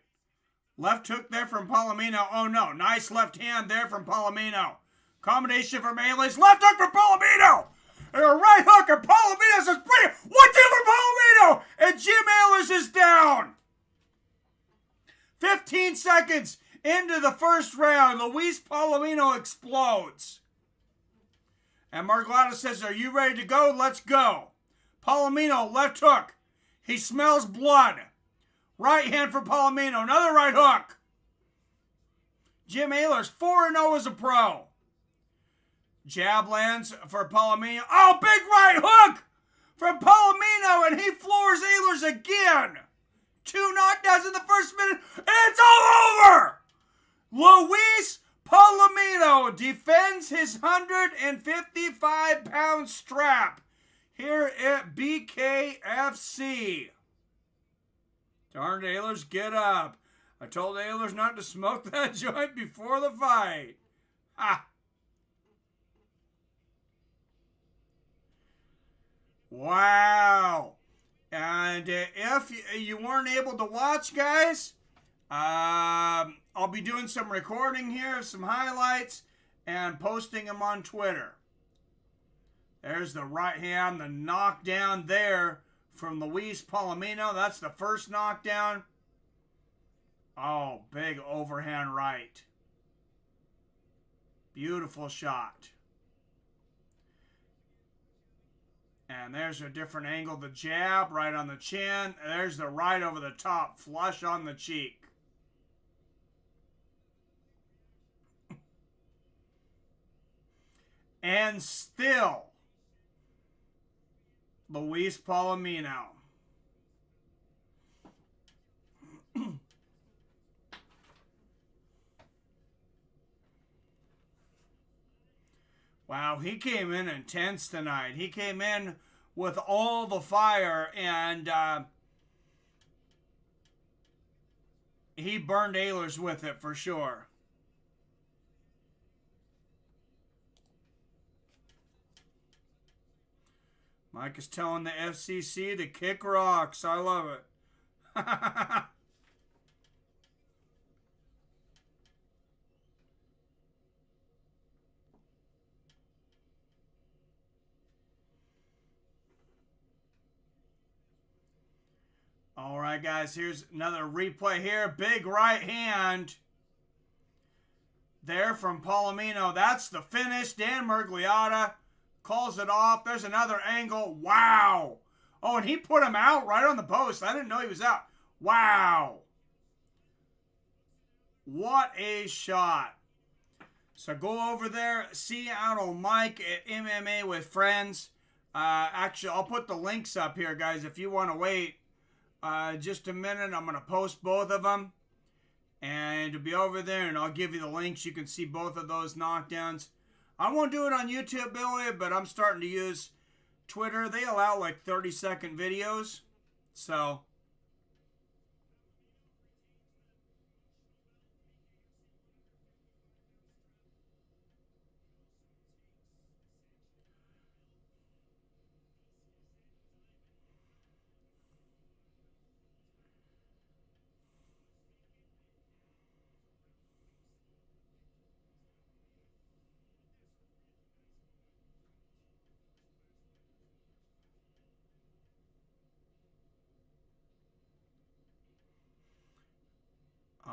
Left hook there from Palomino. Oh, no. Nice left hand there from Palomino. Combination from Ehlers. Left hook from Palomino. And a right hook. And Palomino says, bring it. 1-2 for Palomino. And Jim Ehlers is down. 15 seconds into the first round. Luis Palomino explodes. And Margliotta says, are you ready to go? Let's go. Palomino, left hook. He smells blood. Right hand for Palomino. Another right hook. Jim Ehlers, 4-0 as a pro. Jab lands for Palomino. Oh, big right hook from Palomino, and he floors Ehlers again. 2 knockdowns in the first minute, and it's all over. Luis Palomino defends his 155-pound strap here at Bkfc. Darn Ehlers, get up. I told Ehlers not to smoke that joint before the fight. Ha! Wow. And if you weren't able to watch, guys, I'll be doing some recording here of some highlights and posting them on Twitter. There's the right hand, the knockdown there from Luis Palomino. That's the first knockdown. Oh, big overhand right. Beautiful shot. And there's a different angle. The jab right on the chin. There's the right over the top, flush on the cheek. And still, Luis Palomino. Wow, he came in intense tonight. He came in with all the fire, and he burned Ehlers with it for sure. Mike is telling the FCC to kick rocks. I love it. All right, guys, here's another replay here. Big right hand there from Palomino. That's the finish. Dan Margliotta calls it off. There's another angle. Wow. Oh, and he put him out right on the post. I didn't know he was out. Wow. What a shot. So go over there, see Seattle Mike at MMA with Friends. Actually, I'll put the links up here, guys, if you want to wait. Just a minute. I'm going to post both of them. And it'll be over there, and I'll give you the links. You can see both of those knockdowns. I won't do it on YouTube, Billy, but I'm starting to use Twitter. They allow like 30-second videos. So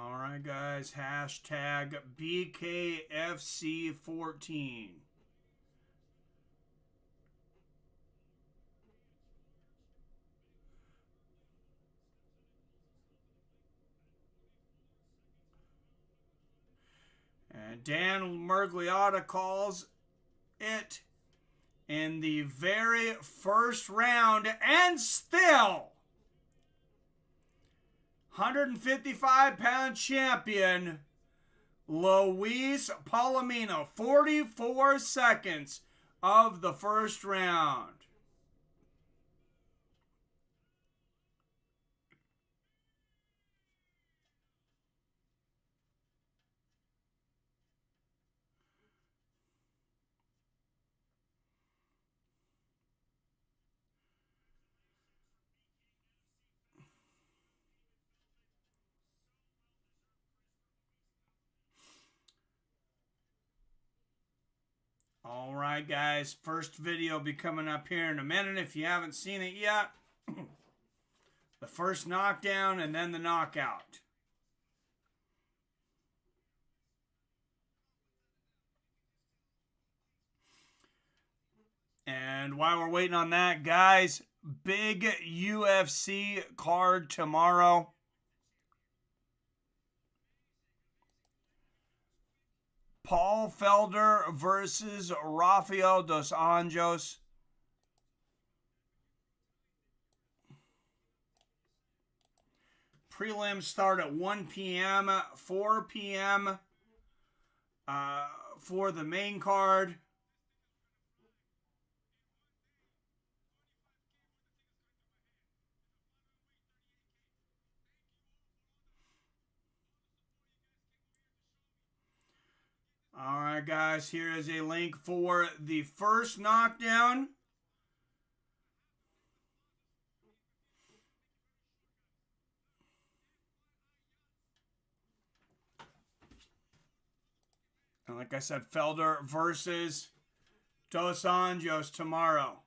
All right, guys. Hashtag BKFC14. And Dan Mergliotta calls it in the very first round, and still 155-pound champion Luis Palomino, 44 seconds of the first round. All right, guys. First video will be coming up here in a minute if you haven't seen it yet. The first knockdown and then the knockout. And while we're waiting on that, guys, big UFC card tomorrow. Paul Felder versus Rafael dos Anjos. Prelims start at 1 p.m., 4 p.m. For the main card. All right, guys, here is a link for the first knockdown. And like I said, Felder versus Dos Anjos tomorrow.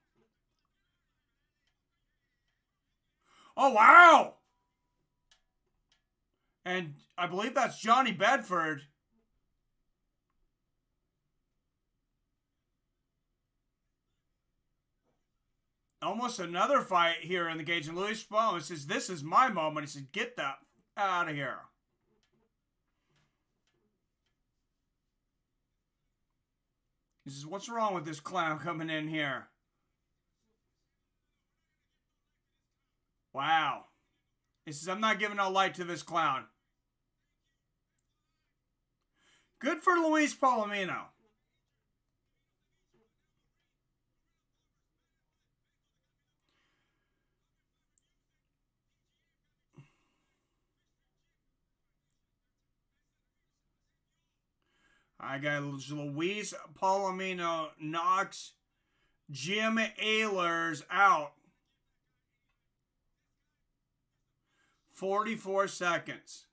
Oh, wow! And I believe that's Johnny Bedford. Almost another fight here in the cage. And Luis Spo says, "This is my moment." He said, "Get that out of here." He says, "What's wrong with this clown coming in here?" Wow. He says, "I'm not giving no light to this clown." Good for Luis Palomino. I got Luis Palomino knocks Jim Ehlers out. 44 seconds.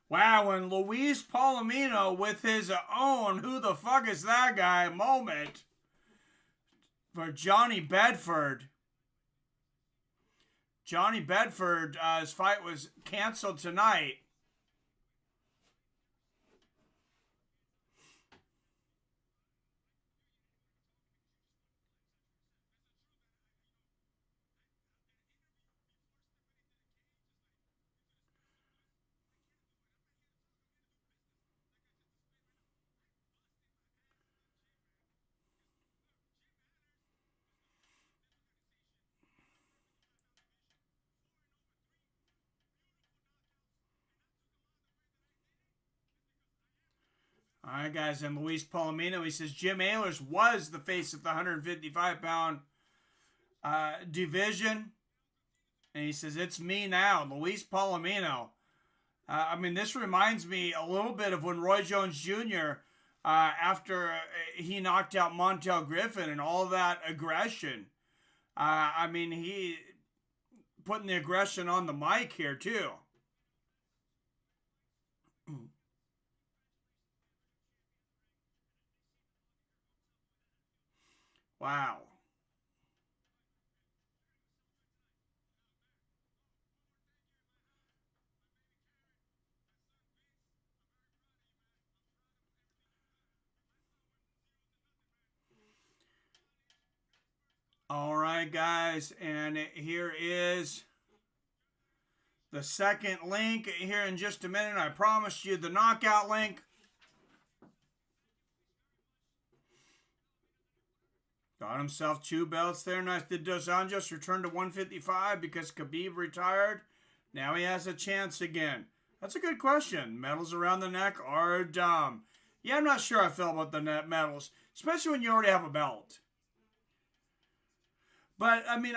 Wow, and Luis Palomino with his own "who the fuck is that guy" moment for Johnny Bedford. Johnny Bedford, his fight was canceled tonight. All right, guys, and Luis Palomino, he says Jim Ehlers was the face of the 155-pound division. And he says, "It's me now, Luis Palomino." I mean, this reminds me a little bit of when Roy Jones Jr., after he knocked out Montel Griffin and all that aggression. I mean, he putting the aggression on the mic here, too. Wow. right, guys, and here is the second link here in just a minute. I promised you the knockout link. Got himself 2 belts there. Nice. Did Dos Anjos return to 155 because Khabib retired? Now he has a chance again. That's a good question. Medals around the neck are dumb. Yeah, I'm not sure I feel about the medals, especially when you already have a belt. But, I mean,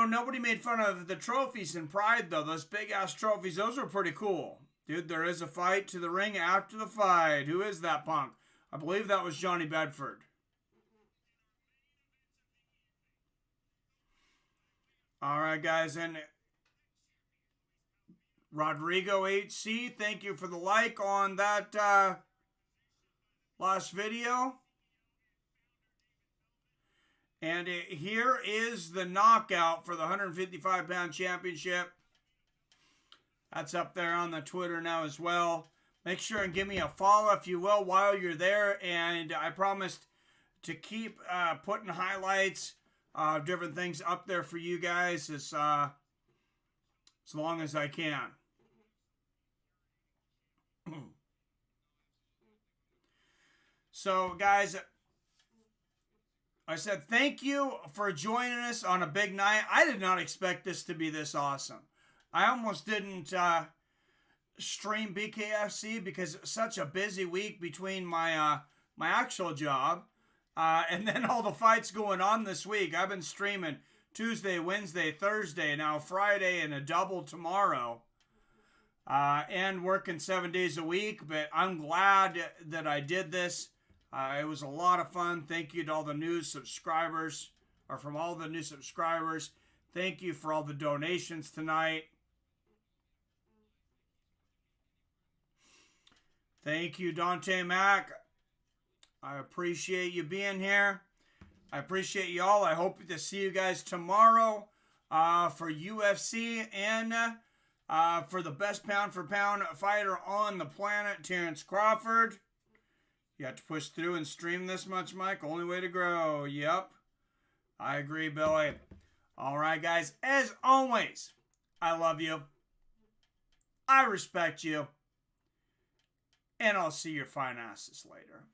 nobody made fun of the trophies in Pride, though. Those big-ass trophies, those were pretty cool. Dude, there is a fight to the ring after the fight. Who is that punk? I believe that was Johnny Bedford. All right, guys, and Rodrigo HC, thank you for the like on that last video. And here is the knockout for the 155-pound championship. That's up there on the Twitter now as well. Make sure and give me a follow if you will while you're there. And I promised to keep putting highlights of different things up there for you guys as long as I can. So, guys, I said thank you for joining us on a big night. I did not expect this to be this awesome. I almost didn't stream Bkfc because it's such a busy week between my my actual job and then all the fights going on this week. I've been streaming Tuesday, Wednesday, Thursday, now Friday, and a double tomorrow. And working 7 days a week, but I'm glad that I did this. It was a lot of fun. Thank you to all the new subscribers, or from all the new subscribers. Thank you for all the donations tonight. Thank you, Dante Mack. I appreciate you being here. I appreciate you all. I hope to see you guys tomorrow for UFC and for the best pound-for-pound fighter on the planet, Terrence Crawford. You have to push through and stream this much, Mike. Only way to grow. Yep. I agree, Billy. All right, guys. As always, I love you. I respect you. And I'll see your fine asses later.